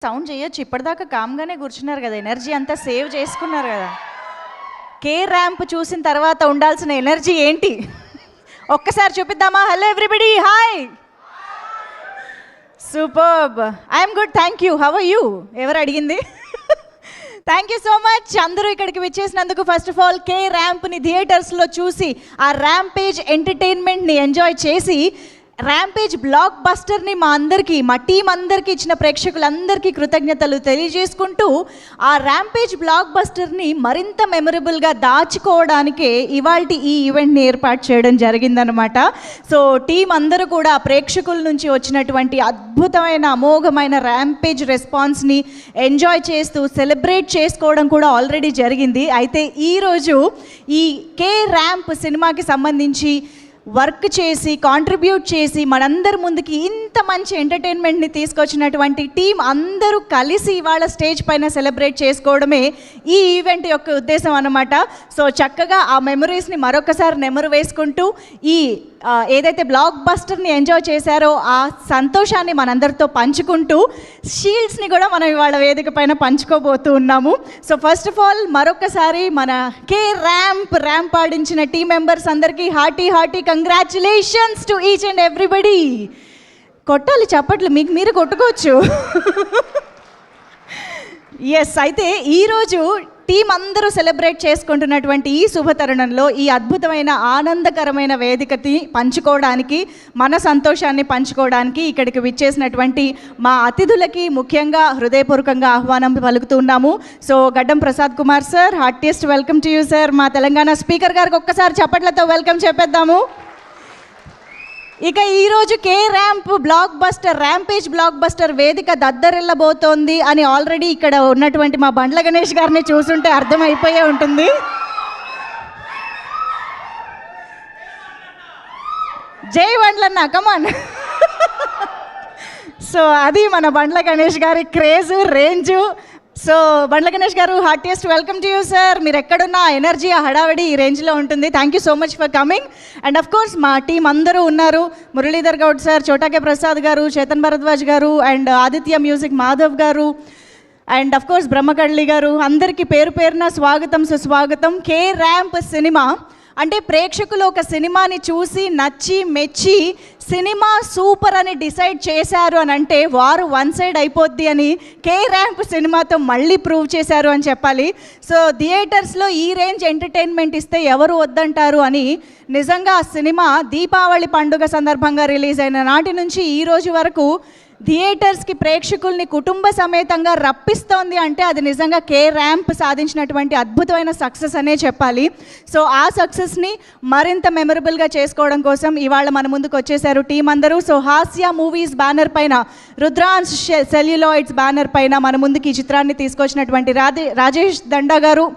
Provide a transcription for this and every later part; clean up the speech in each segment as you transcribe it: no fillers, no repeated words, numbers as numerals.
Sound చేయొచ్చు. ఇప్పటిదాకా కామ్గానే కూర్చున్నారు కదా, ఎనర్జీ అంతా సేవ్ చేసుకున్నారు కదా. కే ర్యాంప్ చూసిన తర్వాత ఉండాల్సిన ఎనర్జీ ఏంటి ఒక్కసారి చూపిద్దామా? Hello everybody, hi, superb, I'm good, thank you, how are you? ఎవరు అడిగింది? Thank you so much. అందరూ ఇక్కడికి విచ్చేసినందుకు ఫస్ట్ ఆఫ్ ఆల్ కే ర్యాంప్ని థియేటర్స్లో చూసి ఆ ర్యాంపేజ్ ఎంటర్టైన్మెంట్ని ఎంజాయ్ చేసి ర్యాంపేజ్ బ్లాక్ బస్టర్ని మా టీం అందరికీ ఇచ్చిన ప్రేక్షకులందరికీ కృతజ్ఞతలు తెలియజేసుకుంటూ ఆ ర్యాంపేజ్ బ్లాక్ బస్టర్ని మరింత మెమరబుల్గా దాచుకోవడానికే ఇవాల్టి ఈ ఈవెంట్ని ఏర్పాటు చేయడం జరిగిందనమాట. సో టీం అందరూ కూడా ప్రేక్షకుల నుంచి వచ్చినటువంటి అద్భుతమైన అమోఘమైన ర్యాంపేజ్ రెస్పాన్స్ని ఎంజాయ్ చేస్తూ సెలబ్రేట్ చేసుకోవడం కూడా ఆల్రెడీ జరిగింది. అయితే ఈరోజు ఈ కే ర్యాంప్ సినిమాకి సంబంధించి వర్క్ చేసి కాంట్రిబ్యూట్ చేసి మనందరి ముందుకి ఇంత మంచి ఎంటర్టైన్మెంట్ని తీసుకొచ్చినటువంటి టీం అందరూ కలిసి ఇవాళ స్టేజ్ పైన సెలబ్రేట్ చేసుకోవడమే ఈ ఈవెంట్ యొక్క ఉద్దేశం అన్నమాట. సో చక్కగా ఆ మెమరీస్ని మరొకసారి నెమరు వేసుకుంటూ ఈ ఏదైతే బ్లాక్ బస్టర్ని ఎంజాయ్ చేశారో ఆ సంతోషాన్ని మనందరితో పంచుకుంటూ షీల్డ్స్ని కూడా మనం ఇవాళ వేదిక పైన పంచుకోబోతూ ఉన్నాము. సో ఫస్ట్ ఆఫ్ ఆల్ మరొకసారి మన కే ర్యాంప్ ఆడించిన టీం మెంబర్స్ అందరికీ hearty congratulations to each and everybody. కొట్టాలి చప్పట్లు, మీకు మీరు కొట్టుకోవచ్చు. ఎస్, అయితే ఈరోజు టీం అందరూ సెలబ్రేట్ చేసుకుంటున్నటువంటి ఈ శుభతరుణంలో ఈ అద్భుతమైన ఆనందకరమైన వేదికని పంచుకోవడానికి, మన సంతోషాన్ని పంచుకోవడానికి ఇక్కడికి విచ్చేసినటువంటి మా అతిథులకి ముఖ్యంగా హృదయపూర్వకంగా ఆహ్వానం పలుకుతున్నాము. సో గడ్డం Prasad Kumar sir, heartiest welcome to you sir. మా తెలంగాణ స్పీకర్ గారికి ఒక్కసారి చప్పట్లతో వెల్కమ్ చెప్పేద్దాము. ఇక ఈరోజు K ramp block buster, rampage block buster వేదిక దద్దరిల్లబోతోంది అని ఆల్రెడీ ఇక్కడ ఉన్నటువంటి మా బండ్ల గణేష్ గారిని చూసుంటే అర్థమైపోయే ఉంటుంది. జై బండ్లన్న, కమాన్. సో అది మన బండ్ల గణేష్ గారి క్రేజ్, రేంజు. సో బండ్ల గణేష్ గారు, heartiest welcome to you sir. మీరు ఎక్కడున్నా ఎనర్జీ, ఆ హడావిడి ఈ రేంజ్లో ఉంటుంది. Thank you so much for coming. And of course మా టీం అందరూ ఉన్నారు. మురళీధర్ గౌడ్ సార్, చోటాకే ప్రసాద్ గారు, చేతన్ భరద్వాజ్ గారు, అండ్ ఆదిత్య మ్యూజిక్ మాధవ్ గారు, అండ్ అఫ్ కోర్స్ బ్రహ్మకళ్ళి గారు, అందరికీ పేరు పేరున స్వాగతం, సుస్వాగతం. కే ర్యాంప్ సినిమా అంటే ప్రేక్షకులు ఒక సినిమాని చూసి నచ్చి మెచ్చి సినిమా సూపర్ అని డిసైడ్ చేశారు అని అంటే వారు వన్ సైడ్ అయిపోద్ది అని కే ర్యాంప్ సినిమాతో మళ్ళీ ప్రూవ్ చేశారు అని చెప్పాలి. సో థియేటర్స్లో ఈ రేంజ్ ఎంటర్టైన్మెంట్ ఇస్తే ఎవరు వద్దంటారు అని నిజంగా ఆ సినిమా దీపావళి పండుగ సందర్భంగా రిలీజ్ అయిన నాటి నుంచి ఈ రోజు వరకు థియేటర్స్కి ప్రేక్షకుల్ని కుటుంబ సమేతంగా రప్పిస్తోంది అంటే అది నిజంగా కే ర్యాంప్ సాధించినటువంటి అద్భుతమైన సక్సెస్ అనే చెప్పాలి. సో ఆ సక్సెస్ని మరింత మెమరబుల్గా చేసుకోవడం కోసం ఇవాళ మన ముందుకు వచ్చేసారు టీం అందరూ. సో హాస్య మూవీస్ బ్యానర్ పైన, రుద్రాన్స్ సెల్యులాయిడ్స్ బ్యానర్ పైన మన ముందుకు ఈ చిత్రాన్ని తీసుకొచ్చినటువంటి రాజేష్ దండా గారు,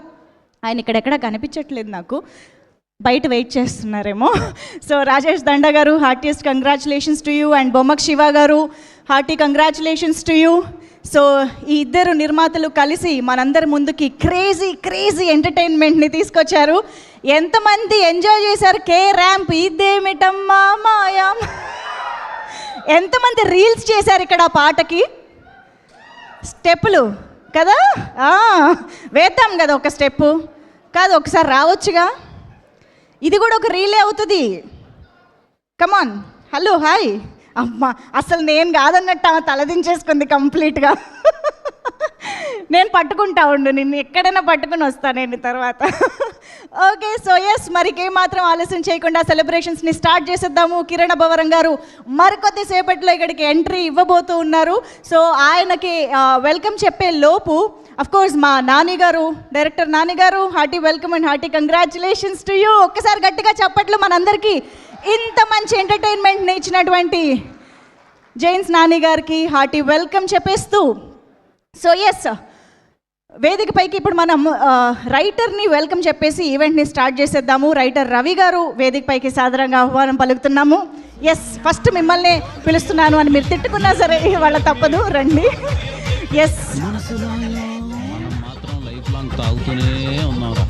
ఆయన ఇక్కడెక్కడ కనిపించట్లేదు నాకు, బయట వెయిట్ చేస్తున్నారేమో. So Rajesh Danda garu, heartiest congratulations to you. And Bommak Shiva గారు, hearty congratulations to you. So ఈ ఇద్దరు నిర్మాతలు కలిసి మనందరి ముందుకి క్రేజీ ఎంటర్టైన్మెంట్ని తీసుకొచ్చారు. ఎంతమంది ఎంజాయ్ చేశారు కే ర్యాంప్? ఇదేమిటమ్మా మాయా, ఎంతమంది రీల్స్ చేశారు ఇక్కడ ఆ పాటకి? స్టెప్పులు కదా, వేద్దాం కదా ఒక స్టెప్పు కాదు, ఒకసారి రావచ్చుగా, ఇది కూడా ఒక రీలే అవుతుంది. కమాన్, హలో, హాయ్. అమ్మా, అసలు నేను కాదన్నట్టు తలదించేసుకుంది కంప్లీట్గా. నేను పట్టుకుంటా ఉండు, నిన్ను ఎక్కడైనా పట్టుకుని వస్తాను నేను తర్వాత. ఓకే, సో ఎస్, మరికేమాత్రం ఆలస్యం చేయకుండా సెలబ్రేషన్స్ని స్టార్ట్ చేసేద్దాము. కిరణ్ అబ్బవరం గారు మరికొద్ది సేపట్లో ఇక్కడికి ఎంట్రీ ఇవ్వబోతూ ఉన్నారు. సో ఆయనకి వెల్కమ్ చెప్పే లోపు అఫ్కోర్స్ మా నాని గారు, డైరెక్టర్ నాని గారు, hearty welcome and hearty congratulations to you. ఒక్కసారి గట్టిగా చప్పట్లు మనందరికీ. ఇంత మంచి ఎంటర్టైన్మెంట్ని ఇచ్చినటువంటి జైన్స్ నాని గారికి హార్టీ వెల్కమ్ చెప్పేస్తూ, సో ఎస్, వేదికపైకి ఇప్పుడు మనం రైటర్ని వెల్కమ్ చెప్పేసి ఈవెంట్ని స్టార్ట్ చేసేద్దాము. రైటర్ రవి గారు వేదికపైకి సాదరంగా ఆహ్వానం పలుకుతున్నాము. ఎస్, ఫస్ట్ మిమ్మల్ని పిలుస్తున్నాను అని మీరు తిట్టుకున్నా సరే వాళ్ళ తప్పదు, రండి. ఎస్, తాగుతూనే ఉన్నారా?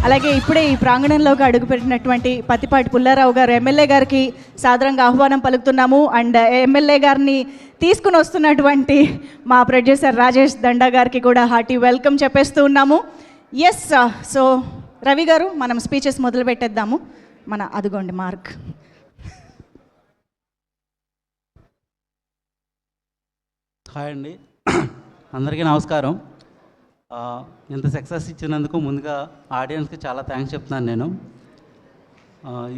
అలాగే ఇప్పుడే ఈ ప్రాంగణంలోకి అడుగుపెట్టినటువంటి పత్తిపాటి పుల్లారావు గారు ఎమ్మెల్యే గారికి సాదరంగా ఆహ్వానం పలుకుతున్నాము. అండ్ ఎమ్మెల్యే గారిని తీసుకుని వస్తున్నటువంటి మా ప్రొడ్యూసర్ రాజేష్ దండా గారికి కూడా హార్టీ వెల్కమ్ చెప్పేస్తూ ఉన్నాము. ఎస్, సో రవి గారు మనం స్పీచెస్ మొదలు పెట్టేద్దాము. అదిగోండి మార్క్. హాయ్ అండి, అందరికీ నమస్కారం. ఇంత సక్సెస్ ఇచ్చినందుకు ముందుగా ఆడియన్స్కి చాలా థ్యాంక్స్ చెప్తున్నాను నేను.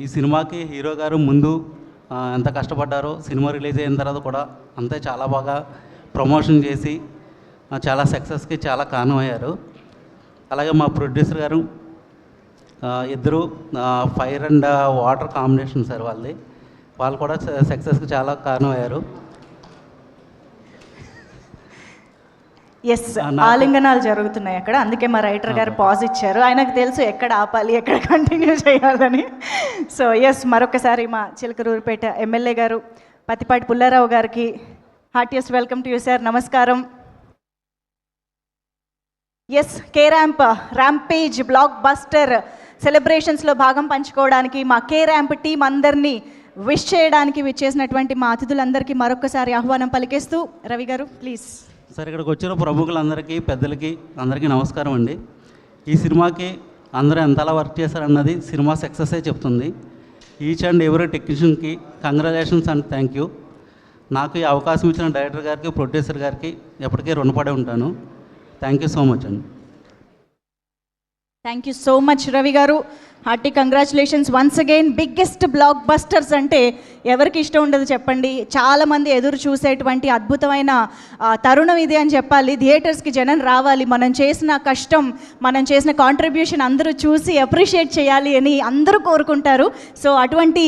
ఈ సినిమాకి హీరో గారు ముందు ఎంత కష్టపడ్డారో, సినిమా రిలీజ్ అయిన తర్వాత కూడా అంతే చాలా బాగా ప్రమోషన్ చేసి చాలా సక్సెస్కి చాలా కారణమయ్యారు. అలాగే మా ప్రొడ్యూసర్ గారు ఇద్దరు fire and water combination sir వాళ్ళు కూడా సక్సెస్కి చాలా కారణమయ్యారు. ఎస్, ఆలింగనాలు జరుగుతున్నాయి అక్కడ, అందుకే మా రైటర్ గారు పాజ్ ఇచ్చారు. ఆయనకు తెలుసు ఎక్కడ ఆపాలి, ఎక్కడ కంటిన్యూ చేయాలని. సో ఎస్, మరొకసారి మా చిలకలూరుపేట ఎమ్మెల్యే గారు పత్తిపాటి పుల్లారావు గారికి heartiest welcome to you sir. నమస్కారం. ఎస్, కే ర్యాంపేజ్ బ్లాక్ బస్టర్ సెలబ్రేషన్స్లో భాగం పంచుకోవడానికి మా కే ర్యాంప్ టీం అందరినీ విష్ చేయడానికి విచ్చేసినటువంటి మా అతిథులందరికీ మరొకసారి ఆహ్వానం పలికేస్తూ రవి గారు ప్లీజ్. సార్, ఇక్కడికి వచ్చిన ప్రముఖులందరికీ, పెద్దలకి అందరికీ నమస్కారం అండి. ఈ సినిమాకి అందరూ ఎంతలా వర్క్ చేశారన్నది సినిమా సక్సెసే చెప్తుంది. ఈచ్ అండ్ ఎవరీ టెక్నీషియన్కి కంగ్రాచులేషన్స్ అండ్ థ్యాంక్ యూ. నాకు ఈ అవకాశం ఇచ్చిన డైరెక్టర్ గారికి, ప్రొడ్యూసర్ గారికి ఎప్పటికీ రుణపడి ఉంటాను. థ్యాంక్ యూ సో మచ్ అండి. Thank you so much Ravi garu. Hearty congratulations once again. Biggest blockbusters అంటే ఎవరికి ఇష్టం ఉండదు చెప్పండి. చాలామంది ఎదురు చూసేటువంటి అద్భుతమైన తరుణం ఇది అని చెప్పాలి. థియేటర్స్కి జనం రావాలి, మనం చేసిన కష్టం, మనం చేసిన కాంట్రిబ్యూషన్ అందరూ చూసి అప్రిషియేట్ చేయాలి అని అందరూ కోరుకుంటారు. సో అటువంటి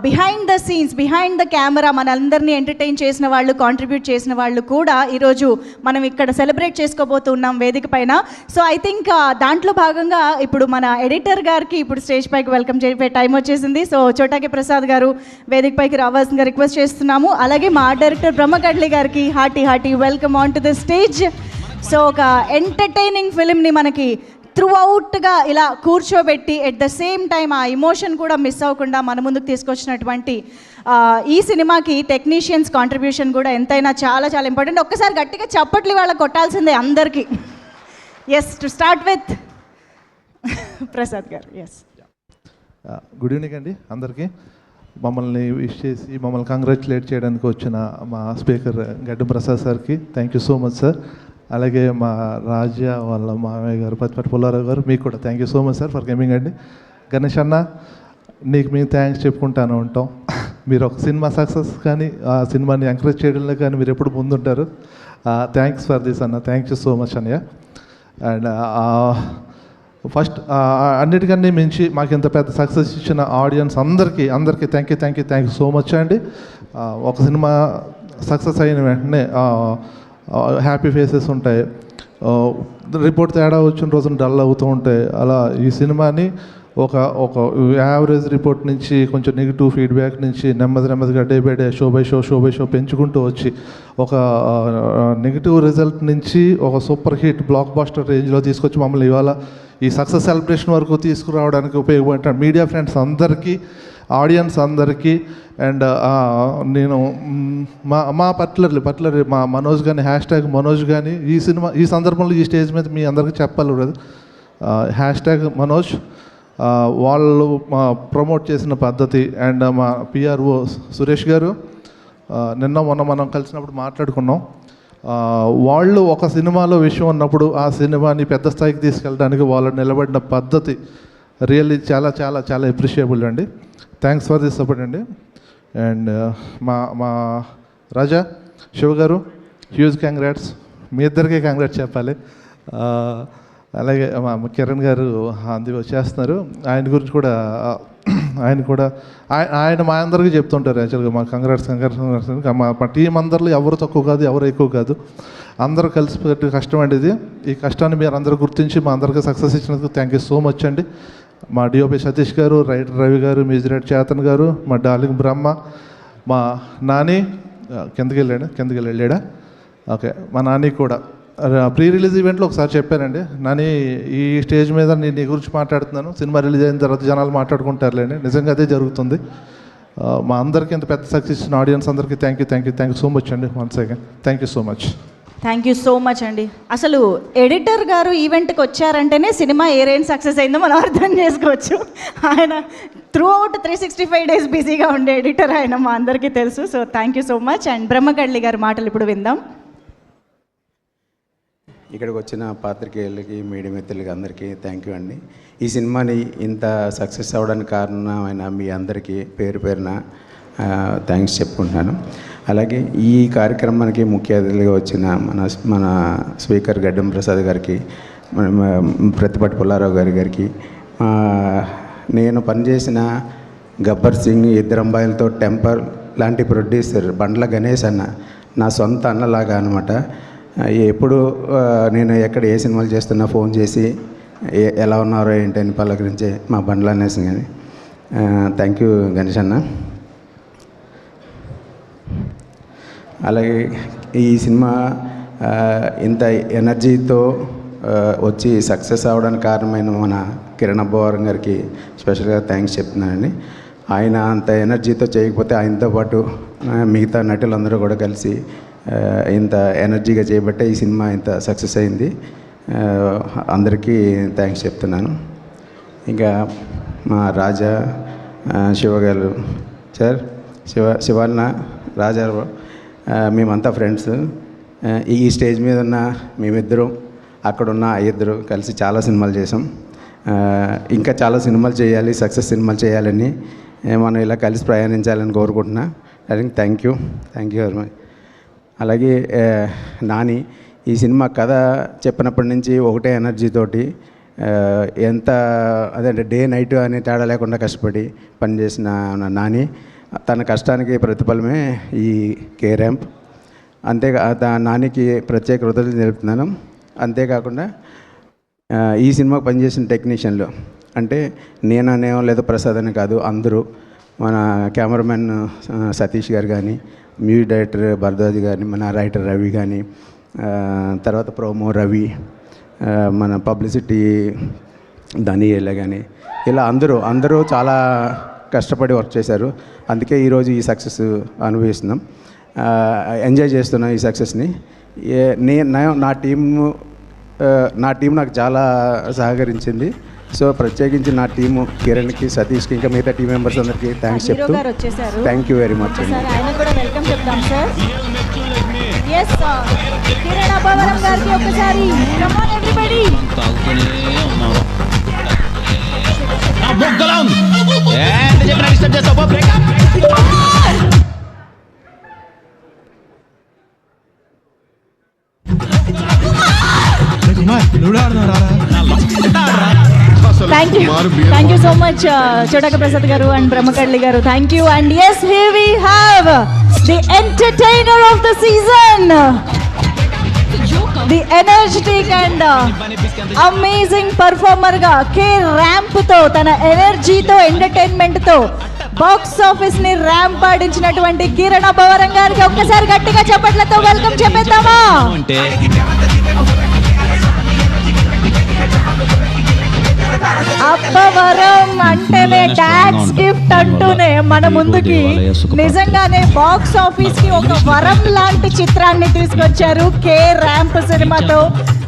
behind the scenes, behind the camera మనందరినీ ఎంటర్టైన్ చేసిన వాళ్ళు, కాంట్రిబ్యూట్ చేసిన వాళ్ళు కూడా ఈరోజు మనం ఇక్కడ సెలబ్రేట్ చేసుకోబోతున్నాం వేదిక పైన. సో ఐ థింక్ దాంట్లో భాగంగా ఇప్పుడు మన ఎడిటర్ గారికి ఇప్పుడు స్టేజ్ పైకి వెల్కమ్ చేసే టైం వచ్చేసింది. సో చోటాకి ప్రసాద్ గారు వేదిక పైకి రావాల్సిందిగా రిక్వెస్ట్ చేస్తున్నాము. అలాగే మా డైరెక్టర్ బ్రహ్మకడ్లి గారికి hearty welcome on to the stage. So ఒక ఎంటర్టైనింగ్ ఫిలింని మనకి త్రూ అవుట్గా ఇలా కూర్చోబెట్టి ఎట్ ద సేమ్ టైం ఆ ఇమోషన్ కూడా మిస్ అవ్వకుండా మన ముందుకు తీసుకొచ్చినటువంటి ఈ సినిమాకి టెక్నీషియన్స్ కాంట్రిబ్యూషన్ కూడా ఎంతైనా చాలా చాలా ఇంపార్టెంట్. ఒక్కసారి గట్టిగా చప్పట్లు వాళ్ళకి కొట్టాల్సిందే అందరికీ. Yes, to start with Prasad garu. Yes, good evening అండి అందరికీ. మమ్మల్ని విష్ చేసి మమ్మల్ని కంగ్రాచులేట్ చేయడానికి వచ్చిన మా స్పీకర్ గడ్డం ప్రసాద్ సార్కి thank you so much sir. అలాగే మా రాజా వాళ్ళ మామయ్య గారు పత్తిపాటి పుల్లారావు గారు, మీకు కూడా thank you so much sir for coming అండి. గణేష్ అన్న, నీకు మేము థ్యాంక్స్ చెప్పుకుంటాను ఉంటాం. మీరు ఒక సినిమా సక్సెస్ కానీ ఆ సినిమాని ఎంకరేజ్ చేయడంలో కానీ మీరు ఎప్పుడు ముందుంటారు. థ్యాంక్స్ ఫర్ దిస్ అన్న, థ్యాంక్ యూ సో మచ్ అన్నయ్య. అండ్ ఫస్ట్ అన్నిటికన్నా మించి మాకు ఇంత పెద్ద సక్సెస్ ఇచ్చిన ఆడియన్స్ అందరికీ థ్యాంక్ యూ సో మచ్ అండి. ఒక సినిమా సక్సెస్ అయిన వెంటనే హ్యాపీ ఫేసెస్ ఉంటాయి, రిపోర్ట్ తేడా వచ్చిన రోజున డల్ అవుతూ ఉంటాయి. అలా ఈ సినిమాని ఒక యావరేజ్ రిపోర్ట్ నుంచి కొంచెం నెగిటివ్ ఫీడ్బ్యాక్ నుంచి నెమ్మదిగా day by day, show by show పెంచుకుంటూ వచ్చి ఒక నెగిటివ్ రిజల్ట్ నుంచి ఒక సూపర్ హిట్ బ్లాక్ బాస్టర్ రేంజ్లో తీసుకొచ్చి మమ్మల్ని ఇవాళ ఈ సక్సెస్ సెలబ్రేషన్ వరకు తీసుకురావడానికి ఉపయోగపడిన మీడియా ఫ్రెండ్స్ అందరికీ, ఆడియన్స్ అందరికీ, అండ్ నేను మా పర్టికులర్లీ మా మనోజ్ కానీ #మనోజ్ కానీ ఈ సందర్భంలో ఈ స్టేజ్ మీద మీ అందరికీ చెప్పాలి కదా, #మనోజ్ వాళ్ళు ప్రమోట్ చేసిన పద్ధతి. అండ్ మా పిఆర్ఓ సురేష్ గారు మొన్న మనం కలిసినప్పుడు మాట్లాడుకున్నాం. వాళ్ళు ఒక సినిమాలో విషయం ఉన్నప్పుడు ఆ సినిమాని పెద్ద స్థాయికి తీసుకెళ్ళడానికి వాళ్ళు నిలబడిన పద్ధతి రియల్లీ చాలా చాలా చాలా అప్రిషియబుల్ అండి. థ్యాంక్స్ ఫర్ దిస్ సపోర్ట్ అండి. అండ్ మా రాజా శివ గారు, హ్యూజ్ కంగ్రాట్స్, మీ ఇద్దరికీ కంగ్రాట్స్ చెప్పాలి. అలాగే మా కిరణ్ గారు అందుకు వచ్చేస్తున్నారు, ఆయన గురించి కూడా ఆయన మా అందరికీ చెప్తుంటారు యాక్చువల్గా మా కంగ్రాట్స్. మా టీం అందరిలో ఎవరు తక్కువ కాదు, ఎవరు ఎక్కువ కాదు, అందరూ కలిసి పెట్టి కష్టం అండి ఇది. ఈ కష్టాన్ని మీరు అందరూ గుర్తించి మా అందరికీ సక్సెస్ ఇచ్చినందుకు థ్యాంక్ యూ సో మచ్ అండి. మా డిఓపి సతీష్ గారు, రైటర్ రవి గారు, మ్యూజిక్ డైరెక్టర్ చేతన్ గారు, మా డార్లింగ్ బ్రహ్మ, మా నాని కిందకి వెళ్ళాడా ఓకే, మా నాని కూడా ప్రీ రిలీజ్ ఈవెంట్లో ఒకసారి చెప్పానండి, నాని ఈ స్టేజ్ మీద నేను నీ గురించి మాట్లాడుతున్నాను, సినిమా రిలీజ్ అయిన తర్వాత జనాలు మాట్లాడుకుంటారులేండి. నిజంగా అదే జరుగుతుంది. మా అందరికీ ఇంత పెద్ద సక్సెస్ ఇచ్చిన ఆడియన్స్ అందరికీ థ్యాంక్ యూ సో మచ్ అండి. Once again thank you so much. Thank you so much అండి. అసలు ఎడిటర్ గారు ఈవెంట్కి వచ్చారంటేనే సినిమా ఏ రేంజ్ సక్సెస్ అయిందో మనం అర్థం చేసుకోవచ్చు. ఆయన త్రూ అవుట్ 365 days బిజీగా ఉండే ఎడిటర్ ఆయన, మా అందరికీ తెలుసు. So thank you so much. And Brahmakalli గారి మాటలు ఇప్పుడు విందాం. ఇక్కడికి వచ్చిన పాత్రికేయులకి, మీడియా మిత్రులకి అందరికీ థ్యాంక్ యూ అండి. ఈ సినిమాని ఇంత సక్సెస్ అవ్వడానికి కారణమైన మీ అందరికీ పేరు పేరున థ్యాంక్స్ చెప్పుకుంటున్నాను. అలాగే ఈ కార్యక్రమానికి ముఖ్య అతిథులుగా వచ్చిన మన స్పీకర్ గడ్డం ప్రసాద్ గారికి, ప్రతిపాటి పుల్లారావు గారికి, నేను పనిచేసిన గబ్బర్ సింగ్, ఇద్దరు అమ్మాయిలతో టెంపర్ లాంటి ప్రొడ్యూసర్ బండ్ల గణేష్ అన్న నా సొంత అన్నలాగా అనమాట. ఎప్పుడు నేను ఎక్కడ ఏ సినిమాలు చేస్తున్నా ఫోన్ చేసి ఎలా ఉన్నారో ఏంటని పలకరించే మా బండ్ల గణేష్ కానీ థ్యాంక్ యూ గణేష్ అన్న. అలాగే ఈ సినిమా ఇంత ఎనర్జీతో వచ్చి సక్సెస్ అవ్వడానికి కారణమైన మన కిరణ్ అబ్బవరం గారికి స్పెషల్గా థ్యాంక్స్ చెప్తున్నానండి. ఆయన అంత ఎనర్జీతో చేయకపోతే ఆయనతో పాటు మిగతా నటులందరూ కూడా కలిసి ఇంత ఎనర్జీగా చేయబట్టే ఈ సినిమా ఇంత సక్సెస్ అయింది. అందరికీ థ్యాంక్స్ చెప్తున్నాను. ఇంకా మా రాజా, శివ గారు సార్, శివన్న, రాజా, మేమంతా ఫ్రెండ్స్. ఈ స్టేజ్ మీద ఉన్న మేమిద్దరం, అక్కడున్న ఇద్దరు కలిసి చాలా సినిమాలు చేసాం. ఇంకా చాలా సినిమాలు చేయాలి, సక్సెస్ సినిమాలు చేయాలని, మనం ఇలా కలిసి ప్రయాణించాలని కోరుకుంటున్నా. I think thank you very much. అలాగే నాని ఈ సినిమా కథ చెప్పినప్పటి నుంచి ఒకటే ఎనర్జీతోటి ఎంత అదే డే నైట్ అనే తేడా లేకుండా కష్టపడి పనిచేసిన నాని, తన కష్టానికి ప్రతిఫలమే ఈ కే ర్యాంప్. నానికి ప్రత్యేక కృతజ్ఞతలు తెలుపుతున్నాను. అంతేకాకుండా ఈ సినిమాకు పనిచేసిన టెక్నీషియన్లు అంటే నేననేమో లేదా ప్రసాద్ అని కాదు, అందరూ మన కెమెరామెన్ సతీష్ గారు కానీ, మ్యూజిక్ డైరెక్టర్ భరద్వాజ్ గారిని, మన రైటర్ రవి కానీ, తర్వాత ప్రోమో రవి, మన పబ్లిసిటీ దానియేలా కానీ, ఇలా అందరూ చాలా కష్టపడి వర్క్ చేశారు. అందుకే ఈరోజు ఈ సక్సెస్ అనుభవిస్తున్నాం, ఎంజాయ్ చేస్తున్నాం ఈ సక్సెస్ని. నా టీం నాకు చాలా సహకరించింది. సో ప్రత్యేకించి నా టీము కిరణ్కి, సతీష్కి, ఇంకా మిగతా టీం మెంబర్స్ అందరికీ థ్యాంక్స్ చెప్తూ థ్యాంక్ యూ వెరీ మచ్ అండి. ఆయన కూడా వెల్కమ్ చెప్తాం సార్. yes కిరణ్ అబ్బవరం గారికి ఒకసారి కమ్ ఆన్ ఎవ్రీబడీ. తాగుతూనే ఉన్నారా? ఆ బొగ్గలా ఉంది. ఎంత చెప్పినా డిస్టర్బ్ చేస్తావా? Breakup. Thank you so much Chota K Prasad garu and Brahmakalli garu. Thank you. And yes, here we have the entertainer of the season, the energetic and amazing performer గా కే ర్యాంప్ తో, తన ఎనర్జీతో, ఎంటర్టైన్మెంట్ తో బాక్స్ ఆఫీస్ ని ర్యాంప్ ఆడించినటువంటి కిరణ్ అబ్బవరం గారికి ఒక్కసారి గట్టిగా చప్పట్లతో వెల్కమ్ చెప్పేద్దామా? అంటే అబ్బవరం అంటేనే డాడ్స్ గిఫ్ట్ అంటూనే మన ముందుకి నిజంగానే బాక్స్ ఆఫీస్ కి ఒక వరం లాంటి చిత్రాన్ని తీసుకొచ్చారు కే ర్యాంప్ సినిమాతో.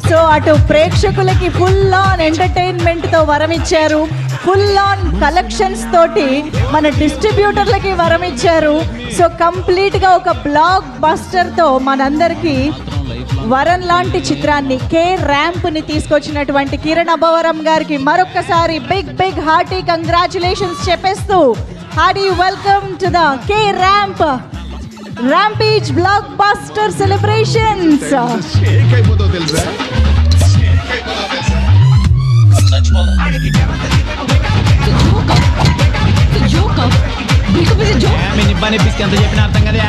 సో అటు ప్రేక్షకులకి ఫుల్ ఆన్ ఎంటర్టైన్మెంట్ తో వరం ఇచ్చారు, ఫుల్ ఆన్ కలెక్షన్స్ తోటి మన డిస్ట్రిబ్యూటర్లకి వరం ఇచ్చారు. సో కంప్లీట్ గా ఒక బ్లాక్ బస్టర్ తో మనందరికీ వరం లాంటి చిత్రాన్ని, కే ర్యాంప్ ని తీసుకొచ్చినటువంటి కిరణ్ అబ్బవరం గారికి మరొక్కసారి బిగ్ హార్టీ కంగ్రాచులేషన్స్ చెప్పేస్తూ hearty welcome to the K ramp rampage block buster celebrations. ఎంత చెప్పిన అర్థం కదా,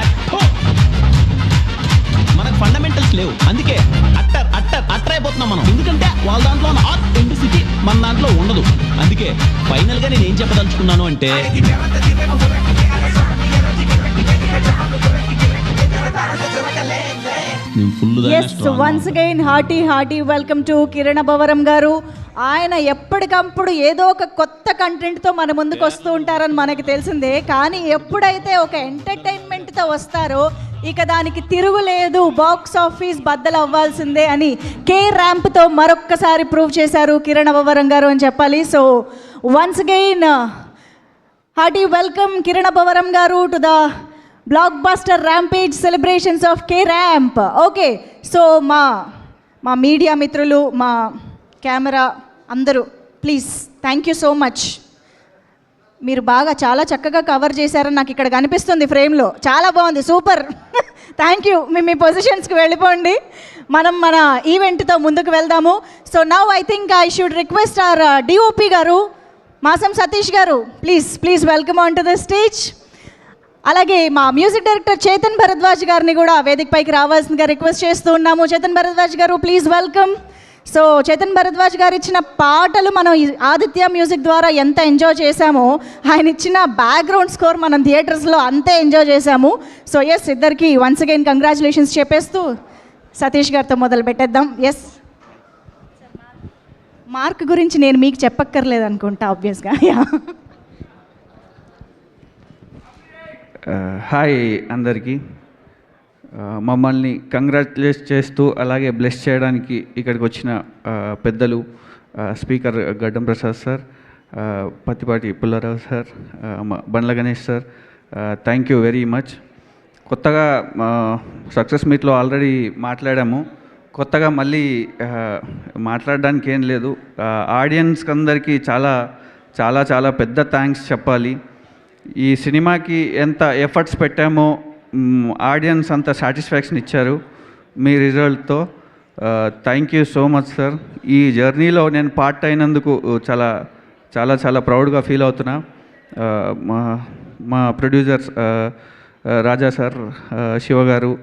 మనకు ఫండమెంటల్స్ లేవు, అందుకే అట్టర్ అయిపోతున్నాం మనం. ఎందుకంటే వాళ్ళ దాంట్లో ఉన్న ఆథెంటిసిటీ మన దాంట్లో ఉండదు. అందుకే ఫైనల్ గా నేను ఏం చెప్పదలుచుకున్నాను అంటే, నేను full yes once again hearty welcome to Kiran Abbavaram garu. ఆయన ఎప్పటికప్పుడు ఏదో ఒక కొత్త కంటెంట్తో మన ముందుకు వస్తూ ఉంటారని మనకి తెలిసిందే, కానీ ఎప్పుడైతే ఒక ఎంటర్టైన్మెంట్తో వస్తారో ఇక దానికి తిరుగులేదు, బాక్స్ ఆఫీస్ బద్దలు అవ్వాల్సిందే అని కే ర్యాంప్తో మరొక్కసారి ప్రూవ్ చేశారు కిరణ్ అబ్బవరం గారు అని చెప్పాలి. So once again hearty welcome Kiran Abbavaram garu to the blockbuster rampage celebrations of K ramp. Okay, so మా మీడియా మిత్రులు, మా కెమెరా అందరూ please thank you so much. మీరు చాలా చక్కగా కవర్ చేశారని నాకు ఇక్కడ కనిపిస్తుంది ఫ్రేమ్లో. చాలా బాగుంది, సూపర్. Thank you. మీ పొజిషన్స్కి వెళ్ళిపోండి, మనం మన ఈవెంట్తో ముందుకు వెళ్దాము. So now I think I should request our DOP garu, Masam Satish garu, please welcome on to the stage. అలాగే మా మ్యూజిక్ డైరెక్టర్ చేతన్ భరద్వాజ్ గారిని కూడా వేదికపైకి రావాల్సిందిగా రిక్వెస్ట్ చేస్తూ ఉన్నాము. చేతన్ భరద్వాజ్ గారు please welcome. So Chetan Bharadwaj గారు ఇచ్చిన పాటలు మనం ఆదిత్య మ్యూజిక్ ద్వారా ఎంత ఎంజాయ్ చేశామో, ఆయన ఇచ్చిన బ్యాక్గ్రౌండ్ స్కోర్ మనం థియేటర్స్లో అంతే ఎంజాయ్ చేశాము. సో ఎస్, ఇద్దరికి వన్స్ అగైన్ కంగ్రాచులేషన్స్ చెప్పేస్తూ సతీష్ గారితో మొదలు పెట్టేద్దాం. ఎస్, మార్క్ గురించి నేను మీకు చెప్పక్కర్లేదు అనుకుంటా ఆబ్వియస్గా. హాయ్ అందరికీ. మమ్మల్ని కంగ్రాచులేట్ చేస్తూ అలాగే బ్లెస్ చేయడానికి ఇక్కడికి వచ్చిన పెద్దలు, speaker Gaddam Prasad sir, Pattipati Pullarao sir, Bandla Ganesh sir, thank you very much. కొత్తగా సక్సెస్ మీట్లో ఆల్రెడీ మాట్లాడాము, కొత్తగా మళ్ళీ మాట్లాడడానికి ఏం లేదు. ఆడియన్స్కి అందరికీ చాలా చాలా చాలా పెద్ద థ్యాంక్స్ చెప్పాలి. ఈ సినిమాకి ఎంత ఎఫర్ట్స్ పెట్టామో ఆడియన్స్ అంత సాటిస్ఫాక్షన్ ఇచ్చారు మీ రిజల్ట్తో. Thank you so much sir. ఈ జర్నీలో నేను పార్ట్ అయినందుకు చాలా చాలా చాలా ప్రౌడ్గా ఫీల్ అవుతున్నా. మా ప్రొడ్యూసర్స్ రాజా సార్, శివ గారు,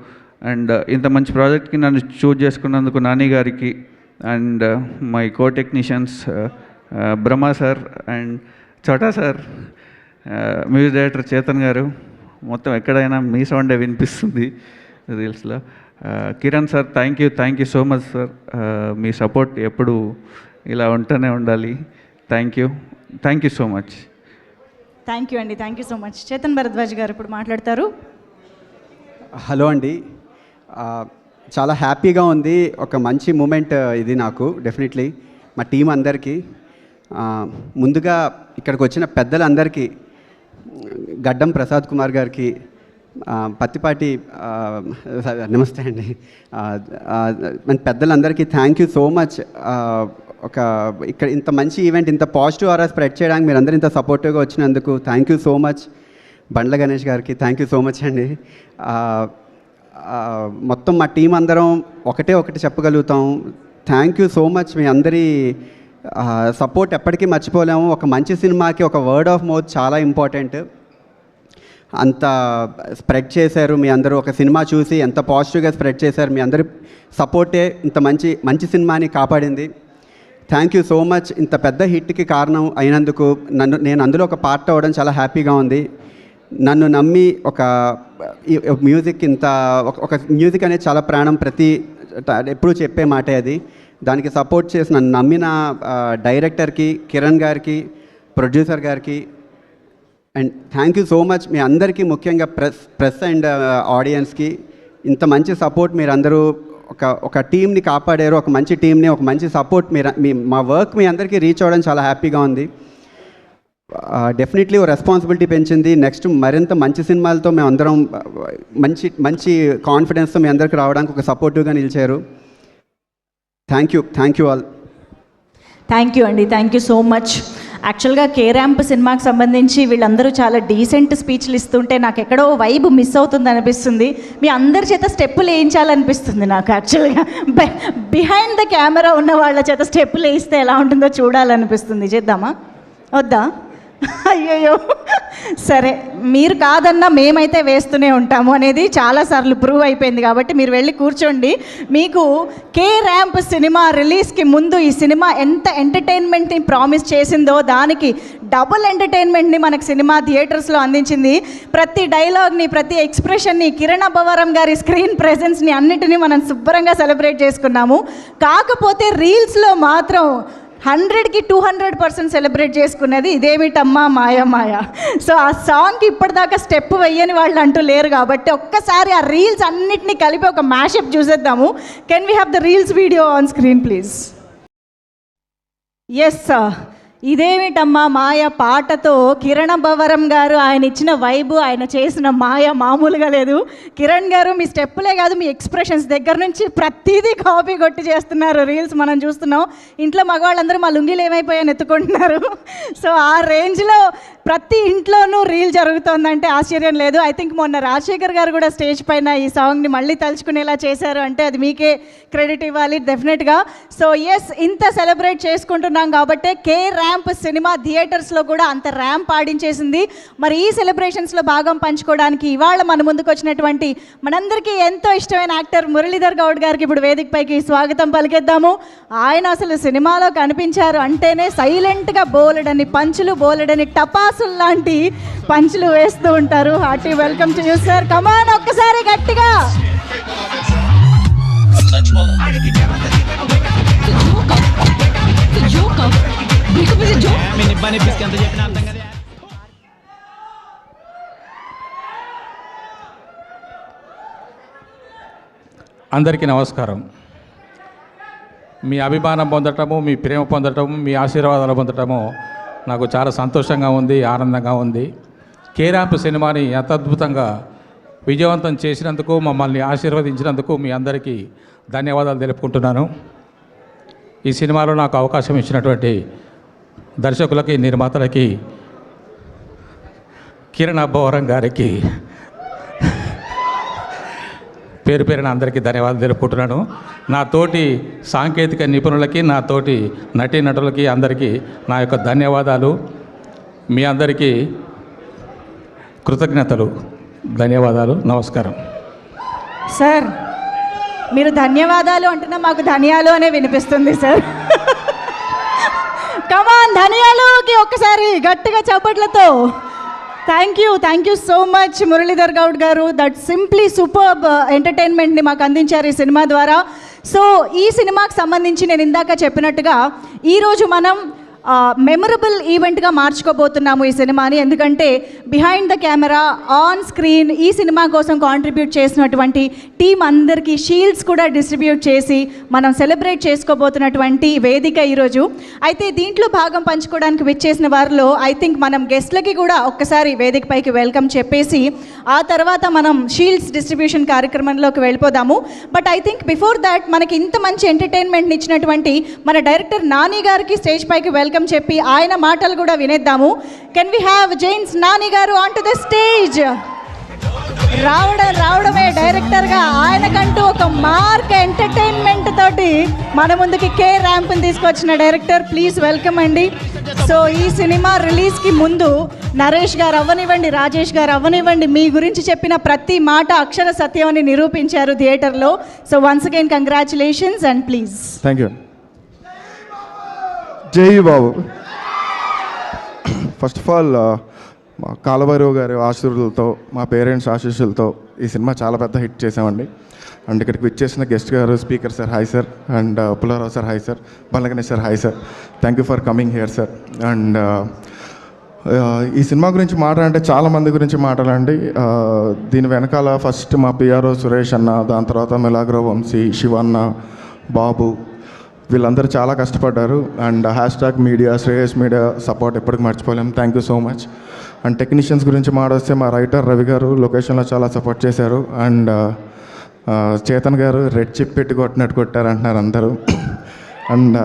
అండ్ ఇంత మంచి ప్రాజెక్ట్కి నన్ను చూజ్ చేసుకున్నందుకు నాని గారికి, and my co technicians Brahma sir and Chota sir, music director Chetan garu, మొత్తం ఎక్కడైనా మీ సౌండే వినిపిస్తుంది రీల్స్లో. Kiran sir thank you so much sir. మీ సపోర్ట్ ఎప్పుడు ఇలా ఉంటూనే ఉండాలి. Thank you so much. Thank you అండి, thank you so much. Chetan Bharadwaj garu ఇప్పుడు మాట్లాడతారు. హలో అండి, చాలా హ్యాపీగా ఉంది. ఒక మంచి మూమెంట్ ఇది నాకు డెఫినెట్లీ, మా టీం అందరికీ. ముందుగా ఇక్కడికి వచ్చిన పెద్దలందరికీ, గడ్డం ప్రసాద్ కుమార్ గారికి, పత్తిపాటి, నమస్తే అండి, మన పెద్దలందరికీ థ్యాంక్ యూ సో మచ్. ఇక్కడ ఇంత మంచి ఈవెంట్, ఇంత పాజిటివ్ ఆరా స్ప్రెడ్ చేయడానికి మీరు అందరూ ఇంత సపోర్టివ్గా వచ్చినందుకు thank you so much. Bandla Ganesh గారికి థ్యాంక్ యూ సో మచ్ అండి. మొత్తం మా టీం అందరం ఒకటి చెప్పగలుగుతాం. Thank you so much. మీ అందరి సపోర్ట్ ఎప్పటికీ మర్చిపోలేము. ఒక మంచి సినిమాకి ఒక వర్డ్ ఆఫ్ మౌత్ చాలా ఇంపార్టెంట్. అంత స్ప్రెడ్ చేశారు మీ అందరూ. ఒక సినిమా చూసి ఎంత పాజిటివ్గా స్ప్రెడ్ చేశారు. మీ అందరి సపోర్టే ఇంత మంచి సినిమాని కాపాడింది. Thank you so much. ఇంత పెద్ద హిట్కి కారణం అయినందుకు నేను అందులో ఒక పార్ట్ అవ్వడం చాలా హ్యాపీగా ఉంది. నన్ను నమ్మి ఒక మ్యూజిక్ ఒక మ్యూజిక్ అనేది చాలా ప్రాణం, ఎప్పుడూ చెప్పే మాటే అది. దానికి సపోర్ట్ చేసి నన్ను నమ్మిన డైరెక్టర్కి, కిరణ్ గారికి, ప్రొడ్యూసర్ గారికి, and thank you so much. మీ అందరికీ, ముఖ్యంగా ప్రెస్ అండ్ ఆడియన్స్కి ఇంత మంచి సపోర్ట్. మీరు అందరూ ఒక టీంని కాపాడారు, ఒక మంచి టీంని, ఒక మంచి సపోర్ట్. మా వర్క్ మీ అందరికీ రీచ్ అవ్వడం చాలా హ్యాపీగా ఉంది. డెఫినెట్లీ రెస్పాన్సిబిలిటీ పెంచింది. నెక్స్ట్ మరింత మంచి సినిమాలతో మేము అందరం మంచి కాన్ఫిడెన్స్తో మీ అందరికి రావడానికి ఒక సపోర్టివ్గా నిలిచారు. Thank you all. Thank you అండి, థ్యాంక్ యూ సో మచ్. యాక్చువల్గా కే ర్యాంప్ సినిమాకి సంబంధించి వీళ్ళందరూ చాలా డీసెంట్ స్పీచ్లు ఇస్తుంటే నాకు ఎక్కడో వైబ్ మిస్ అవుతుంది అనిపిస్తుంది. మీ అందరి చేత స్టెప్పులు వేయించాలనిపిస్తుంది నాకు. యాక్చువల్గా బిహైండ్ ద కెమెరా ఉన్న వాళ్ళ చేత స్టెప్పులు వేయిస్తే ఎలా ఉంటుందో చూడాలనిపిస్తుంది. చేద్దామా వద్దా? అయ్యయ్యో, సరే మీరు కాదన్నా మేమైతే వేస్తూనే ఉంటాము అనేది చాలాసార్లు ప్రూవ్ అయిపోయింది. కాబట్టి మీరు వెళ్ళి కూర్చోండి. మీకు కే ర్యాంప్ సినిమా రిలీజ్కి ముందు ఈ సినిమా ఎంత ఎంటర్టైన్మెంట్ని ప్రామిస్ చేసిందో దానికి డబుల్ ఎంటర్టైన్మెంట్ని మనకు సినిమా థియేటర్స్లో అందించింది. ప్రతి డైలాగ్ని, ప్రతి ఎక్స్ప్రెషన్ని, కిరణ్ అబ్బవరం గారి స్క్రీన్ ప్రెజెన్స్ని అన్నిటినీ మనం శుభ్రంగా సెలబ్రేట్ చేసుకున్నాము. కాకపోతే రీల్స్లో మాత్రం 100కి 200% సెలబ్రేట్ చేసుకున్నది ఇదేమిటమ్మా మాయా మాయా. సో ఆ సాంగ్కి ఇప్పటిదాకా స్టెప్ వెయ్యని వాళ్ళు అంటూ లేరు. కాబట్టి ఒక్కసారి ఆ రీల్స్ అన్నిటినీ కలిపి ఒక మ్యాషప్ చూసేద్దాము. Can we have the reels video on screen please? Yes sir, ఇదేమిటమ్మా మాయ పాటతో కిరణ్ అబ్బవరం గారు ఆయన ఇచ్చిన వైబు, ఆయన చేసిన మాయ మామూలుగా లేదు. కిరణ్ గారు మీ స్టెప్పులే కాదు, మీ ఎక్స్ప్రెషన్స్ దగ్గర నుంచి ప్రతిదీ కాపీ కొట్టి చేస్తున్నారు. రీల్స్ మనం చూస్తున్నాం. ఇంట్లో మగవాళ్ళందరూ మా లుంగీలు ఏమైపోయాయని ఎత్తుకుంటున్నారు. సో ఆ రేంజ్లో ప్రతి ఇంట్లోనూ రీల్ జరుగుతోందంటే ఆశ్చర్యం లేదు. ఐ థింక్ మొన్న రాజశేఖర్ గారు కూడా స్టేజ్ పైన ఈ సాంగ్ని మళ్ళీ తలుచుకునేలా చేశారు అంటే అది మీకే క్రెడిట్ ఇవ్వాలి డెఫినెట్గా. సో ఎస్, ఇంత సెలబ్రేట్ చేసుకుంటున్నాం కాబట్టి కే ర్యాంప్ సినిమా థియేటర్స్లో కూడా అంత ర్యాంప్ ఆడించేసింది. మరి ఈ సెలబ్రేషన్స్లో భాగం పంచుకోవడానికి ఇవాళ మన ముందుకు వచ్చినటువంటి మనందరికీ ఎంతో ఇష్టమైన యాక్టర్ మురళీధర్ గౌడ్ గారికి ఇప్పుడు వేదికపైకి స్వాగతం పలికేద్దాము. ఆయన అసలు సినిమాలో కనిపించారు అంటేనే సైలెంట్గా బోలెడని పంచులు, బోలెడని టపాసులు లాంటి పంచులు వేస్తూ ఉంటారు. Hearty welcome to you sir. Come on ఒక్కసారి గట్టిగా. అందరికీ నమస్కారం. మీ అభిమానం పొందటము, మీ ప్రేమ పొందటము, మీ ఆశీర్వాదాలు పొందటము నాకు చాలా సంతోషంగా ఉంది, ఆనందంగా ఉంది. కే ర్యాంప్ సినిమాని ఎంత అద్భుతంగా విజయవంతం చేసినందుకు, మమ్మల్ని ఆశీర్వదించినందుకు మీ అందరికీ ధన్యవాదాలు తెలుపుకుంటున్నాను. ఈ సినిమాలో నాకు అవకాశం ఇచ్చినటువంటి దర్శకులకి, నిర్మాతలకి, కిరణ్ అబ్బవరం గారికి పేరు పేరున అందరికీ ధన్యవాదాలు తెలుపుకుంటున్నాను. నా తోటి సాంకేతిక నిపుణులకి, నా తోటి నటీనటులకి అందరికీ నా యొక్క ధన్యవాదాలు. మీ అందరికీ కృతజ్ఞతలు, ధన్యవాదాలు, నమస్కారం. సార్ మీరు ధన్యవాదాలు అంటున్నా మాకు ధనియాలు అనే వినిపిస్తుంది సార్. కమాన్ ధనియాలుకి ఒక్కసారి గట్టిగా చప్పట్లతో. Thank you so much Muralidhar Goud garu. That simply superb ఎంటర్టైన్మెంట్ని మాకు అందించారు ఈ సినిమా ద్వారా. సో ఈ సినిమాకి సంబంధించి నేను ఇందాక చెప్పినట్టుగా ఈరోజు మనం మెమరబుల్ ఈవెంట్గా మార్చుకోబోతున్నాము ఈ సినిమాని. ఎందుకంటే behind the camera, on screen ఈ సినిమా కోసం కాంట్రిబ్యూట్ చేసినటువంటి టీం అందరికీ షీల్డ్స్ కూడా డిస్ట్రిబ్యూట్ చేసి మనం సెలబ్రేట్ చేసుకోబోతున్నటువంటి వేదిక ఈరోజు. అయితే దీంట్లో భాగం పంచుకోవడానికి విచ్చేసిన వారిలో ఐ థింక్ మనం గెస్ట్లకి కూడా ఒక్కసారి వేదిక పైకి వెల్కమ్ చెప్పేసి ఆ తర్వాత మనం షీల్డ్స్ డిస్ట్రిబ్యూషన్ కార్యక్రమంలోకి వెళ్ళిపోదాము. But I think before that మనకి ఇంత మంచి ఎంటర్టైన్మెంట్ని ఇచ్చినటువంటి మన డైరెక్టర్ నాని గారికి స్టేజ్ పైకి వెల్కమ్ చెప్పి ఆయన మాటలు కూడా వినేద్దాము. Can we have Jains Nani garu on to the stage? రావడమే డైరెక్టర్గా ఆయనకంటూ ఒక మార్క్ ఎంటర్టైన్మెంట్ తోటి మన ముందుకి కే ర్యాంప్ని తీసుకొచ్చిన డైరెక్టర్. ప్లీజ్ వెల్కమ్ అండి. సో ఈ సినిమా రిలీజ్కి ముందు నరేష్ గారు అవ్వనివ్వండి, రాజేష్ గారు అవ్వనివ్వండి, మీ గురించి చెప్పిన ప్రతి మాట అక్షర సత్యం అని నిరూపించారు థియేటర్లో. So once again congratulations and please. Thank you. జై బాబు. ఫస్ట్ ఆఫ్ ఆల్ మా కాలభైరవ్ గారి ఆశీర్వాదాలతో, మా పేరెంట్స్ ఆశీస్సులతో ఈ సినిమా చాలా పెద్ద హిట్ చేసామండి. అండ్ ఇక్కడికి విచ్చేసిన guest garu, speaker sir hi sir, and Pullarao sir hi sir, Balla Ganesh sir hi sir, thank you for coming here sir. And ఈ సినిమా గురించి మాట్లాడంటే చాలామంది గురించి మాట్లాడండి. దీని వెనకాల ఫస్ట్ మా పిఆర్ఓ సురేష్ అన్న, దాని తర్వాత మిలాగ్రో వంశీ, శివన్న, బాబు, వీళ్ళందరూ చాలా కష్టపడ్డారు. And hashtag media, Shreyas media support ఎప్పటికి మర్చిపోలేము. Thank you so much. And technicians గురించి మాట్లాడితే మా రైటర్ రవి గారు లొకేషన్లో చాలా సపోర్ట్ చేశారు. అండ్ చేతన్ గారు రెడ్ చిప్ పెట్టి కొట్టినట్టు కొట్టారు అంటున్నారు అందరూ. అండ్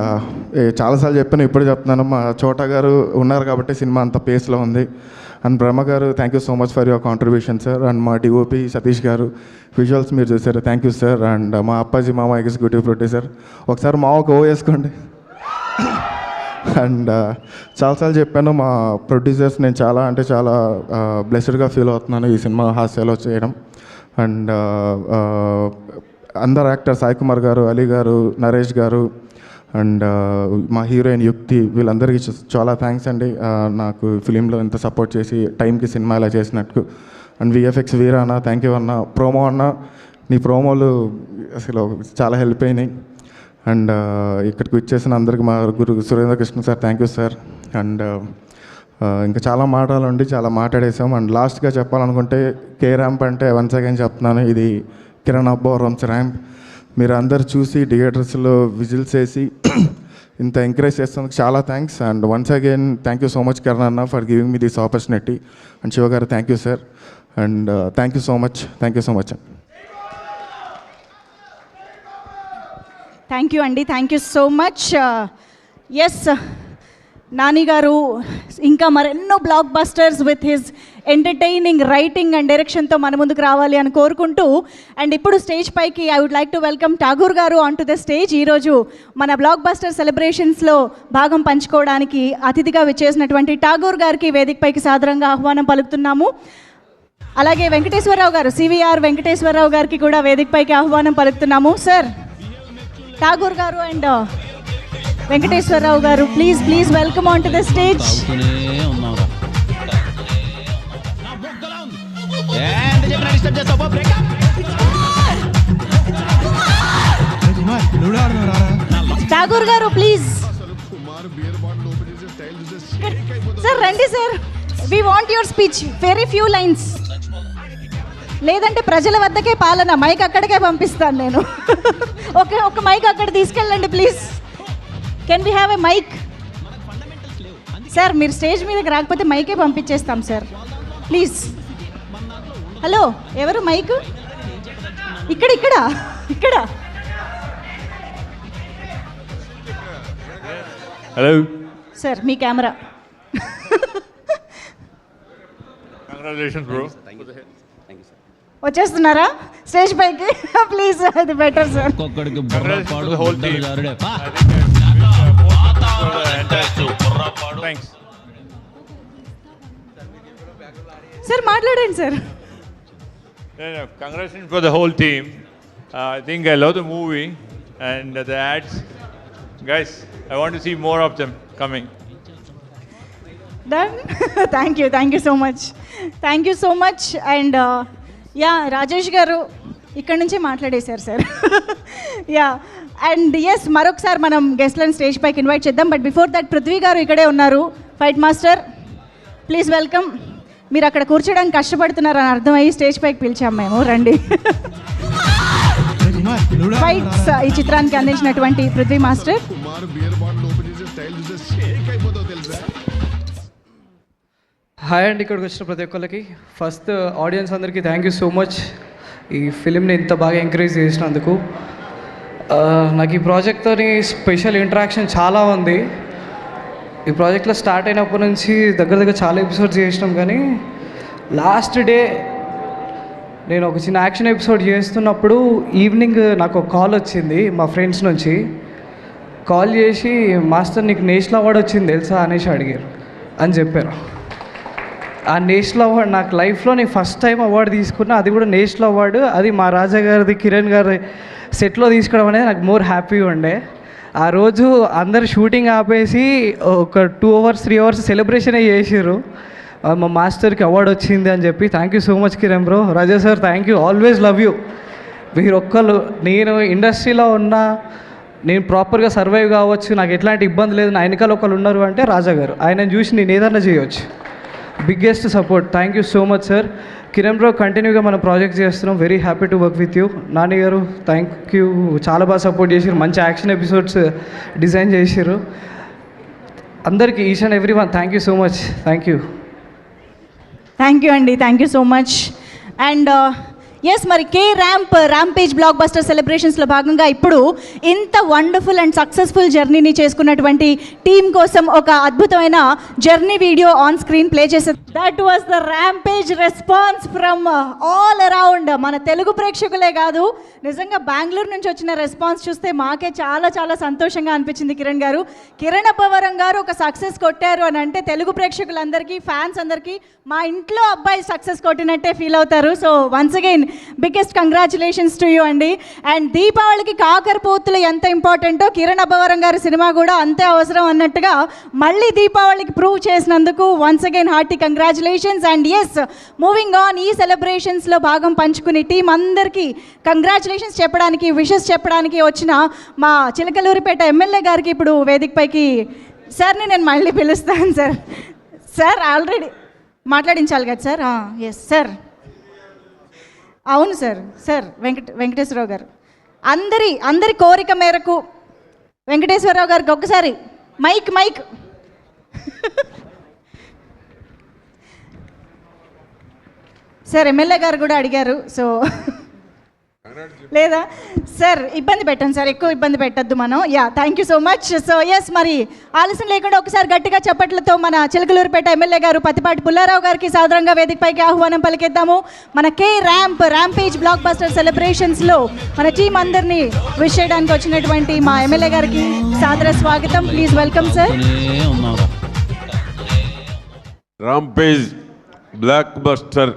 చాలాసార్లు చెప్పాను, ఇప్పుడు చెప్తున్నాను, మా చోటా గారు ఉన్నారు కాబట్టి సినిమా అంత పేస్లో ఉంది. అండ్ బ్రహ్మ గారు thank you so much for your contribution sir. And మా డిఓపి సతీష్ గారు విజువల్స్ మీరు చూసారు, థ్యాంక్ యూ సార్. అండ్ మా అప్పాజీ మామ ఎగ్జిక్యూటివ్ ప్రొడ్యూసర్, ఒకసారి మా ఒక ఓ వేసుకోండి. అండ్ చాలాసార్లు చెప్పాను మా ప్రొడ్యూసర్స్, నేను చాలా అంటే చాలా బ్లెస్డ్గా ఫీల్ అవుతున్నాను ఈ సినిమా హాస్యాలో చేయడం. అండ్ అందరు యాక్టర్ సాయి కుమార్ గారు, అలీ గారు, నరేష్ గారు అండ్ మా హీరోయిన్ యుక్తి, వీళ్ళందరికీ చాలా థ్యాంక్స్ అండి. నాకు ఫిలింలో ఇంత సపోర్ట్ చేసి టైంకి సినిమా ఇలా చేసినట్టు. అండ్ విఎఫ్ఎక్స్ వీరా అన్న, థ్యాంక్ యూ అన్న. ప్రోమో అన్న, నీ ప్రోమోలు అసలు చాలా హెల్ప్ అయినాయి. అండ్ ఇక్కడికి వచ్చేసిన అందరికి మా గురు Surendra Krishna sir, thank you sir. And ఇంకా చాలా మాటలుండి చాలా మాట్లాడేసాం. అండ్ లాస్ట్గా చెప్పాలనుకుంటే కే ర్యాంప్ అంటే వన్స్ అగైన్ చెప్తున్నాను, ఇది కిరణ్ అబ్బోరంస్ ర్యాంప్. మీరు అందరు చూసి థియేటర్స్లో విజిల్స్ వేసి ఇంత ఎంకరేజ్ చేస్తున్నందుకు చాలా thanks. And once again thank you so much Kiran అన్న for giving me this opportunity. And Shiva గారు thank you sir. And thank you so much, thank you so much. Thank you అండి, thank you so much. Yes, Nani గారు ఇంకా మరెన్నో block busters with his entertaining writing and డైరెక్షన్తో మన ముందుకు రావాలి అని కోరుకుంటూ, అండ్ ఇప్పుడు స్టేజ్ పైకి I would like to welcome Tagore గారు ఆన్ టు ద స్టేజ్. ఈరోజు మన బ్లాక్ బస్టర్ సెలబ్రేషన్స్లో భాగం పంచుకోవడానికి అతిథిగా విచ్చేసినటువంటి ఠాగూర్ గారికి వేదిక పైకి సాదరంగా ఆహ్వానం పలుకుతున్నాము. అలాగే వెంకటేశ్వరరావు గారు, సివిఆర్ వెంకటేశ్వరరావు గారికి కూడా వేదిక పైకి ఆహ్వానం పలుకుతున్నాము. సార్, ఠాగూర్ గారు and Venkateswararao garu, please please welcome on to the stage. Tagore garu please. Sir రండి sir, we want your speech, very few lines. లేదంటే ప్రజల వద్దకే పాలన, మైక్ అక్కడికే పంపిస్తాను నేను. ఒక మైక్ అక్కడ తీసుకెళ్ళండి please. Can we have a mic? Sir మీరు స్టేజ్ మీదకి రాకపోతే మైకే పంపించేస్తాం సార్, ప్లీజ్. హలో, ఎవరు మైక్? ఇక్కడ ఇక్కడ ఇక్కడ. హలో సార్, మీ కెమెరా. Congratulations bro. వచ్చేస్తున్నారా స్టేజ్ పైకి? ప్లీజ్, అది బెటర్ సార్. సార్ మాట్లాడండి sir. Congratulations for the whole team. I think I love the movie and the ads. Guys, I want to see more of them coming. Done. Thank you so much. Thank you so much. And yeah, Rajesh గారు ఇక్కడ నుంచే మాట్లాడేశారు sir. Yeah, and yes, మరొకసారి మనం గెస్ట్లను stage పైకి invite చేద్దాం. But before that Prithvi గారు ఇక్కడే ఉన్నారు, ఫైట్ మాస్టర్, ప్లీజ్ వెల్కమ్. మీరు అక్కడ కూర్చోడానికి కష్టపడుతున్నారు అని అర్థమయ్యి స్టేజ్ పైకి పిలిచాం మేము, రండి. ఫైట్స్ ఈ చిత్రానికి అందించినటువంటి పృథ్వీ మాస్టర్. హాయ్ అండి, ఇక్కడికి వచ్చిన ప్రతి ఒక్కరికి ఫస్ట్ ఆడియన్స్ అందరికీ థ్యాంక్ యూ సో మచ్ ఈ ఫిలింని ఇంత బాగా ఎంకరేజ్ చేసినందుకు. నాకు ఈ ప్రాజెక్ట్తో స్పెషల్ ఇంటరాక్షన్ చాలా ఉంది. ఈ ప్రాజెక్ట్లో స్టార్ట్ అయినప్పటి నుంచి దగ్గర చాలా ఎపిసోడ్స్ చేసినాం, కానీ లాస్ట్ డే నేను ఒక చిన్న యాక్షన్ ఎపిసోడ్ చేస్తున్నప్పుడు ఈవినింగ్ నాకు ఒక కాల్ వచ్చింది మా ఫ్రెండ్స్ నుంచి. కాల్ చేసి, మాస్టర్ నీకు నేషనల్ అవార్డు వచ్చింది తెలుసా అనేసి అడిగారు అని చెప్పారు. ఆ నేషనల్ అవార్డు నాకు లైఫ్లో నేను ఫస్ట్ టైం అవార్డు తీసుకున్నా, అది కూడా నేషనల్ అవార్డు. అది మా రాజా గారిది, కిరణ్ గారి సెట్లో తీసుకోవడం అనేది నాకు మోర్ హ్యాపీగా ఉండే. ఆ రోజు అందరు షూటింగ్ ఆపేసి ఒక 2 hours 3 hours సెలబ్రేషనే చేసారు మా మాస్టర్కి అవార్డు వచ్చింది అని చెప్పి. Thank you so much Kiran bro. Raja sir thank you, always love you. మీరు ఒక్కళ్ళు, నేను ఇండస్ట్రీలో ఉన్నా, నేను ప్రాపర్గా సర్వైవ్ కావచ్చు, నాకు ఎట్లాంటి ఇబ్బంది లేదు, నా వెనకాల ఒకళ్ళు ఉన్నారు అంటే రాజా గారు. ఆయనను చూసి నేను ఏదన్నా చేయవచ్చు. Biggest support. Thank you so much sir. Kiran bro, కంటిన్యూగా మనం ప్రాజెక్ట్ చేస్తున్నాం. Very happy to work with you. Nani గారు థ్యాంక్ యూ, చాలా బాగా సపోర్ట్ చేసారు, మంచి యాక్షన్ ఎపిసోడ్స్ డిజైన్ చేసారు. అందరికీ each and every one thank you so much. Thank you. Thank you అండి, thank you so much. And yes, మరి ర్యాంపేజ్ బ్లాక్ బస్టర్ సెలబ్రేషన్స్లో భాగంగా ఇప్పుడు ఇంత వండర్ఫుల్ అండ్ సక్సెస్ఫుల్ జర్నీని చేసుకున్నటువంటి టీం కోసం ఒక అద్భుతమైన journey video on screen play చేసేది. That was the rampage response from all around. మన తెలుగు ప్రేక్షకులే కాదు, నిజంగా బెంగళూరు నుంచి వచ్చిన రెస్పాన్స్ చూస్తే మాకే చాలా చాలా సంతోషంగా అనిపించింది. కిరణ్ అబ్బవరం గారు ఒక సక్సెస్ కొట్టారు అని అంటే తెలుగు ప్రేక్షకులందరికీ, ఫ్యాన్స్ అందరికీ మా ఇంట్లో అబ్బాయి సక్సెస్ కొట్టినట్టే ఫీల్ అవుతారు. So once again biggest congratulations to you అండి. అండ్ దీపావళికి కాకరపోతులు ఎంత ఇంపార్టెంటో కిరణ్ అబ్బవరం గారి సినిమా కూడా అంతే అవసరం అన్నట్టుగా మళ్ళీ దీపావళికి ప్రూవ్ చేసినందుకు once again hearty congratulations. And yes, moving on, ఈ సెలబ్రేషన్స్లో భాగం పంచుకుని టీం అందరికీ కంగ్రాచులేషన్స్ చెప్పడానికి, విషెస్ చెప్పడానికి వచ్చిన మా చిలకలూరిపేట ఎమ్మెల్యే గారికి ఇప్పుడు వేదికపైకి సార్ని నేను మళ్ళీ పిలుస్తాను. సార్ ఆల్రెడీ మాట్లాడించాలి కదా సార్? Yes sir. అవును సార్ వెంకటేశ్వరరావు గారు, అందరి కోరిక మేరకు వెంకటేశ్వరరావు గారికి ఒక్కసారి మైక్ సార్ ఎమ్మెల్యే గారు కూడా అడిగారు. సో లేదా సార్, ఇబ్బంది పెట్టండి సార్, ఎక్కువ ఇబ్బంది పెట్టద్దు మనం. Thank you so much. So yes, మరి ఆలస్యం లేకుండా ఒకసారి గట్టిగా చప్పట్లతో మన చిలకలూరిపేట ఎమ్మెల్యే గారు పత్తిపాటి పుల్లారావు గారికి సాదరంగా వేదికపైకి ఆహ్వానం పలికిద్దాము. మన ర్యాంపేజ్ బ్లాక్ బస్టర్ సెలబ్రేషన్స్లో మన టీం అందరినీ విష్ చేయడానికి వచ్చినటువంటి మా ఎమ్మెల్యే గారికి సాదర స్వాగతం. Please welcome sir. Rampage black buster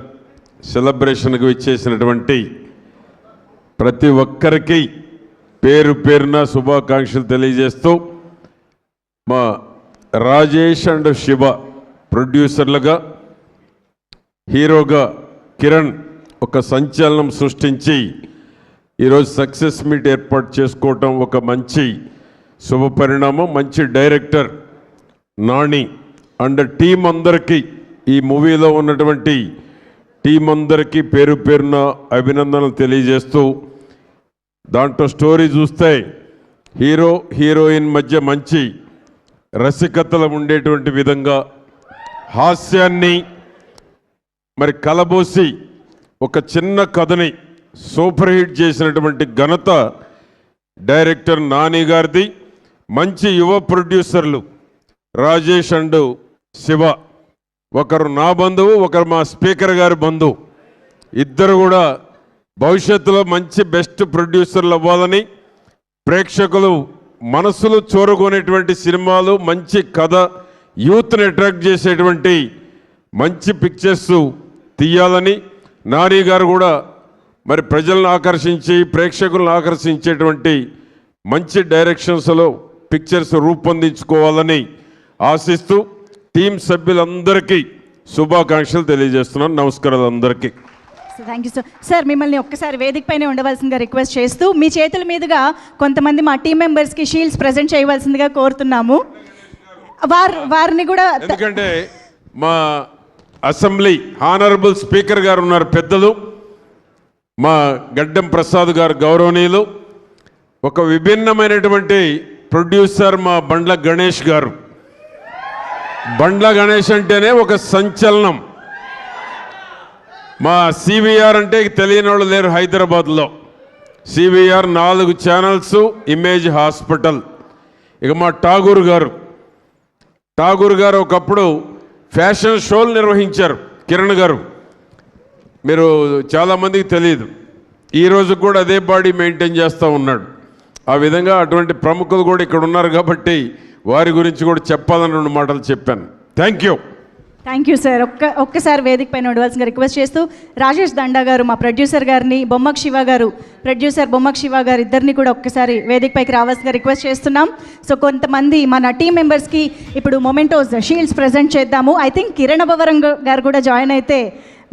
సెలబ్రేషన్కి ఇచ్చేసినటువంటి ప్రతి ఒక్కరికి పేరున శుభాకాంక్షలు తెలియజేస్తూ, మా రాజేష్ అండ్ శివ ప్రొడ్యూసర్లుగా, హీరోగా కిరణ్ ఒక సంచలనం సృష్టించి ఈరోజు సక్సెస్ మీట్ ఏర్పాటు చేసుకోవటం ఒక మంచి శుభ పరిణామం. మంచి డైరెక్టర్ నాని అండ్ టీం అందరికీ, ఈ మూవీలో ఉన్నటువంటి టీం అందరికీ పేరున అభినందనలు తెలియజేస్తూ, దాంట్లో స్టోరీ చూస్తే హీరోయిన్ మధ్య మంచి రసికతలు ఉండేటువంటి విధంగా హాస్యాన్ని మరి కలబోసి ఒక చిన్న కథని సూపర్ హిట్ చేసినటువంటి ఘనత డైరెక్టర్ నాని గారిది. మంచి యువ ప్రొడ్యూసర్లు రాజేష్ అండ్ శివ, ఒకరు నా బంధువు, ఒకరు మా స్పీకర్ గారి బంధువు, ఇద్దరు కూడా భవిష్యత్తులో మంచి బెస్ట్ ప్రొడ్యూసర్లు అవ్వాలని, ప్రేక్షకులు మనసులు చూరగొనేటువంటి సినిమాలు, మంచి కథ, యూత్ని అట్రాక్ట్ చేసేటువంటి మంచి పిక్చర్స్ తీయాలని నాని గారు కూడా మరి ప్రజలను ఆకర్షించి ప్రేక్షకులను ఆకర్షించేటువంటి మంచి డైరెక్షన్స్లో పిక్చర్స్ రూపొందించుకోవాలని ఆశిస్తూ టీం సభ్యులందరికీ శుభాకాంక్షలు తెలియజేస్తున్నాను. నమస్కారాలు అందరికీ. Thank you sir. మిమ్మల్ని ఒక్కసారి వేదిక పైన ఉండవలసిందిగా రిక్వెస్ట్ చేస్తూ, మీ చేతుల మీదుగా కొంతమంది మా టీం మెంబర్స్కి షీల్డ్స్ ప్రజెంట్ చేయవలసిందిగా కోరుతున్నాము. వారిని కూడా, ఎందుకంటే మా అసెంబ్లీ హానరబుల్ స్పీకర్ గారు ఉన్నారు, పెద్దలు మా గడ్డం ప్రసాద్ గారు గౌరవనీయులు, ఒక విభిన్నమైనటువంటి ప్రొడ్యూసర్ మా బండ్ల గణేష్ గారు. బండ్ల గణేష్ అంటేనే ఒక సంచలనం. మా సివిఆర్ అంటే తెలియని వాళ్ళు లేరు హైదరాబాద్లో. CVR 4 channels, image hospital. ఇక మా ఠాగూర్ గారు ఒకప్పుడు ఫ్యాషన్ షోలు నిర్వహించారు. కిరణ్ గారు, మీరు చాలామందికి తెలియదు, ఈరోజు కూడా అదే బాడీ మెయింటైన్ చేస్తూ ఉన్నాడు. ఆ విధంగా అటువంటి ప్రముఖులు కూడా ఇక్కడ ఉన్నారు కాబట్టి వారి గురించి కూడా చెప్పాలని 2 మాటలు చెప్పాను. Thank you sir. ఒక్కసారి వేదిక పైన ఉండవలసిందిగా రిక్వెస్ట్ చేస్తూ, రాజేష్ దండా గారు మా ప్రొడ్యూసర్ గారిని, ప్రొడ్యూసర్ బొమ్మక్ శివ గారు ఇద్దరిని కూడా ఒక్కసారి వేదిక పైకి రావాల్సిందిగా రిక్వెస్ట్ చేస్తున్నాం. సో కొంతమంది మన టీం మెంబర్స్కి ఇప్పుడు మొమెంటోస్ షీల్డ్స్ ప్రజెంట్ చేద్దాము. ఐ థింక్ కిరణ్ అబ్బవరం గారు కూడా జాయిన్ అయితే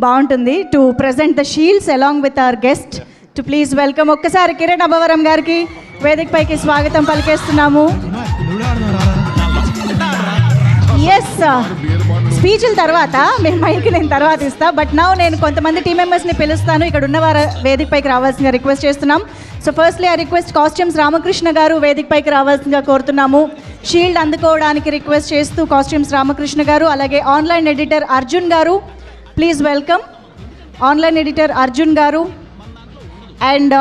బాగుంటుంది to present the shields along with our guest. To please welcome ఒక్కసారి కిరణ్ అబ్బవరం గారికి వేదిక పైకి స్వాగతం పలికేస్తున్నాము. ఎస్, స్పీచ్ల తర్వాత మీరు మైకి నేను తర్వాత ఇస్తా, బట్ నౌ నేను కొంతమంది టీం మెంబర్స్ని పిలుస్తాను. ఇక్కడ ఉన్న వారు వేదిక పైకి రావాల్సిందిగా రిక్వెస్ట్ చేస్తున్నాం. సో ఫస్ట్లీ ఆ రిక్వెస్ట్ కాస్ట్యూమ్స్ రామకృష్ణ గారు వేదిక పైకి రావాల్సిందిగా కోరుతున్నాము. షీల్డ్ అందుకోవడానికి రిక్వెస్ట్ చేస్తూ కాస్ట్యూమ్స్ రామకృష్ణ గారు, అలాగే ఆన్లైన్ ఎడిటర్ అర్జున్ గారు, please welcome. Online editor Arjun గారు, అండ్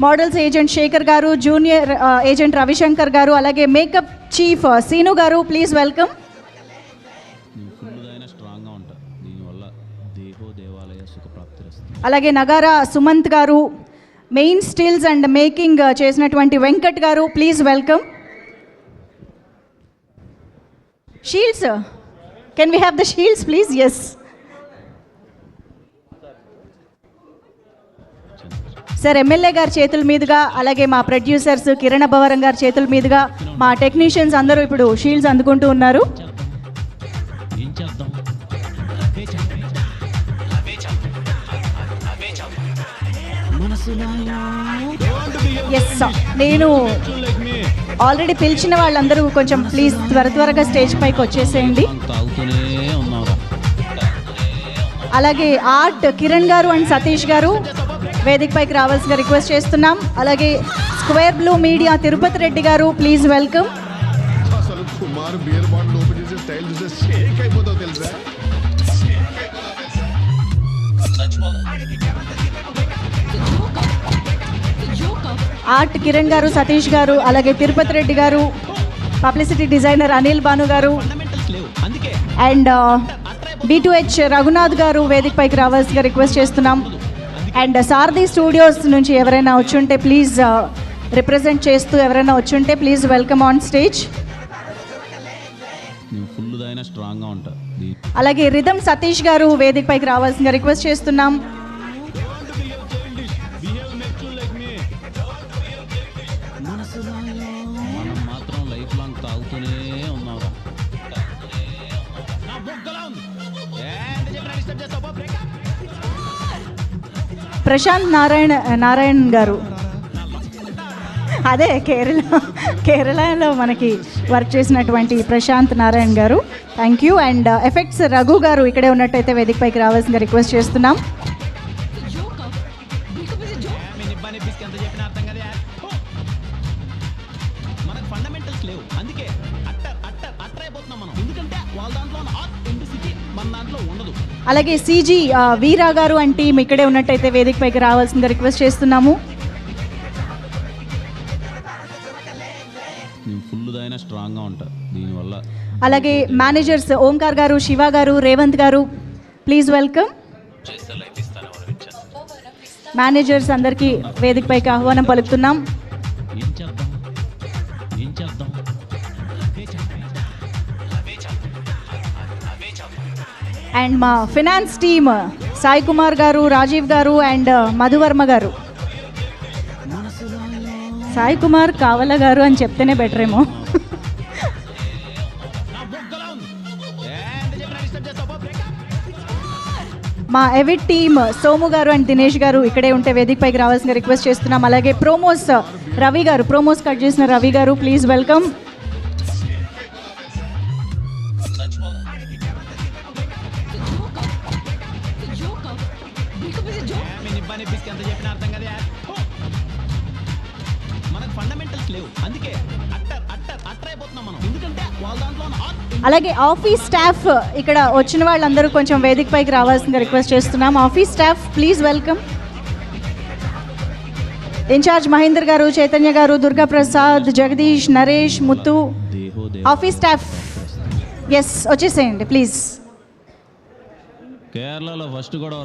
మోడల్స్ ఏజెంట్ శేఖర్ గారు, జూనియర్ ఏజెంట్ రవిశంకర్ గారు, అలాగే మేకప్ చీఫ్ సీను గారు. Please welcome. అలాగే నగారా సుమంత్ గారు, మెయిన్ స్టిల్స్ అండ్ మేకింగ్ చేసినటువంటి Venkat garu. Please welcome. Shields, can we have the shields please? Yes. Sir, MLA గారి చేతుల మీదుగా, అలాగే మా ప్రొడ్యూసర్స్ కిరణ్ అబ్బవరం గారి చేతుల మీదుగా మా టెక్నీషియన్స్ అందరూ ఇప్పుడు షీల్డ్స్ అందుకుంటూ ఉన్నారు. ఎస్, నేను ఆల్రెడీ పిలిచిన వాళ్ళందరూ కొంచెం ప్లీజ్ త్వరగా స్టేజ్ పైకి వచ్చేసేయండి. అలాగే ఆర్ట్ కిరణ్ గారు అండ్ సతీష్ గారు వేదిక పైకి రావాల్సిందిగా రిక్వెస్ట్ చేస్తున్నాం. అలాగే square blue media Tirupati Reddy గారు, ప్లీజ్ వెల్కమ్. ఆర్ట్ కిరణ్ గారు, సతీష్ గారు, అలాగే తిరుపతి రెడ్డి గారు, పబ్లిసిటీ డిజైనర్ అనిల్ భాను గారు, అండ్ B2H రఘునాథ్ గారు వేదిక పైకి రావాల్సిందిగా రిక్వెస్ట్ చేస్తున్నాం. అండ్ సారథి స్టూడియోస్ నుంచి ఎవరైనా వచ్చుంటే ప్లీజ్ రిప్రజెంట్ చేస్తూ ఎవరైనా వచ్చుంటే ప్లీజ్ వెల్కమ్ ఆన్ స్టేజ్. అలాగే రిథమ్ సతీష్ గారు వేదిక పైకి రావాల్సిందిగా రిక్వెస్ట్ చేస్తున్నాం. ప్రశాంత్ నారాయణ్ గారు, అదే కేరళలో మనకి వర్క్ చేసినటువంటి ప్రశాంత్ నారాయణ్ గారు, thank you. And effects Raghu గారు ఇక్కడే ఉన్నట్టయితే వేదిక పైకి రావాల్సిందిగా రిక్వెస్ట్ చేస్తున్నాం. అలాగే CG వీరా గారు అండ్ టీమ్ ఇక్కడే ఉన్నట్టయితే వేదిక పైకి రావాల్సిందిగా రిక్వెస్ట్ చేస్తున్నాము. అలాగే మేనేజర్స్ ఓంకార్ గారు, శివ గారు, రేవంత్ గారు, ప్లీజ్ వెల్కమ్. మేనేజర్స్ అందరికీ వేదిక పైకి ఆహ్వానం పలుకుతున్నాం. అండ్ మా ఫినాన్స్ టీమ్ సాయి కుమార్ గారు, రాజీవ్ గారు అండ్ మధువర్మ గారు. సాయి కుమార్ కావల గారు అని చెప్తేనే బెటర్ ఏమో. మా ఎవిట్ టీమ్ సోము గారు అండ్ దినేష్ గారు ఇక్కడే ఉంటే వేదిక పైకి రావాల్సిన రిక్వెస్ట్ చేస్తున్నాం. అలాగే ప్రోమోస్ రవి గారు, ప్రోమోస్ కట్ చేసిన రవి గారు, ప్లీజ్ వెల్కమ్. అలాగే ఆఫీస్ స్టాఫ్ ఇక్కడ వచ్చిన వాళ్ళందరూ కొంచెం వేదిక పైకి రావాల్సిందిగా రిక్వెస్ట్ చేస్తున్నాం. Office staff please welcome. Incharge Mahender garu, Chaitanya garu, Durga Prasad, Jagadish, Naresh, Muthu, office staff yes వచ్చేసేయండి ప్లీజ్. కేరళలో ఫస్ట్ కూడా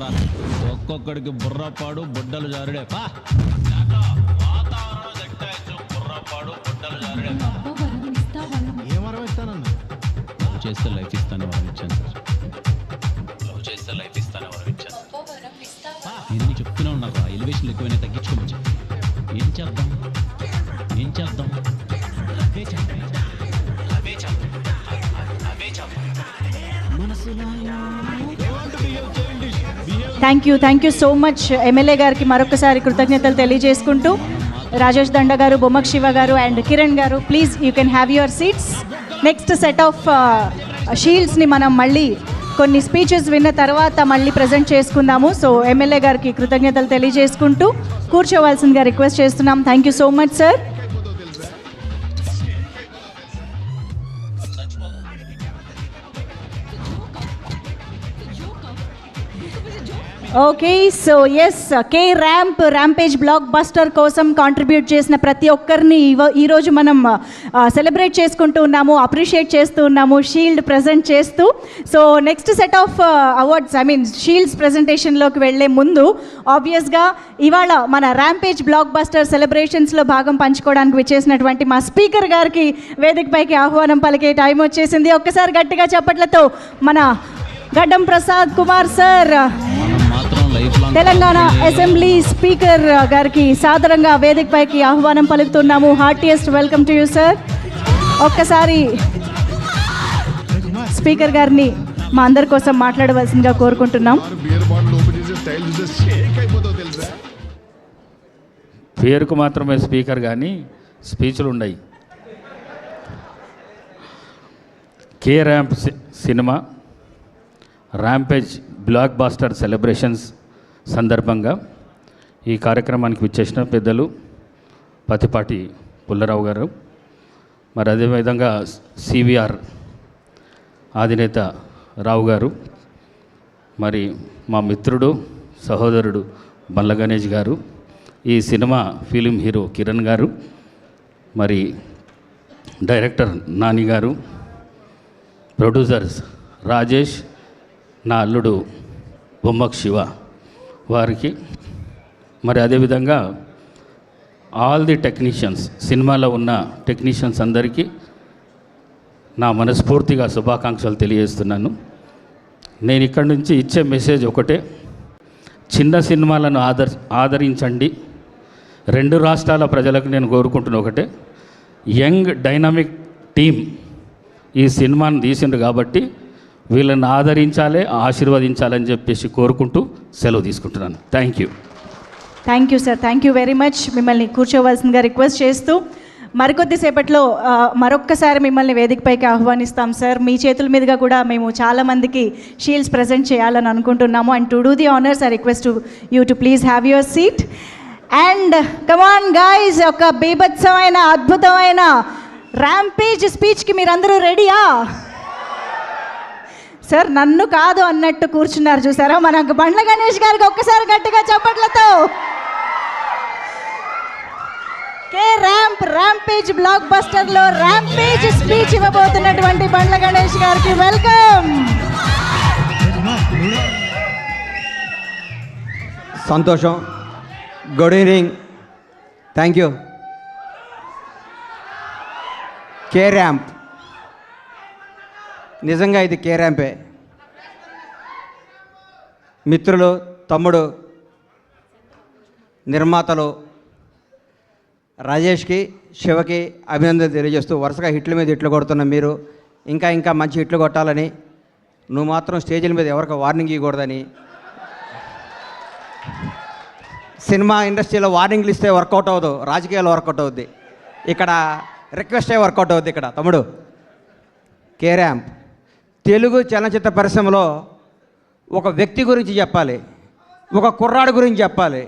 ఒక్కొక్కడికి బుర్రపాడు బుడ్డలు జారుడే. చేస్తే లైఫ్ ఇస్తాను వరం ఇచ్చాను సార్. నేను చెప్తూనే ఉన్నాను, ఎలివేషన్ ఎక్కువైనా తగ్గించుకోవచ్చు. ఏం చేద్దాం thank you so much. MLA గారికి మరొకసారి కృతజ్ఞతలు తెలియజేసుకుంటూ రాజేష్ దండ గారు, బొమ్మక్ శివ గారు అండ్ కిరణ్ గారు, please you can have your seats. Next set of షీల్డ్స్ని మనం మళ్ళీ కొన్ని స్పీచెస్ విన్న తర్వాత మళ్ళీ ప్రజెంట్ చేసుకుందాము. సో ఎమ్మెల్యే గారికి కృతజ్ఞతలు తెలియజేసుకుంటూ కూర్చోవలసిందిగా రిక్వెస్ట్ చేస్తున్నాం. Thank you so much sir. Okay, so yes, rampage block buster కోసం కాంట్రిబ్యూట్ చేసిన ప్రతి ఒక్కరిని ఈరోజు మనం సెలబ్రేట్ చేసుకుంటూ ఉన్నాము, అప్రిషియేట్ చేస్తూ ఉన్నాము, షీల్డ్ ప్రజెంట్ చేస్తూ. So next set of awards, shields ప్రజెంటేషన్లోకి వెళ్లే ముందు ఆబ్వియస్గా ఇవాళ మన ర్యాంపేజ్ బ్లాక్ బస్టర్ సెలబ్రేషన్స్లో భాగం పంచుకోవడానికి విచ్చేసినటువంటి మా స్పీకర్ గారికి వేదికపైకి ఆహ్వానం పలికే టైం వచ్చేసింది. ఒక్కసారి గట్టిగా చప్పట్లతో మన Gaddam Prasad Kumar sir, Telangana assembly speaker గారికి సాదరంగా వేదికపైకి ఆహ్వానం పలుకుతున్నాము. Heartiest welcome to you sir. ఒక్కసారి స్పీకర్ గారిని మా అందరి కోసం మాట్లాడవలసిందిగా కోరుకుంటున్నాం. పేరుకు మాత్రమే స్పీకర్ కానీ స్పీచ్లు ఉన్నాయి. K ramp cinema rampage blockbuster celebrations సందర్భంగా ఈ కార్యక్రమానికి విచ్చేసిన పెద్దలు పతిపాటి పుల్లారావు గారు, మరి అదేవిధంగా సివిఆర్ అధినేత రావు గారు, మరి మా మిత్రుడు సహోదరుడు బండ్ల గణేష్ గారు, ఈ సినిమా ఫిలిం హీరో కిరణ్ గారు, మరి డైరెక్టర్ నాని గారు, ప్రొడ్యూసర్స్ రాజేష్, నా అల్లుడు బొమ్మక్ శివ వారికి, మరి అదేవిధంగా ఆల్ ది టెక్నీషియన్స్, సినిమాలో ఉన్న టెక్నీషియన్స్ అందరికీ నా మనస్ఫూర్తిగా శుభాకాంక్షలు తెలియజేస్తున్నాను. నేను ఇక్కడి నుంచి ఇచ్చే మెసేజ్ ఒకటే, చిన్న సినిమాలను ఆదరించండి. రెండు రాష్ట్రాల ప్రజలకు నేను కోరుకుంటున్న ఒకటే, యంగ్ డైనమిక్ టీమ్ ఈ సినిమాను తీసిండ్రు కాబట్టి వీళ్ళని ఆదరించాలి, ఆశీర్వదించాలని చెప్పేసి కోరుకుంటూ సెలవు తీసుకుంటున్నాను. Thank you sir, thank you very much. మిమ్మల్ని కూర్చోవలసిందిగా రిక్వెస్ట్ చేస్తూ మరికొద్దిసేపట్లో మరొక్కసారి మిమ్మల్ని వేదికపైకి ఆహ్వానిస్తాం సార్. మీ చేతుల మీదుగా కూడా మేము చాలామందికి షీల్డ్స్ ప్రజెంట్ చేయాలని అనుకుంటున్నాము. And to do the honours I request you to please have your seat. And come on guys, ఒక బీభత్సమైన అద్భుతమైన ర్యాంపేజ్ స్పీచ్కి మీరందరూ రెడీయా? సార్ నన్ను కాదు అన్నట్టు కూర్చున్నారు చూసారా, మనకు బండ్ల గణేష్ గారికి ఒక్కసారి గట్టిగా చప్పట్లతో. ర్యాంపేజ్ బ్లాక్ బస్టర్లో ర్యాంపేజ్ స్పీచ్ ఇవ్వబోతున్నటువంటి బండ్ల గణేష్ గారికి వెల్కమ్. సంతోషం. Good evening. Thank you. K ramp, నిజంగా ఇది కే ర్యాంపే. మిత్రులు, తమ్ముడు, నిర్మాతలు రాజేష్కి, శివకి అభినందనలు తెలియజేస్తూ, వరుసగా హిట్ల మీద హిట్లు కొడుతున్న మీరు ఇంకా మంచి హిట్లు కొట్టాలని, నువ్వు మాత్రం స్టేజీల మీద ఎవరికి వార్నింగ్ ఇవ్వకూడదని, సినిమా ఇండస్ట్రీలో వార్నింగ్లు ఇస్తే వర్కౌట్ అవ్వదు, రాజకీయాల్లో వర్కౌట్ అవుద్ది, ఇక్కడ రిక్వెస్టే వర్కౌట్ అవుద్ది. ఇక్కడ తమ్ముడు కే ర్యాంప్ తెలుగు చలనచిత్ర పరిశ్రమలో ఒక వ్యక్తి గురించి చెప్పాలి, ఒక కుర్రాడు గురించి చెప్పాలి,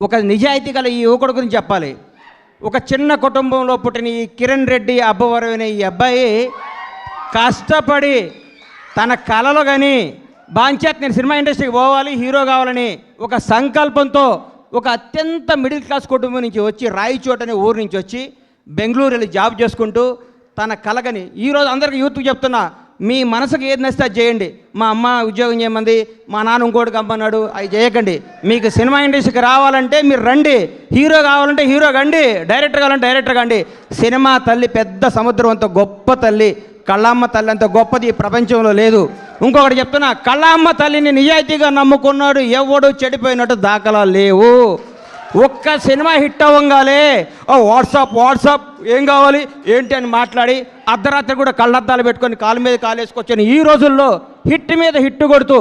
ఒక నిజాయితీ గల ఈ యువకుడు గురించి చెప్పాలి. ఒక చిన్న కుటుంబంలో పుట్టిన ఈ కిరణ్ రెడ్డి అబ్బవరం అనే ఈ అబ్బాయి కష్టపడి తన కళలో కానీ బాంచేత్ నేను సినిమా ఇండస్ట్రీకి పోవాలి, హీరో కావాలని ఒక సంకల్పంతో ఒక అత్యంత మిడిల్ క్లాస్ కుటుంబం నుంచి వచ్చి, రాయచోట్ అనే ఊరు నుంచి వచ్చి బెంగళూరు వెళ్ళి జాబ్ చేసుకుంటూ తన కలగని, ఈరోజు అందరికీ యూత్కి చెప్తున్నా, మీ మనసుకు ఏది నచ్చితే అది చేయండి. మా అమ్మ ఉద్యోగం చేయమంది, మా నాన్న ఇంకోటికి అమ్మన్నాడు, అవి చేయకండి. మీకు సినిమా ఇండస్ట్రీకి రావాలంటే మీరు రండి, హీరో కావాలంటే హీరో కండి, డైరెక్టర్ కావాలంటే డైరెక్టర్ కండి. సినిమా తల్లి పెద్ద సముద్రం అంత గొప్ప తల్లి, కళ్ళమ్మ తల్లి అంత గొప్పది ఈ ప్రపంచంలో లేదు. ఇంకొకటి చెప్తున్నా, కళ్ళమ్మ తల్లిని నిజాయితీగా నమ్ముకున్నాడు ఎవడు చెడిపోయినట్టు దాఖలాలు లేవు. ఒక్క సినిమా హిట్ అవ్వగానే వాట్సాప్ ఏం కావాలి ఏంటి అని మాట్లాడి అర్ధరాత్రి కూడా కళ్ళద్దాలు పెట్టుకొని కాలు మీద కాలేసుకొచ్చాను. ఈ రోజుల్లో హిట్ మీద హిట్ కొడుతూ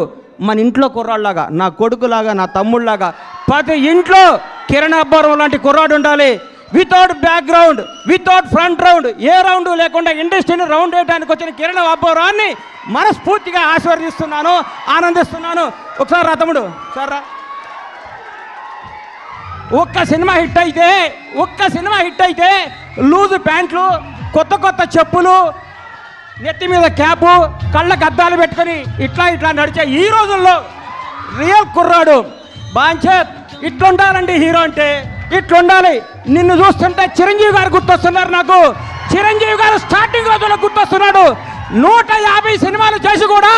మన ఇంట్లో కుర్రాళ్ళలాగా, నా కొడుకులాగా, నా తమ్ముళ్ళలాగా ప్రతి ఇంట్లో కిరణ్ అబ్బవరం లాంటి కుర్రాడు ఉండాలి. Without background, without front round, ఏ రౌండ్ లేకుండా ఇండస్ట్రీని రౌండ్ వేయడానికి వచ్చిన కిరణ్ అబ్బవరాన్ని మనస్ఫూర్తిగా ఆశీర్వదిస్తున్నాను, ఆనందిస్తున్నాను. ఒకసారి రా తమ్ముడు, సార్ రా. ఒక్క సినిమా హిట్ అయితే లూజు ప్యాంట్లు, కొత్త చెప్పులు, నెత్తి మీద క్యాపు, కళ్ళకు అద్దాలు పెట్టుకొని ఇట్లా నడిచే ఈ రోజుల్లో రియల్ కుర్రాడు. బాంచేత్ ఇట్లుండాలండి హీరో అంటే, ఇట్లుండాలి. నిన్ను చూస్తుంటే చిరంజీవి గారు గుర్తొస్తున్నారు నాకు. చిరంజీవి గారు స్టార్టింగ్ రోజుల్లో గుర్తొస్తున్నాడు. 150 సినిమాలు చేసి కూడా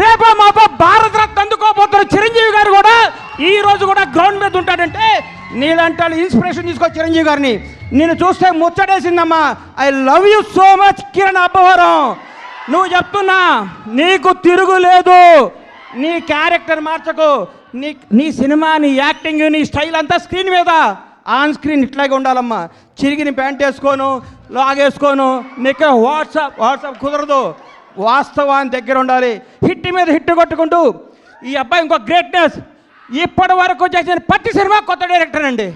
రేపో మాపో భారత రత్న అందుకోబోతున్న చిరంజీవి గారు కూడా ఈ రోజు కూడా గ్రౌండ్ మీద ఉంటాడంటే నీలాంటి ఇన్స్పిరేషన్ తీసుకో చిరంజీవి గారిని. నేను చూస్తే ముచ్చటేసిందమ్మా. I love you so much Kiran Abbavaram. నువ్వు చెప్తున్నా నీకు తిరుగులేదు. నీ క్యారెక్టర్ మార్చకు. నీ సినిమా, నీ యాక్టింగ్, నీ స్టైల్ అంతా స్క్రీన్ మీద, ఆన్ స్క్రీన్ ఇట్లాగే ఉండాలమ్మా. చిరిగిన ప్యాంట్ వేసుకోను, లాగేసుకోను, నీకు వాట్సాప్ కుదరదు. వాస్తవాన్ని దగ్గర ఉండాలి. హిట్ మీద హిట్ కొట్టుకుంటూ ఈ అబ్బాయి ఇంకో గ్రేట్నెస్. ఇప్పటి వరకు చేసిన ప్రతి సినిమా కొత్త డైరెక్టర్ అండి.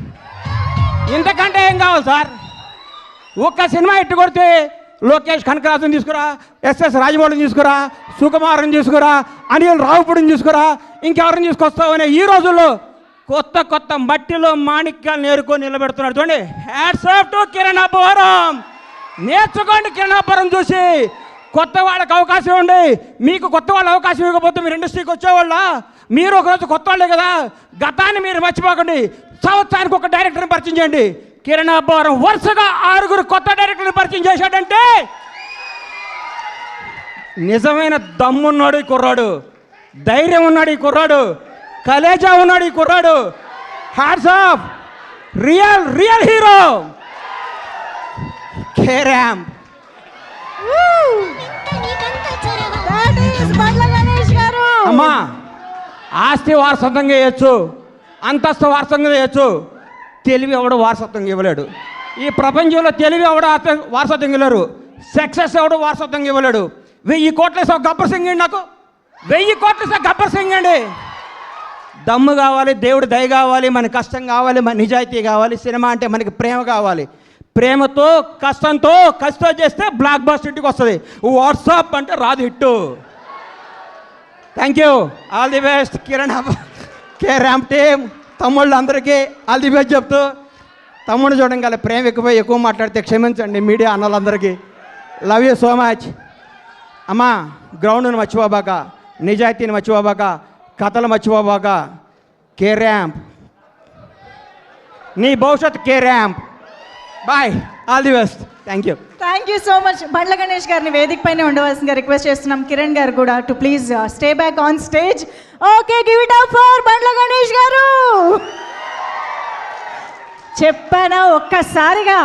ఇంతకంటే ఏం కావాలి సార్? ఒక్క సినిమా హిట్ కొడితే లోకేష్ కనకరాజుని తీసుకురా, ఎస్ఎస్ రాజమౌళిని తీసుకురా, సుకుమార్ని తీసుకురా, అనిల్ రావుపూడిని తీసుకురా, ఇంకెవరిని తీసుకొస్తావనే ఈ రోజుల్లో కొత్త మట్టిలో మాణిక్యాలు నేర్కొని నిలబెడుతున్నాడు. చూడండి, hats off to Kiran Abbavaram. నేర్చుకోండి కిరణ్ అబ్బవరం చూసి. కొత్త వాళ్ళకి అవకాశం ఇవ్వండి. మీకు కొత్త వాళ్ళు అవకాశం ఇవ్వకపోతే మీరు ఇండస్ట్రీకి వచ్చేవాళ్ళ? మీరు ఒకరోజు కొత్త వాళ్ళే కదా. గతాన్ని మీరు మర్చిపోకండి. సంవత్సరానికి ఒక డైరెక్టర్ని పరిచయం చేయండి. కిరణ్ అబ్బవరం వరుసగా 6 కొత్త డైరెక్టర్ని పరిచయం చేశాడంటే నిజమైన దమ్మున్నాడు ఈ కుర్రాడు, ధైర్యం ఉన్నాడు ఈ కుర్రాడు, కలేజా ఉన్నాడు ఈ కుర్రాడు. Hats off. Real hero carrom. అమ్మా, ఆస్తి వారసత్వంగా చేయొచ్చు, అంతస్తు వారసత్వంగా చేయొచ్చు. తెలివి ఎవడు వారసత్వంగా ఇవ్వలేడు. ఈ ప్రపంచంలో తెలివి ఎవడు వారసత్వంగా ఇవ్వలేరు. సక్సెస్ ఎవడు వారసత్వంగా ఇవ్వలేడు. 1000 కోట్ల గబ్బర్ సింగ్ అండి. నాకు 1000 కోట్ల గబ్బర్ సింగ్ అండి. దమ్ము కావాలి, దేవుడి దయ కావాలి, మన కష్టం కావాలి, మన నిజాయితీ కావాలి. సినిమా అంటే మనకి ప్రేమ కావాలి. ప్రేమతో కష్టంతో చేస్తే బ్లాక్ బస్టర్ ఇంటికి వస్తుంది. వాట్సాప్ అంటే రాదు hit. Thank you. All the best Kiran carrom team. తమ్ముళ్ళు అందరికీ ఆల్ ది బెస్ట్ చెప్తూ, తమ్ముడు చూడడం గల ప్రేమ ఎక్కువ మాట్లాడితే క్షమించండి మీడియా అన్నలందరికీ. Love you so much. అమ్మా, గ్రౌండ్ను మర్చిపోబాక, నిజాయితీని మర్చిపోబాక, కథలు మర్చిపోబాక. కేరామ్ నీ భవిష్యత్. కేరామ్. Bye. All the best. Thank you. Thank you so much. Bandla Ganesh గారిని వేదిక పైన ఉండవలసిందిగా రిక్వెస్ట్ చేస్తున్నాం. కిరణ్ గారు కూడా to please stay back on stage. Okay, give it up for Bandla Ganesh గారు. చెప్పానా, ఒక్కసారిగా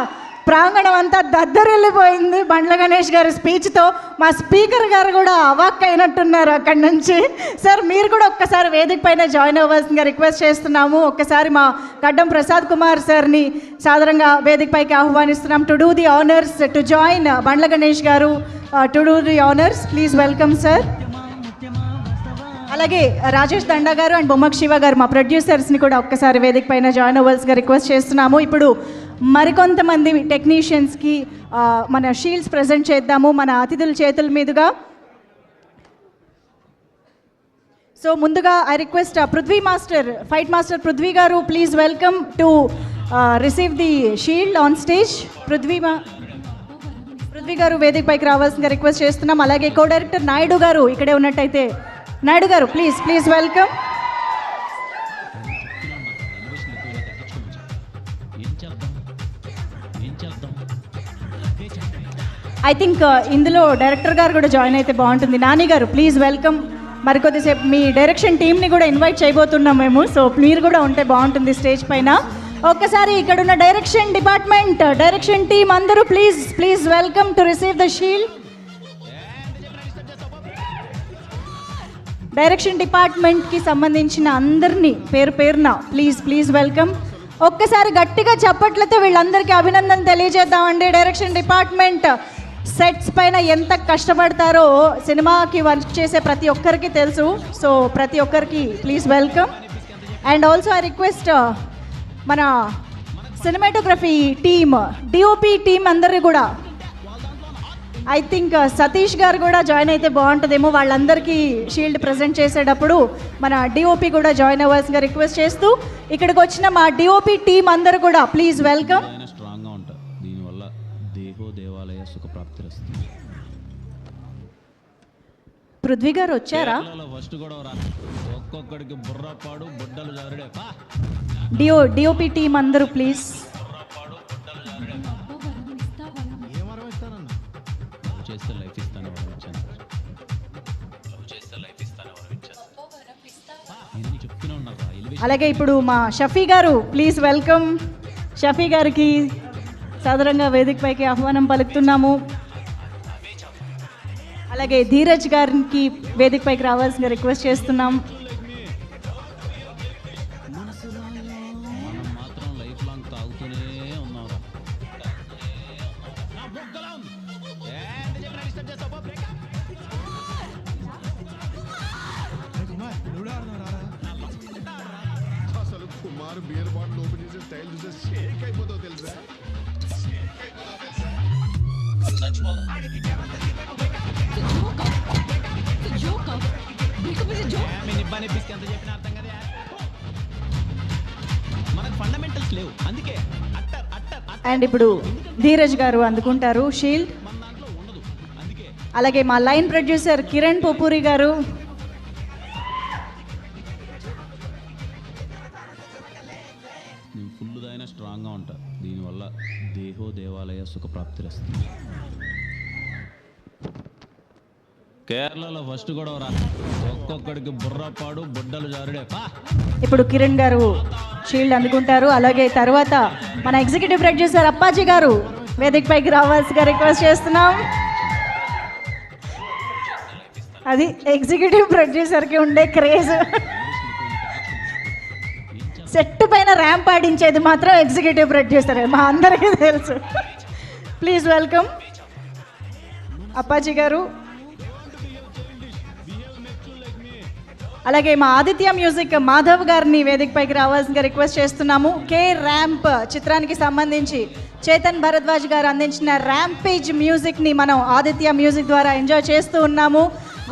ప్రాంగణం అంతా దద్దరిల్లిపోయింది బండ్ల గణేష్ గారి స్పీచ్తో. మా స్పీకర్ గారు కూడా అవాక్ అయినట్టున్నారు అక్కడి నుంచి. సార్, మీరు కూడా ఒక్కసారి వేదిక పైన జాయిన్ అవ్వాల్సిందిగా రిక్వెస్ట్ చేస్తున్నాము. ఒక్కసారి మా గడ్డం ప్రసాద్ కుమార్ సార్ని సాధారణంగా వేదిక పైకి ఆహ్వానిస్తున్నాం. To do the honours, to join Bandla Ganesh గారు, to do the honours. Please welcome sir. అలాగే రాజేష్ దండా గారు అండ్ బొమ్మక్ శివ గారు, మా ప్రొడ్యూసర్స్ని కూడా ఒక్కసారి వేదిక పైన జాయిన్ అవ్వాల్సిందిగా రిక్వెస్ట్ చేస్తున్నాము. ఇప్పుడు మరికొంతమంది టెక్నీషియన్స్కి మన షీల్డ్స్ ప్రజెంట్ చేద్దాము మన అతిథుల చేతుల మీదుగా. సో ముందుగా I request Prithvi master, fight master Prithvi గారు, please welcome to receive the shield on stage. Prithvi గారు వేదిక పైకి రావాల్సిందిగా రిక్వెస్ట్ చేస్తున్నాం. అలాగే కో డైరెక్టర్ నాయుడు గారు ఇక్కడే ఉన్నట్టయితే, నాయుడు గారు ప్లీజ్ వెల్కమ్. ఐ థింక్ ఇందులో డైరెక్టర్ గారు కూడా జాయిన్ అయితే బాగుంటుంది. నాని గారు ప్లీజ్ వెల్కమ్. మరికొద్దిసేపు మీ డైరెక్షన్ టీమ్ని కూడా ఇన్వైట్ చేయబోతున్నాం మేము. సో మీరు కూడా ఉంటే బాగుంటుంది స్టేజ్ పైన. ఒక్కసారి ఇక్కడ ఉన్న డైరెక్షన్ డిపార్ట్మెంట్, డైరెక్షన్ టీమ్ అందరూ please welcome to receive the shield. Direction డిపార్ట్మెంట్కి సంబంధించిన అందరినీ పేరున ప్లీజ్ వెల్కమ్. ఒక్కసారి గట్టిగా చప్పట్లతో వీళ్ళందరికీ అభినందన తెలియజేద్దామండి. డైరెక్షన్ డిపార్ట్మెంట్ సెట్స్ పైన ఎంత కష్టపడతారో సినిమాకి వర్క్ చేసే ప్రతి ఒక్కరికి తెలుసు. సో ప్రతి ఒక్కరికి please welcome. And also I request మన సినిమాటోగ్రఫీ టీమ్, డిఓపి టీమ్ అందరినీ కూడా, ఐ థింక్ సతీష్ గారు కూడా జాయిన్ అయితే బాగుంటుందేమో. వాళ్ళందరికీ షీల్డ్ ప్రజెంట్ చేసేటప్పుడు మన డిఓపి కూడా జాయిన్ అవ్వాల్సిందిగా రిక్వెస్ట్ చేస్తూ, ఇక్కడికి వచ్చిన మా డిఓపి టీం అందరూ కూడా ప్లీజ్ వెల్కమ్. స్ట్రాంగ్గా ఉంటారు. దీనివల్ల దేవాలయ సుఖప్రాప్తి. పృథ్వీ గారు వచ్చారా? ఫస్ట్ కూడా ఒక్కొక్కడికి బుర్రపాడు బుడ్డలు జారుడే పా. డిఓపి టీం అందరూ ప్లీజ్. లవ్ చేస్తే లైఫ్ ఇస్తాను వరమించాను. లవ్ చేస్తే లైఫ్ ఇస్తాను వరమించాను. నేను చెప్తూనే ఉన్నా ఎలివేషన్. అలాగే ఇప్పుడు మా షఫీ గారు ప్లీజ్ వెల్కమ్. షఫీ గారికి సాధారణంగా వేదికపైకి ఆహ్వానం పలుకుతున్నాము. అలాగే ధీరజ్ గారికి వేదికపైకి రావాల్సిన రిక్వెస్ట్ చేస్తున్నాం. మనం మాత్రం లైఫ్ లాంగ్ తాగుతూనే ఉన్నావురా. అసలు కుమార్ బియర్ బాటిల్ ఓపెన్ చేసే స్టైల్ చూస్తే షేక్ అయిపోతావు తెలుసా. మనకు ఫండమెంటల్స్ లేవు, అందుకే అట్టర్ అట్టర్ అండ్ ఇప్పుడు ధీరజ్ గారు అందుకుంటారు షీల్డ్. మన దాంట్లో ఉండదు, అందుకే అలాగే మా లైన్ ప్రొడ్యూసర్ కిరణ్ పొపూరి గారు. నేను ఫుల్ దాయినా స్ట్రాంగ్గా ఉంటా. దీనివల్ల దేహో దేవాలయ సుఖప్రాప్తి వస్తుంది. కేరళలో ఫస్ట్ గొడవ రా, ఒక్కొక్కడికి బుర్రపాడు బుడ్డలు జారుడే పా. ఇప్పుడు కిరణ్ గారు షీల్డ్ అందుకుంటారు. అలాగే తర్వాత మన ఎగ్జిక్యూటివ్ ప్రొడ్యూసర్ అప్పాజీ గారు వేదికపైకి రావాల్సిగా రిక్వెస్ట్ చేస్తున్నాం. అది ఎగ్జిక్యూటివ్ ప్రొడ్యూసర్కి ఉండే క్రేజ్. సెట్ పైన ర్యాంప్ ఆడించేది మాత్రం ఎగ్జిక్యూటివ్ ప్రొడ్యూసరే, మా అందరికీ తెలుసు. ప్లీజ్ వెల్కమ్ అప్పాజీ గారు. అలాగే మా ఆదిత్య మ్యూజిక్ మాధవ్ గారిని వేదికపైకి రావాల్సిందిగా రిక్వెస్ట్ చేస్తున్నాము. కే ర్యాంప్ చిత్రానికి సంబంధించి చేతన్ భరద్వాజ్ గారు అందించిన ర్యాంపేజ్ మ్యూజిక్ని మనం ఆదిత్య మ్యూజిక్ ద్వారా ఎంజాయ్ చేస్తూ ఉన్నాము.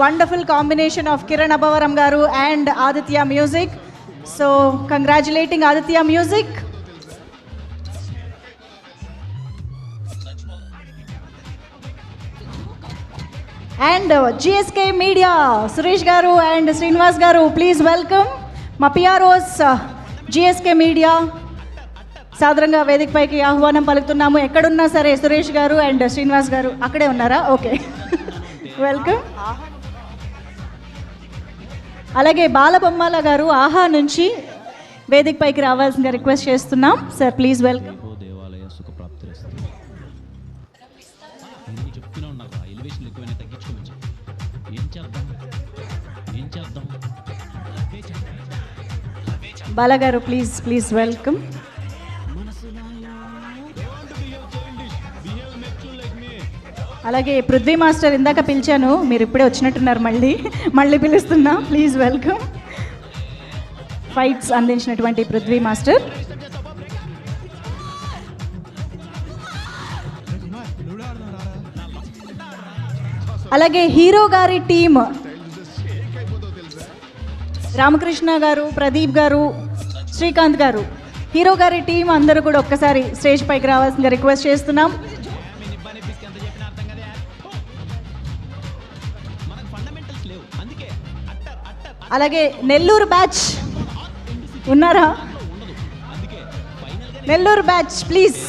Wonderful combination of Kiran Abbavaram గారు and Aditya music. So congratulating Aditya music. And GSK media Suresh గారు అండ్ శ్రీనివాస్ గారు ప్లీజ్ వెల్కమ్. మా పిఆర్ఓస్ జిఎస్కే మీడియా సాధారణంగా వేదికపైకి ఆహ్వానం పలుకుతున్నాము. ఎక్కడున్నా సరే సురేష్ గారు అండ్ శ్రీనివాస్ గారు అక్కడే ఉన్నారా? Okay, welcome. అలాగే బాలబొమ్మాల గారు ఆహా నుంచి వేదికపైకి రావాల్సిందిగా రిక్వెస్ట్ చేస్తున్నాం. Sir please welcome. దేహో దేవాలయ సుఖప్రాప్తి వస్తుంది. నేను చెప్తూనే ఉన్నా ఎలివేషన్ ఎక్కువైనా తగ్గించుకోవచ్చు. ఏం చేద్దాం ఏం చేద్దాం. బాలగారు ప్లీజ్ వెల్కమ్. అలాగే పృథ్వీ మాస్టర్ ఇందాక పిలిచాను, మీరు ఇప్పుడే వచ్చినట్టున్నారు. మళ్ళీ పిలుస్తున్నా. Please welcome. ఫైట్స్ అందించినటువంటి పృథ్వీ మాస్టర్. అలాగే హీరో గారి టీమ్ రామకృష్ణ గారు, ప్రదీప్ గారు, శ్రీకాంత్ గారు, హీరో గారి టీం అందరూ కూడా ఒక్కసారి స్టేజ్ పైకి రావాల్సిందిగా రిక్వెస్ట్ చేస్తున్నాం. అలాగే నెల్లూరు బ్యాచ్ ఉన్నారా? Nellore batch please.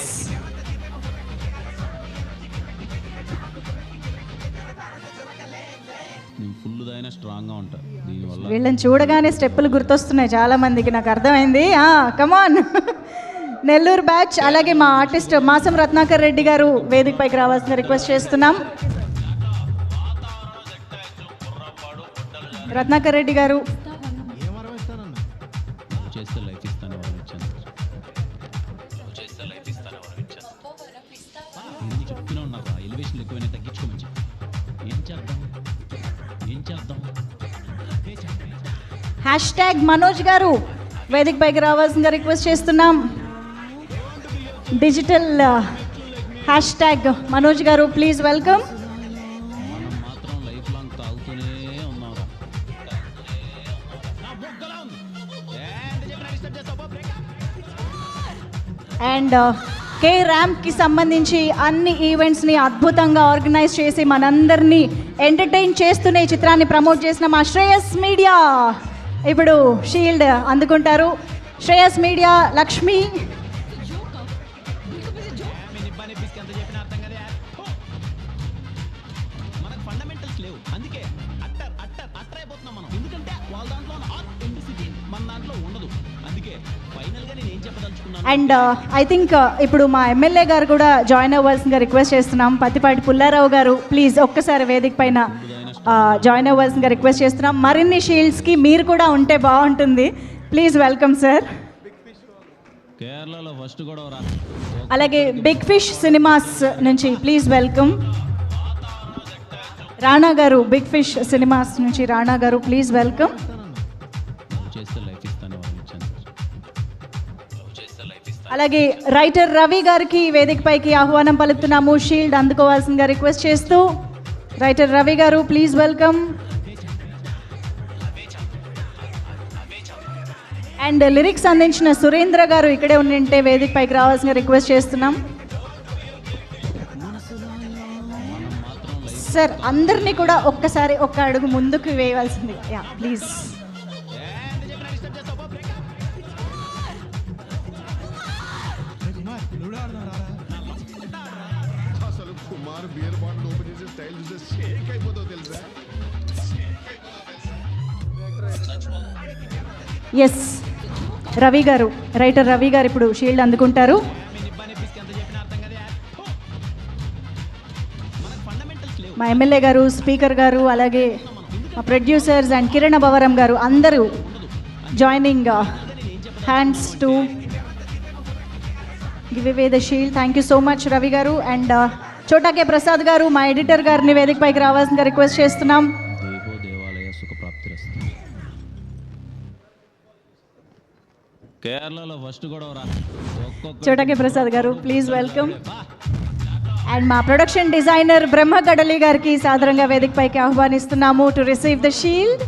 నేను ఫుల్ దాయినా స్ట్రాంగ్గా ఉంటా. దీనివల్ల వీళ్ళని చూడగానే స్టెప్పులు గుర్తొస్తున్నాయి చాలా మందికి, నాకు అర్థమైంది. కమాన్ నెల్లూరు బ్యాచ్. అలాగే మా ఆర్టిస్ట్ మాసం రత్నాకర్ రెడ్డి గారు వేదికపైకి రావాల్సిన రిక్వెస్ట్ చేస్తున్నాం. రత్నాకర్ రెడ్డి గారు చేస్తే లైఫ్ ఇస్తాను వరమించాను. చేస్తే లైఫ్ ఇస్తాను వరమించాను. నేను చెప్తూనే ఉన్నా ఎలివేషన్ ఎక్కువైనా తగ్గించుకోవచ్చు. ఏం చేద్దాం ఏం చేద్దాం. హ్యాష్ట్యాగ్ మనోజ్ గారు వేదికపైకి రావాల్సిందిగా రిక్వెస్ట్ చేస్తున్నాం. డిజిటల్ హ్యాష్ట్యాగ్ మనోజ్ గారు ప్లీజ్ వెల్కమ్. మనం మాత్రం లైఫ్ లాంగ్ తాగుతూనే ఉన్నారా. అండ్ కే ర్యాంప్కి సంబంధించి అన్ని ఈవెంట్స్ని అద్భుతంగా ఆర్గనైజ్ చేసి మనందరినీ ఎంటర్టైన్ చేస్తూనే ఈ చిత్రాన్ని ప్రమోట్ చేసిన మా శ్రేయస్ మీడియా ఇప్పుడు షీల్డ్ అందుకుంటారు. శ్రేయస్ మీడియా లక్ష్మి. మనకు ఫండమెంటల్స్ లేవు, అందుకే అట్టర్ అయిపోతున్నాం మనం. ఎందుకంటే వాళ్ళ దాంట్లో ఆథెంటిసిటీ మన దాంట్లో ఉండదు. అందుకే ఫైనల్గా నేను ఏం చెప్పదలుచుకున్నాను. అండ్ ఐ థింక్ ఇప్పుడు మా ఎమ్మెల్యే గారు కూడా జాయిన్ అవ్వాల్సిందిగా రిక్వెస్ట్ చేస్తున్నాం. పత్తిపాటి పుల్లారావు గారు ప్లీజ్ ఒక్కసారి వేదిక పైన జాయిన్ అవ్వాల్సిందిగా రిక్వెస్ట్ చేస్తున్నాం. మరిన్ని షీల్డ్స్కి మీరు కూడా ఉంటే బాగుంటుంది. Please welcome sir. కేరళలో ఫస్ట్ కూడా అలాగే బిగ్ ఫిష్ సినిమాస్ నుంచి ప్లీజ్ వెల్కమ్ రాణా గారు. బిగ్ ఫిష్ సినిమాస్ నుంచి రాణా గారు ప్లీజ్ వెల్కమ్. అలాగే రైటర్ రవి గారికి వేదికపైకి ఆహ్వానం పలుకుతున్నాము. షీల్డ్ అందుకోవాల్సిందిగా రిక్వెస్ట్ చేస్తూ writer Ravi garu please welcome. And lyrics అందించిన సురేంద్ర గారు ఇక్కడే ఉండింటే వేదికపైకి రావాల్సిందిగా రిక్వెస్ట్ చేస్తున్నాం. సార్ అందరినీ కూడా ఒక్కసారి ఒక్క అడుగు ముందుకు వేయవలసింది. Yeah please. ఎస్ రవి గారు, రైటర్ రవి గారు ఇప్పుడు షీల్డ్ అందుకుంటారు. మా ఎమ్మెల్యే గారు, స్పీకర్ గారు, అలాగే మా ప్రొడ్యూసర్స్ అండ్ కిరణ్ భవరం గారు అందరూ joining hands to give away the shield. Thank you so much Ravi గారు. అండ్ చోటాకే ప్రసాద్ గారు మా ఎడిటర్ గారిని వేదికపైకి రావాల్సిందిగా రిక్వెస్ట్ చేస్తున్నాం. కేరళలో ఫస్ట్ కూడా చోటాకే ప్రసాద్ గారు ప్లీజ్ వెల్కమ్. అండ్ మా ప్రొడక్షన్ డిజైనర్ బ్రహ్మ గడలి గారికి సాదరంగా వేదికపైకి ఆహ్వానిస్తున్నాము టు రిసీవ్ ద షీల్డ్.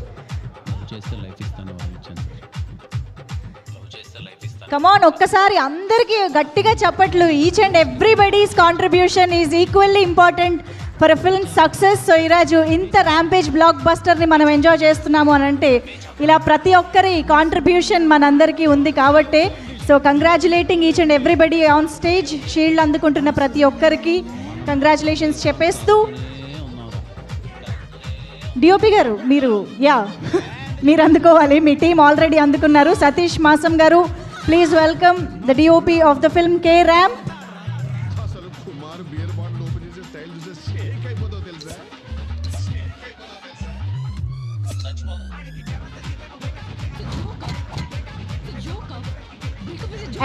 కమాన్ ఒక్కసారి అందరికీ గట్టిగా చప్పట్లు. Each and everybody's contribution is equally important for a film success. So ఈరోజు ఇంత ర్యాంపేజ్ బ్లాక్ బస్టర్ని మనం ఎంజాయ్ చేస్తున్నాము అని అంటే ఇలా ప్రతి ఒక్కరి కాంట్రిబ్యూషన్ మనందరికీ ఉంది కాబట్టి. So congratulating each and everybody on stage. Shield అందుకుంటున్న ప్రతి ఒక్కరికి కంగ్రాచులేషన్స్ చెప్పేస్తూ డిఓపి గారు మీరు అందుకోవాలి. మీ టీం ఆల్రెడీ అందుకున్నారు. సతీష్ మాసం గారు please welcome the DOP of the film K ramp.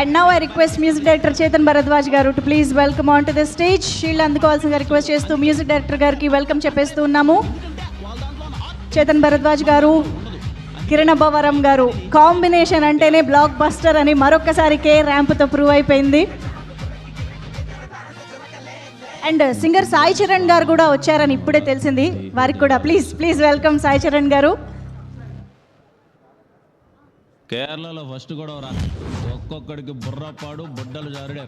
And now I request music director Chetan Bharadwaj garu to please welcome onto the stage. Shield అందుకోవాల్సిందిగా రిక్వెస్ట్ చేస్తూ మ్యూజిక్ డైరెక్టర్ గారికి welcome చెప్పేస్తూ ఉన్నాము. చేతన్ భరద్వాజ్ గారు, కిరణ్ భవరం గారు కాంబినేషన్ అంటేనే బ్లాక్ బస్టర్ అని మరొక్కసారి కే ర్యాంప్తో ప్రూవ్ అయిపోయింది. అండ్ సింగర్ సాయి చరణ్ గారు కూడా వచ్చారని ఇప్పుడే తెలిసింది. వారికి కూడా ప్లీజ్ వెల్కమ్ సాయి చరణ్ గారు. కేరళలో ఫస్ట్ కూడా ఒక్కొక్కడికి బుర్రపాడు బుడ్డలు జారుడే.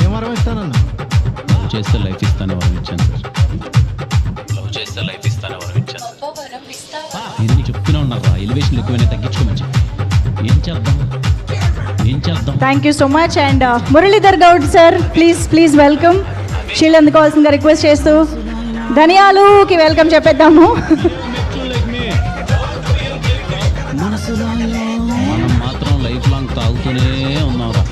ఏం వరం ఇస్తానన్నా? లవ్ చేస్తే లైఫ్ ఇస్తానే వరం ఇచ్చాను. నేను చెప్తూనే ఉన్నా ఎలివేషన్ ఎక్కువైనా తగ్గించుకోమని చెప్పి. ఏం చేద్దాం. Thank you so much. And Muralidhar Goud sir please welcome. Shield అందుకోవాల్సిందిగా రిక్వెస్ట్ చేస్తూ ధనియాలుకి వెల్కమ్ చెప్పేద్దాము. మనం మాత్రం లైఫ్ లాంగ్ తాగుతూనే ఉన్నారా.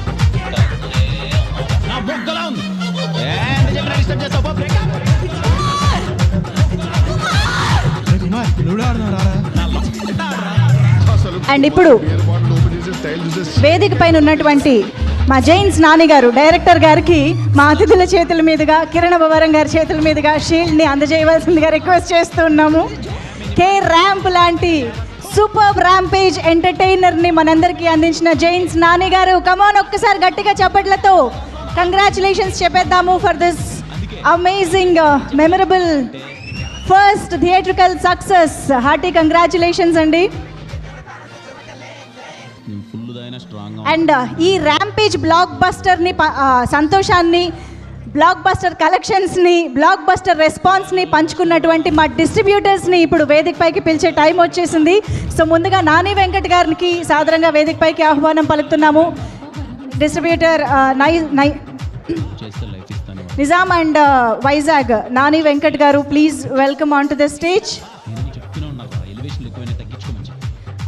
అండ్ ఇప్పుడు వేదిక పైన ఉన్నటువంటి మా జైన్స్ నాని గారు డైరెక్టర్ గారికి మా అతిథుల చేతుల మీదుగా, కిరణ్ భవరం గారి చేతుల మీదుగా షీల్డ్ని అందజేయవలసిందిగా రిక్వెస్ట్ చేస్తున్నాము. కే ర్యాంప్ లాంటి సూపర్ ర్యాంపేజ్ ఎంటర్టైనర్ని మనందరికీ అందించిన జైన్స్ నాని గారు, కమాన్ ఒక్కసారి గట్టిగా చప్పట్లతో కంగ్రాచులేషన్స్ చెప్పేద్దాము for this amazing memorable first theatrical success. Hearty congratulations అండి. అండ్ ఈ ర్యాంపేజ్ బ్లాక్ బస్టర్ని సంతోషాన్ని బ్లాక్ బస్టర్ కలెక్షన్స్ని, బ్లాక్ బస్టర్ రెస్పాన్స్ని పంచుకున్నటువంటి మా డిస్ట్రిబ్యూటర్స్ని ఇప్పుడు వేదికపైకి పిలిచే టైం వచ్చేసింది. సో ముందుగా నాని వెంకట్ గారికి సాదరంగా వేదికపైకి ఆహ్వానం పలుకుతున్నాము. Distributor Nizam and Vizag Nani Venkat garu, please welcome on to the stage.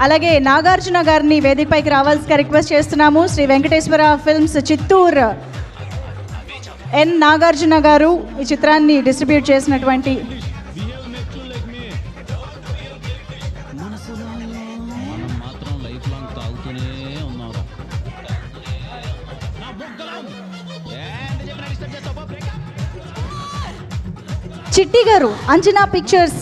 అలాగే నాగార్జున గారిని వేదికపైకి రావాల్సిగా రిక్వెస్ట్ చేస్తున్నాము. శ్రీ వెంకటేశ్వర ఫిల్మ్స్ చిత్తూరు ఎన్ నాగార్జున గారు ఈ చిత్రాన్ని డిస్ట్రిబ్యూట్ చేసినటువంటి చిట్టి గారు, అంజనా పిక్చర్స్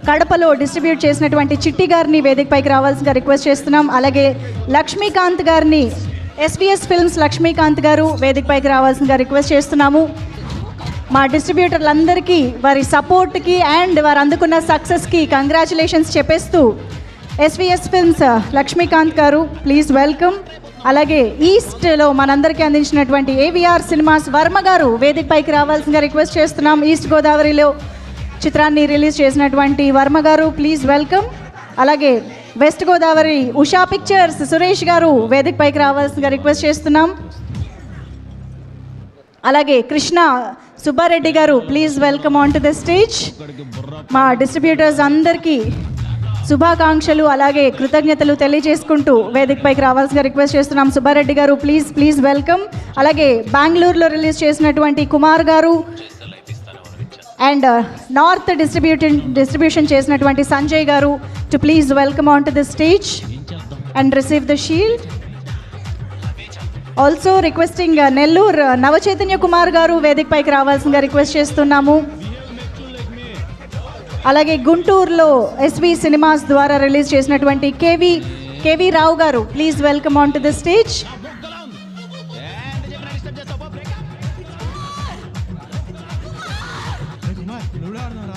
కడపలో డిస్ట్రిబ్యూట్ చేసినటువంటి చిట్టి గారిని వేదికపైకి రావాల్సిందిగా రిక్వెస్ట్ చేస్తున్నాం. అలాగే లక్ష్మీకాంత్ గారిని, ఎస్విఎస్ ఫిల్మ్స్ లక్ష్మీకాంత్ గారు వేదికపైకి రావాల్సిందిగా రిక్వెస్ట్ చేస్తున్నాము. మా డిస్ట్రిబ్యూటర్లందరికీ వారి సపోర్ట్కి అండ్ వారు అందుకున్న సక్సెస్కి కంగ్రాచులేషన్స్ చెప్పేస్తూ ఎస్విఎస్ ఫిల్మ్స్ లక్ష్మీకాంత్ గారు ప్లీజ్ వెల్కమ్. అలాగే ఈస్ట్లో మనందరికీ అందించినటువంటి ఏవిఆర్ సినిమాస్ వర్మ గారు వేదికపైకి రావాల్సిందిగా రిక్వెస్ట్ చేస్తున్నాం. ఈస్ట్ గోదావరిలో చిత్రాన్ని రిలీజ్ చేసినటువంటి వర్మ గారు ప్లీజ్ వెల్కమ్. అలాగే వెస్ట్ గోదావరి ఉషా పిక్చర్స్ సురేష్ గారు వేదికపైకి రావాల్సిందిగా రిక్వెస్ట్ చేస్తున్నాం. అలాగే కృష్ణ సుబ్బారెడ్డి గారు please welcome on to the stage. మా డిస్ట్రిబ్యూటర్స్ అందరికీ శుభాకాంక్షలు అలాగే కృతజ్ఞతలు తెలియజేసుకుంటూ వేదికపైకి రావాల్సిందిగా రిక్వెస్ట్ చేస్తున్నాం. సుబ్బారెడ్డి గారు ప్లీజ్ వెల్కమ్. అలాగే బెంగళూరులో రిలీజ్ చేసినటువంటి కుమార్ గారు అండ్ నార్త్ డిస్ట్రిబ్యూషన్ చేసినటువంటి సంజయ్ గారు to please welcome on to the stage and receive the shield. Also requesting Nellore Navachaitanya Kumar గారు వేదికపైకి రావాల్సిందిగా రిక్వెస్ట్ చేస్తున్నాము. అలాగే గుంటూరులో ఎస్వి సినిమాస్ ద్వారా రిలీజ్ చేసినటువంటి కేవి రావు గారు please welcome on to the stage.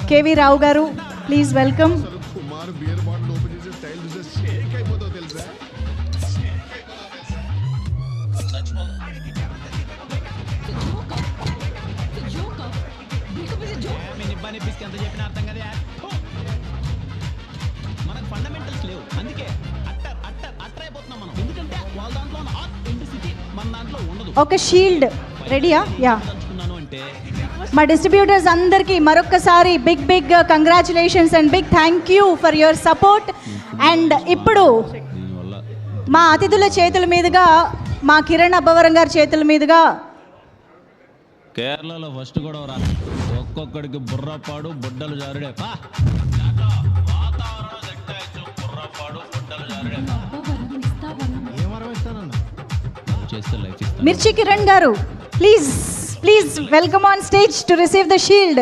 KV Rao గారు ప్లీజ్ వెల్కమ్. ఒక షీల్డ్ రెడీయా? యా. మా డిస్ట్రిబ్యూటర్స్ అందరికీ మరొక్కసారి big congratulations and big thank you for your support. And ఇప్పుడు మా అతిథుల చేతుల మీదుగా, మా కిరణ్ అబ్బవరం గారి చేతుల మీదుగా కేరళలో ఫస్ట్ కూడా ఒక్కొక్కడికి బుర్రపాడు బుడ్డలు జారుడే మిర్చి కిరణ్ గారు please welcome on stage to receive the shield.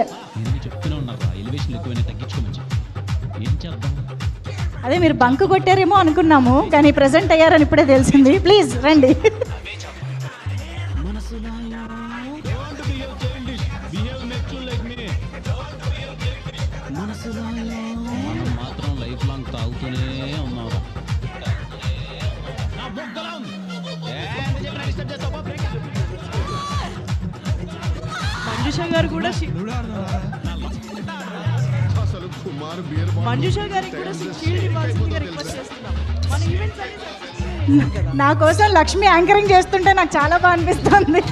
అదే మీరు బంక్ కొట్టారేమో అనుకున్నాము, కానీ ప్రెజెంట్ అయ్యారని ఇప్పుడే తెలిసింది. ప్లీజ్ రండి. మాత్రం లైఫ్ లాంగ్ తాగుతూనే ఉన్నారా? మంజుష గారు కూడా షీల్డ్ ఇవ్వాల్సిందిగా రిక్వెస్ట్ చేస్తున్నాం. మన ఈవెంట్స్ అన్ని నా కోసం లక్ష్మి యాంకరింగ్ చేస్తుంటే నాకు చాలా బాగా అనిపిస్తుంది.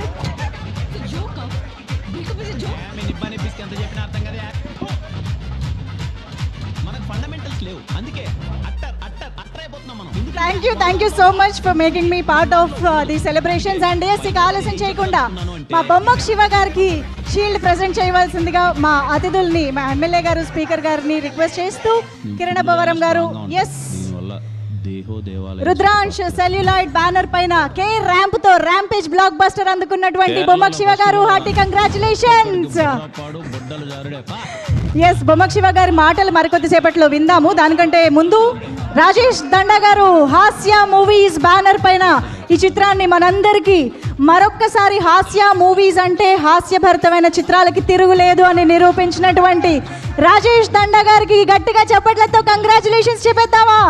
Thank you so much for making me part of the celebrations. And yes, ఇక ఆలస్యం చేయకుండా మా బొమ్మక్ శివ గారికి షీల్డ్ ప్రెజెంట్ చేయవలసిందిగా మా అతిథుల్ని, మా ఎమ్మెల్యే గారు, స్పీకర్ గారిని రిక్వెస్ట్ చేస్తూ కిరణ్ అబ్బవరం గారు. ఎస్, రుద్రాంశ్ సెల్యులాయిడ్ బ్యానర్ పైన కే ర్యాంప్ తో ర్యాంపేజ్ బ్లాక్ బస్టర్ అందుకున్నటువంటి బొమ్మక్ శివ గారు, hearty congratulations. Yes, Bommak Shiva గారి మాటలు మరికొద్దిసేపట్లో విందాము. దానికంటే ముందు రాజేష్ దండా గారు హాస్య మూవీస్ బ్యానర్ పైన ఈ చిత్రాన్ని మనందరికీ మరొక్కసారి, హాస్య మూవీస్ అంటే హాస్యభరితమైన చిత్రాలకి తిరుగులేదు అని నిరూపించినటువంటి రాజేష్ దండా గారికి గట్టిగా చప్పట్లతో కంగ్రాచులేషన్స్ చెప్పేద్దామా?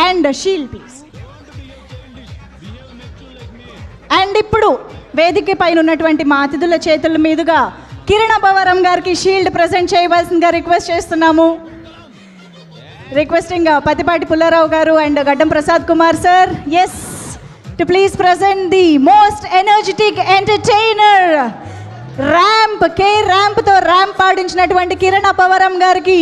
And shield please. అండ్ ఇప్పుడు వేదిక పైన ఉన్నటువంటి మా అతిథుల చేతుల మీదుగా కిరణ్ అబ్బవరం గారికి షీల్డ్ ప్రజెంట్ చేయవలసిందిగా రిక్వెస్ట్ చేస్తున్నాము. రిక్వెస్టింగ్ పతిపాటి పుల్లారావు గారు and Gaddam Prasad Kumar sir, yes, to please present the most energetic entertainer ramp, K ర్యాంప్తో ర్యాంప్ పాడించినటువంటి కిరణ్ అబ్బవరం గారికి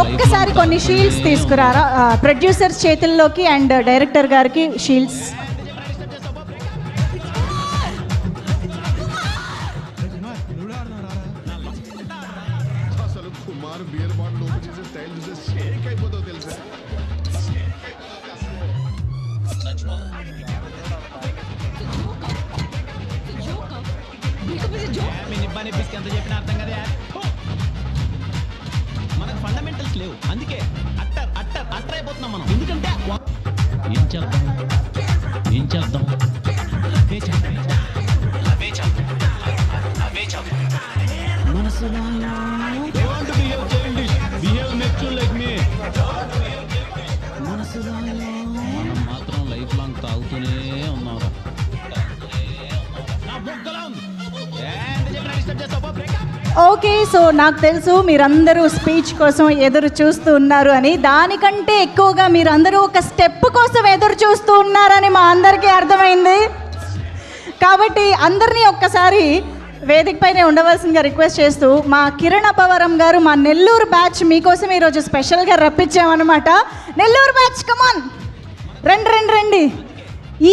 ఒక్కసారి కొన్ని షీల్డ్స్ తీసుకురారా ప్రొడ్యూసర్స్ చేతుల్లోకి అండ్ డైరెక్టర్ గారికి షీల్డ్స్. మనకు ఫండమెంటల్స్ లేవు, అందుకే అట్టర్ అయిపోతున్నాం మనం. ఎందుకంటే ఏం చేద్దాం మనం మాత్రం లైఫ్ లాంగ్ తాగుతూనే ఉన్నారా. ఓకే, సో నాకు తెలుసు మీరందరూ స్పీచ్ కోసం ఎదురు చూస్తూ ఉన్నారు అని. దానికంటే ఎక్కువగా మీరందరూ ఒక స్టెప్ కోసం ఎదురు చూస్తూ ఉన్నారని మా అందరికీ అర్థమైంది. కాబట్టి అందరినీ ఒక్కసారి వేదిక పైనే ఉండవలసిందిగా రిక్వెస్ట్ చేస్తూ, మా కిరణ్ అబ్బవరం గారు మా నెల్లూరు బ్యాచ్ మీకోసం ఈరోజు స్పెషల్గా రప్పించామన్నమాట. నెల్లూరు బ్యాచ్ కమాన్, రండి.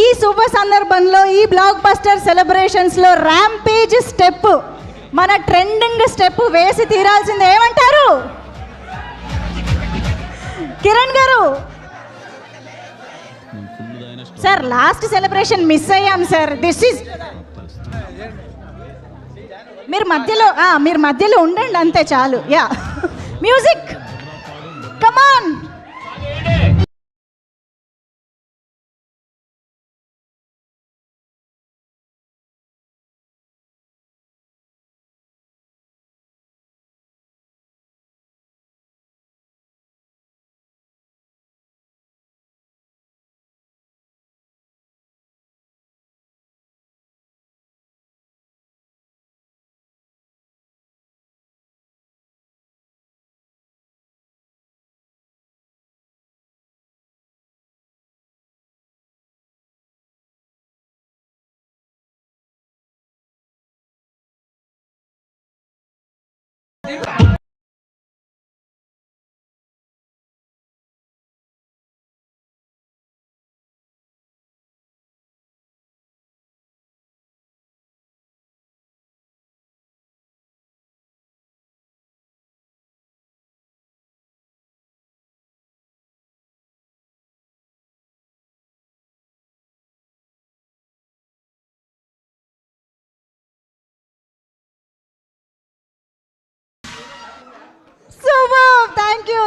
ఈ శుభ సందర్భంలో ఈ బ్లాక్ బస్టర్ సెలబ్రేషన్స్లో ర్యాంపేజ్ స్టెప్, మన ట్రెండింగ్ స్టెప్ వేసి తీరాల్సింది. ఏమంటారు Kiran garu? Sir last celebration miss అయ్యాం సార్. దిస్ ఈజ్ మీరు మధ్యలో ఉండండి అంతే చాలు. Yeah, music come on.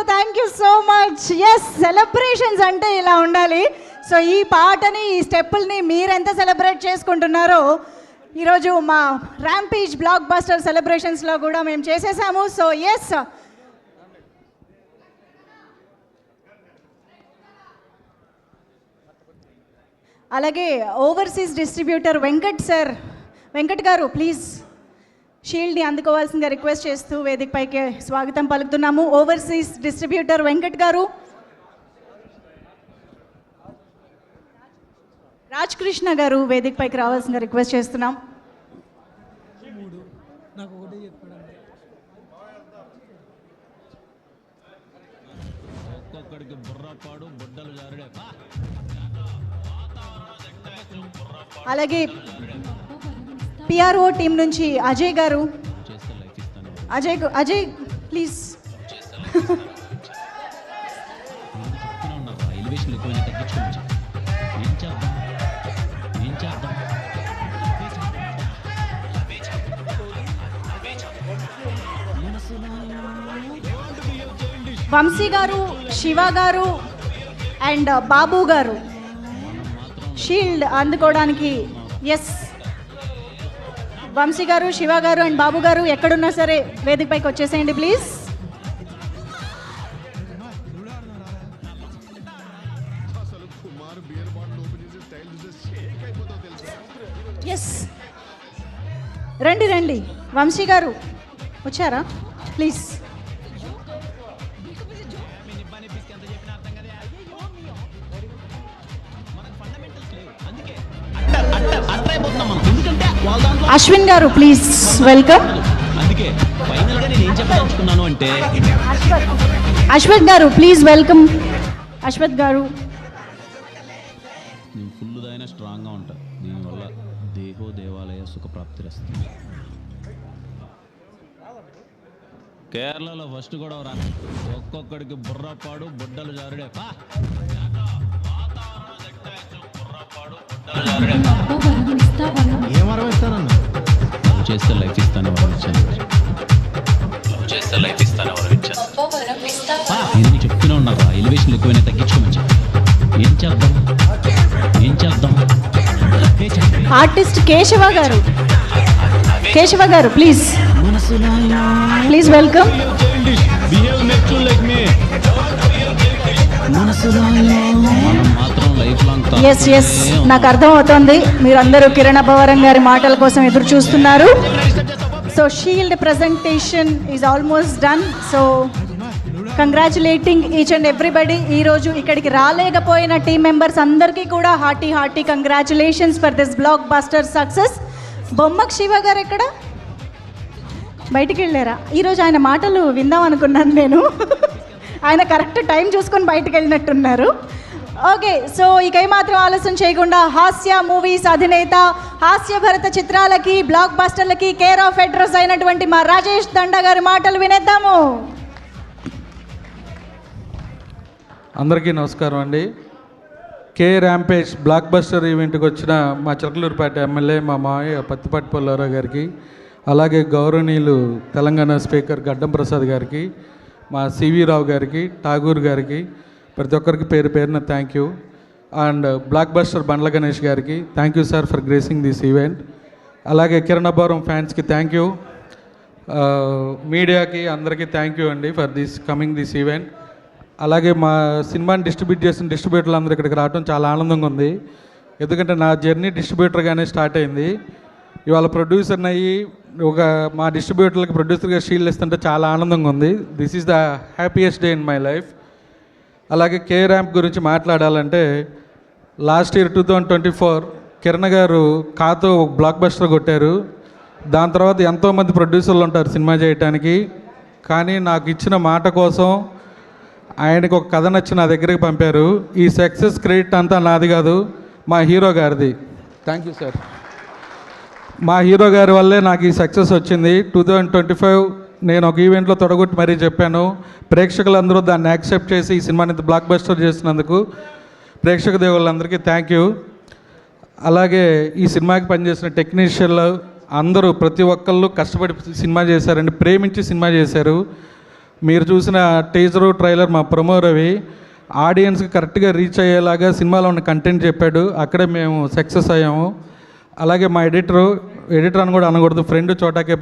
Thank you so much. Yes, celebrations అంటే ఇలా ఉండాలి. సో ఈ పాటని, ఈ స్టెప్పుల్ని మీరెంత సెలబ్రేట్ చేసుకుంటున్నారో ఈరోజు మా ర్యాంపేజ్ బ్లాక్ బస్టర్ సెలబ్రేషన్స్లో కూడా మేము చేసేసాము. సో ఎస్, అలాగే overseas distributor Venkat garu please షీల్డ్ని అందుకోవాల్సిందిగా request చేస్తూ వేదిక పైకి స్వాగతం పలుకుతున్నాము. ఓవర్సీస్ డిస్ట్రిబ్యూటర్ వెంకట్ గారు, రాజ్ కృష్ణ గారు వేదిక పైకి రావాల్సిందిగా రిక్వెస్ట్ చేస్తున్నాం. ఒక్కొక్కడికి బుర్రపాడు బుడ్డలు జారుడే. అలాగే పిఆర్ఓ టీం నుంచి అజయ్ గారు, అజయ్ ప్లీజ్. ఎలివేషన్ ఎక్కువైనా తగ్గించుకోవచ్చు. ఏం చేద్దాం వంశీ గారు, శివ గారు అండ్ బాబు గారు షీల్డ్ అందుకోవడానికి. ఎస్, వంశీ గారు, శివ గారు అండ్ బాబు గారు ఎక్కడున్నా సరే వేదిక పైకి వచ్చేసేయండి ప్లీజ్. ఎస్, రండి రండి. వంశీ గారు వచ్చారా? ప్లీజ్. అశ్విన్ గారు ప్లీజ్ వెల్కమ్. అందుకే ఫైనల్గా నేను ఏం చెప్పదలుచుకున్నాను అంటే అశ్వత్ గారు ప్లీజ్ వెల్కమ్. అశ్వత్ గారు. నేను ఫుల్ దాయినా స్ట్రాంగ్గా ఉంటా. దీనివల్ల దేహో దేవాలయ సుఖప్రాప్తి వస్తుంది. కేరళలో ఫస్ట్ కూడా రా, ఒక్కొక్కడికి బుర్రపాడు బుడ్డలు జారుడే. ఏం వరం ఇస్తానన్నా? లవ్ చేస్తే లైఫ్ ఇస్తాను వరం ఇచ్చాను. లవ్ చేస్తే లైఫ్ ఇస్తాను వరం ఇచ్చాను. నేను చెప్తూనే ఉన్నా, ఎలివేషన్ ఎక్కువైనా తగ్గించుకోమని చెప్పి. ఏం చేద్దాం ఏం చేద్దాం? Artist Keshava garu. Keshava garu please please welcome. Yes yes, నాకు అర్థం అవుతుంది మీరందరూ కిరణ్ అబ్బవరం గారి మాటల కోసం ఎదురు చూస్తున్నారు. So shield presentation is almost done. So congratulating each and everybody. ఈరోజు ఇక్కడికి రాలేకపోయిన టీం మెంబర్స్ అందరికీ కూడా hearty congratulations for this block buster success. Bommak Shiva గారు ఎక్కడ? బయటికి వెళ్ళారా? ఈరోజు ఆయన మాటలు విందాం అనుకున్నాను నేను. ఆయన కరెక్ట్ టైం చూసుకొని బయటకు వెళ్ళినట్టున్నారు. ఓకే, సో ఇక ఏమాత్రం ఆలస్యం చేయకుండా హాస్య మూవీస్ అధినేత, హాస్య భరత చిత్రాలకి బ్లాక్ బస్టర్లకి కేర్ ఆఫ్ అడ్రస్ అయినటువంటి మా రాజేష్ దండ గారి మాటలు వినేద్దాము. అందరికీ నమస్కారం అండి. కే ర్యాంపేజ్ బ్లాక్ బస్టర్ ఈవెంట్కి వచ్చిన మా చిలకలూరుపేట ఎమ్మెల్యే మా మావయ్య పత్తిపాటి పుల్లారావు గారికి, అలాగే గౌరవనీయులు తెలంగాణ స్పీకర్ గడ్డం ప్రసాద్ గారికి, మా సివి రావు గారికి, ఠాగూర్ గారికి, ప్రతి ఒక్కరికి పేరు పేరున thank you. And block buster Bandla Ganesh గారికి thank you sir for gracing this event. అలాగే కిరణ్ అబ్బవరం ఫ్యాన్స్కి థ్యాంక్ యూ. మీడియాకి అందరికీ థ్యాంక్ యూ అండి for this coming this event. అలాగే మా సినిమాని డిస్ట్రిబ్యూట్ చేసిన డిస్ట్రిబ్యూటర్లు అందరూ ఇక్కడికి రావడం చాలా ఆనందంగా ఉంది. ఎందుకంటే నా జర్నీ డిస్ట్రిబ్యూటర్గానే స్టార్ట్ అయింది. ఇవాళ ప్రొడ్యూసర్ని అయ్యి మా డిస్ట్రిబ్యూటర్లకి ప్రొడ్యూసర్గా షీల్డ్ ఇస్తుంటే చాలా ఆనందంగా ఉంది. This is the happiest day in my life. అలాగే కే ర్యాంప్ గురించి మాట్లాడాలంటే లాస్ట్ ఇయర్ 2024 కిరణ్ గారు కాతో బ్లాక్ బస్టర్ కొట్టారు. దాని తర్వాత ఎంతోమంది ప్రొడ్యూసర్లు ఉంటారు సినిమా చేయటానికి, కానీ నాకు ఇచ్చిన మాట కోసం ఆయనకు ఒక కథ నచ్చి నా దగ్గరికి పంపారు. ఈ సక్సెస్ క్రెడిట్ అంతా నాది కాదు, మా హీరో గారిది. Thank you sir. మా హీరో గారి వల్లే నాకు ఈ సక్సెస్ వచ్చింది. 2025 నేను ఒక ఈవెంట్లో తొడగొట్టి మరీ చెప్పాను. ప్రేక్షకులందరూ దాన్ని యాక్సెప్ట్ చేసి ఈ సినిమాని బ్లాక్ బస్టర్ చేసినందుకు ప్రేక్షక దేవుళ్ళందరికీ థ్యాంక్ యూ. అలాగే ఈ సినిమాకి పనిచేసిన టెక్నీషియన్లు అందరూ ప్రతి ఒక్కళ్ళు కష్టపడి సినిమా చేశారండి, ప్రేమించి సినిమా చేశారు. మీరు చూసిన టీజరు ట్రైలర్ మా ప్రమో రవి ఆడియన్స్కి కరెక్ట్గా రీచ్ అయ్యేలాగా సినిమాలో ఉన్న కంటెంట్ చెప్పాడు. అక్కడే మేము సక్సెస్ అయ్యాము. అలాగే మా ఎడిటర్ అని కూడా అనకూడదు, ఫ్రెండ్ చోటాకే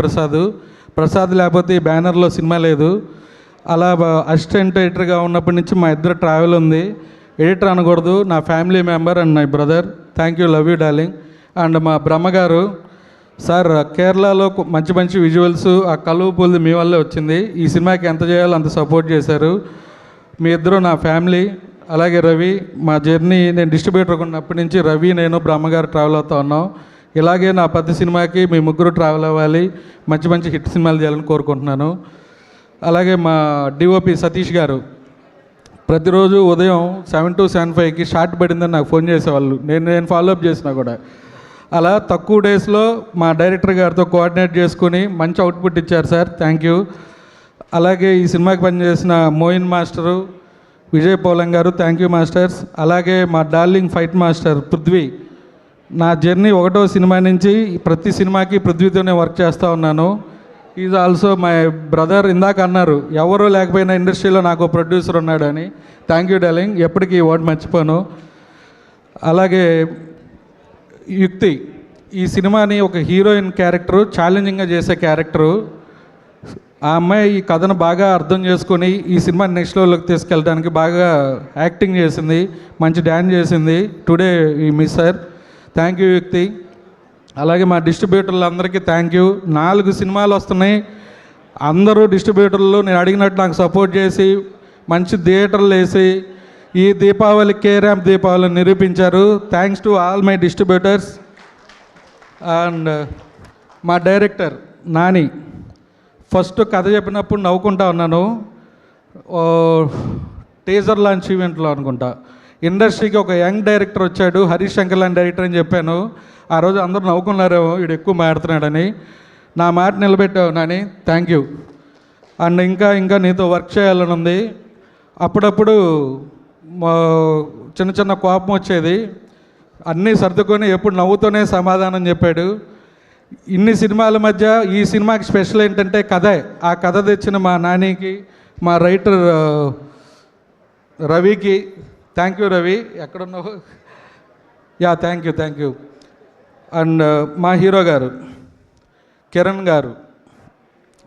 ప్రసాద్ లేకపోతే ఈ బ్యానర్లో సినిమా లేదు. అలా అసిస్టెంట్ ఎడిటర్గా ఉన్నప్పటి నుంచి మా ఇద్దరు ట్రావెల్ ఉంది. ఎడిటర్ అనకూడదు, నా family member and my brother. Thank you, love you darling. And మా బ్రహ్మగారు సార్, కేరళలో మంచి విజువల్స్, ఆ కలువ పూలది మీ వల్లే వచ్చింది. ఈ సినిమాకి ఎంత చేయాలో అంత సపోర్ట్ చేశారు. మీ ఇద్దరు నా ఫ్యామిలీ. అలాగే రవి, మా జర్నీ నేను డిస్ట్రిబ్యూటర్ ఉన్నప్పటి నుంచి రవి, నేను బ్రహ్మగారు ట్రావెల్ అవుతూ ఉన్నాం. ఇలాగే నా ప్రతి సినిమాకి మీ ముగ్గురు ట్రావెల్ అవ్వాలి, మంచి హిట్ సినిమాలు చేయాలని కోరుకుంటున్నాను. అలాగే మా డిఓపి సతీష్ గారు ప్రతిరోజు ఉదయం 7 to 7:05కి షార్ట్ పడిందని నాకు ఫోన్ చేసేవాళ్ళు. నేను ఫాలోఅప్ చేసినా కూడా అలా తక్కువ డేస్లో మా డైరెక్టర్ గారితో కోఆర్డినేట్ చేసుకుని మంచి అవుట్పుట్ ఇచ్చారు సార్, థ్యాంక్ యూ. అలాగే ఈ సినిమాకి పనిచేసిన మోయిన్ మాస్టరు, విజయ్ పౌలం గారు, థ్యాంక్ యూ మాస్టర్స్. అలాగే మా డార్లింగ్ ఫైట్ మాస్టర్ పృథ్వీ. నా జర్నీ 1వ సినిమా నుంచి ప్రతి సినిమాకి పృథ్వీతోనే వర్క్ చేస్తూ ఉన్నాను. Is also my brother. ఇందాక అన్నారు ఎవరో లేకపోయినా ఇండస్ట్రీలో నాకు ప్రొడ్యూసర్ ఉన్నాడు అని. థ్యాంక్ యూ డార్లింగ్, ఎప్పటికీ ఈ వర్డ్ మర్చిపోను. అలాగే యుక్తి, ఈ సినిమాని ఒక హీరోయిన్ క్యారెక్టరు, ఛాలెంజింగ్గా చేసే క్యారెక్టరు. ఆ అమ్మాయి ఈ కథను బాగా అర్థం చేసుకొని ఈ సినిమాని నెక్స్ట్ లెవెల్లోకి తీసుకెళ్ళడానికి బాగా యాక్టింగ్ చేసింది, మంచి డ్యాన్స్ చేసింది. టుడే ఈ మిస్ సార్, థ్యాంక్ యూ యుక్తి. అలాగే మా డిస్ట్రిబ్యూటర్లు అందరికీ థ్యాంక్ యూ. 4 సినిమాలు వస్తున్నాయి. అందరూ డిస్ట్రిబ్యూటర్లు నేను అడిగినట్టు నాకు సపోర్ట్ చేసి మంచి థియేటర్లు వేసి ఈ దీపావళి కే ర్యాంప్ దీపావళిని నిరూపించారు. Thanks to all my distributors. And మా డైరెక్టర్ నాని, ఫస్ట్ కథ చెప్పినప్పుడు నవ్వుకుంటా ఉన్నాను. టీజర్ లాంచ్ ఈవెంట్లో అనుకుంటా ఇండస్ట్రీకి ఒక యంగ్ డైరెక్టర్ వచ్చాడు, హరీష్ శంకర్ లాంటి డైరెక్టర్ అని చెప్పాను. ఆ రోజు అందరూ నవ్వుకున్నారు, వీడు ఎక్కువ మాట్లాడుతున్నాడని. నా మాట నిలబెట్టావు నాని, థ్యాంక్ యూ. అండ్ ఇంకా నీతో వర్క్ చేయాలని ఉంది. అప్పుడప్పుడు చిన్న చిన్న కోపం వచ్చేది, అన్నీ సర్దుకొని ఎప్పుడు నవ్వుతూనే సమాధానం చెప్పాడు. ఇన్ని సినిమాల మధ్య ఈ సినిమాకి స్పెషల్ ఏంటంటే కథే. ఆ కథ తెచ్చిన మా నానికి, మా రైటర్ రవికి థ్యాంక్ యూ. రవి ఎక్కడున్నావు? Yeah, thank you. అండ్ మా హీరో గారు కిరణ్ గారు,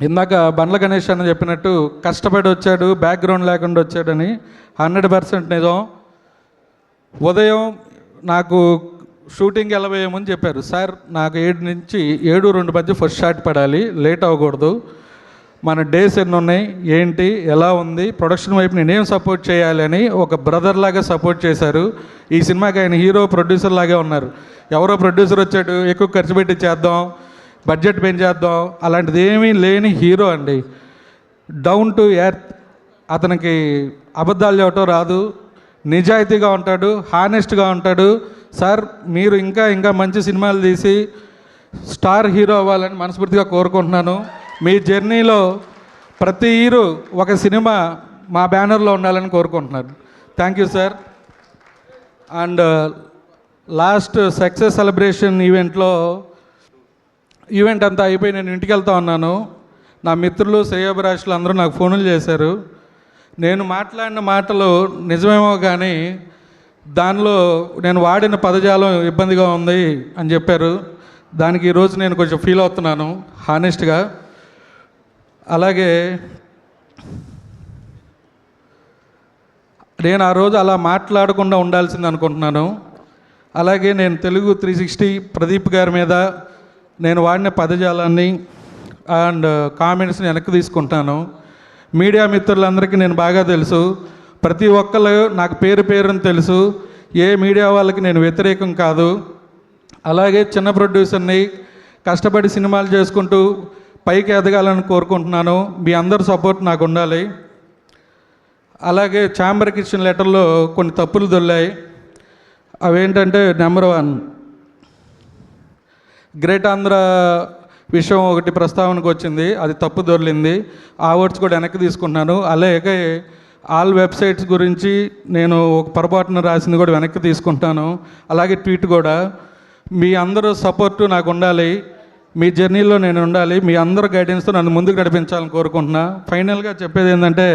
ఇందాక బండ్ల గణేష్ అని చెప్పినట్టు కష్టపడి వచ్చాడు, బ్యాక్గ్రౌండ్ లేకుండా వచ్చాడని. 100% నిజం. ఉదయం నాకు షూటింగ్ వెళ్ళబోయే ముందు చెప్పారు, సార్ నాకు 7 నుంచి 7:02 మధ్య ఫస్ట్ షాట్ పడాలి, లేట్ అవ్వకూడదు, మన డేస్ ఎన్ని ఉన్నాయి, ఏంటి, ఎలా ఉంది, ప్రొడక్షన్ వైపు నేనేం సపోర్ట్ చేయాలి అని ఒక బ్రదర్ లాగా సపోర్ట్ చేశారు. ఈ సినిమాకి ఆయన హీరో ప్రొడ్యూసర్ లాగే ఉన్నారు. ఎవరో ప్రొడ్యూసర్ వచ్చాడు, ఎక్కువ ఖర్చు పెట్టి చేద్దాం, బడ్జెట్ పెంచేద్దాం, అలాంటిది ఏమీ లేని హీరో అండి. Down to earth. అతనికి అబద్ధాలు చెప్పటం రాదు, నిజాయితీగా ఉంటాడు, హానెస్ట్గా ఉంటాడు. సార్ మీరు ఇంకా మంచి సినిమాలు తీసి స్టార్ హీరో అవ్వాలని మనస్ఫూర్తిగా కోరుకుంటున్నాను. మీ జర్నీలో ప్రతి హీరో ఒక సినిమా మా బ్యానర్లో ఉండాలని కోరుకుంటున్నాను. Thank you sir. And last success celebration event అంతా అయిపోయి నేను ఇంటికి వెళ్తా ఉన్నాను. నా మిత్రులు శ్రేయోభిలాషులు అందరూ నాకు ఫోన్లు చేశారు. నేను మాట్లాడిన మాటలు నిజమేమో కానీ దానిలో నేను వాడిన పదజాలం ఇబ్బందిగా ఉంది అని చెప్పారు. దానికి ఈరోజు నేను కొంచెం ఫీల్ అవుతున్నాను హానెస్ట్గా. అలాగే నేను ఆ రోజు అలా మాట్లాడకుండా ఉండాల్సింది అనుకుంటున్నాను. అలాగే నేను తెలుగు 360 ప్రదీప్ గారి మీద నేను వాడిన పదజాలాన్ని అండ్ కామెంట్స్ని వెనక్కి తీసుకుంటాను. మీడియా మిత్రులందరికీ నేను బాగా తెలుసు, ప్రతి ఒక్కరు నాకు పేరుని తెలుసు. ఏ మీడియా వాళ్ళకి నేను వ్యతిరేకం కాదు. అలాగే చిన్న ప్రొడ్యూసర్ని, కష్టపడి సినిమాలు చేసుకుంటూ పైకి ఎదగాలని కోరుకుంటున్నాను. మీ అందరి సపోర్ట్ నాకు ఉండాలి. అలాగే ఛాంబర్కి ఇచ్చిన లెటర్లో కొన్ని తప్పులు దొల్లాయి. అవేంటంటే నెంబర్ 1, గ్రేట్ ఆంధ్ర విషయం ఒకటి ప్రస్తావనకు వచ్చింది, అది తప్పు దొర్లింది. ఆ వర్డ్స్ కూడా వెనక్కి తీసుకుంటున్నాను. అలాగే ఆల్ వెబ్సైట్స్ గురించి నేను ఒక పొరపాటున రాసింది కూడా వెనక్కి తీసుకుంటాను. అలాగే ట్వీట్ కూడా. మీ అందరూ సపోర్టు నాకు ఉండాలి, మీ జర్నీలో నేను ఉండాలి. మీ అందరూ గైడెన్స్తో నన్ను ముందుకు నడిపించాలని కోరుకుంటున్నా. ఫైనల్గా చెప్పేది ఏంటంటే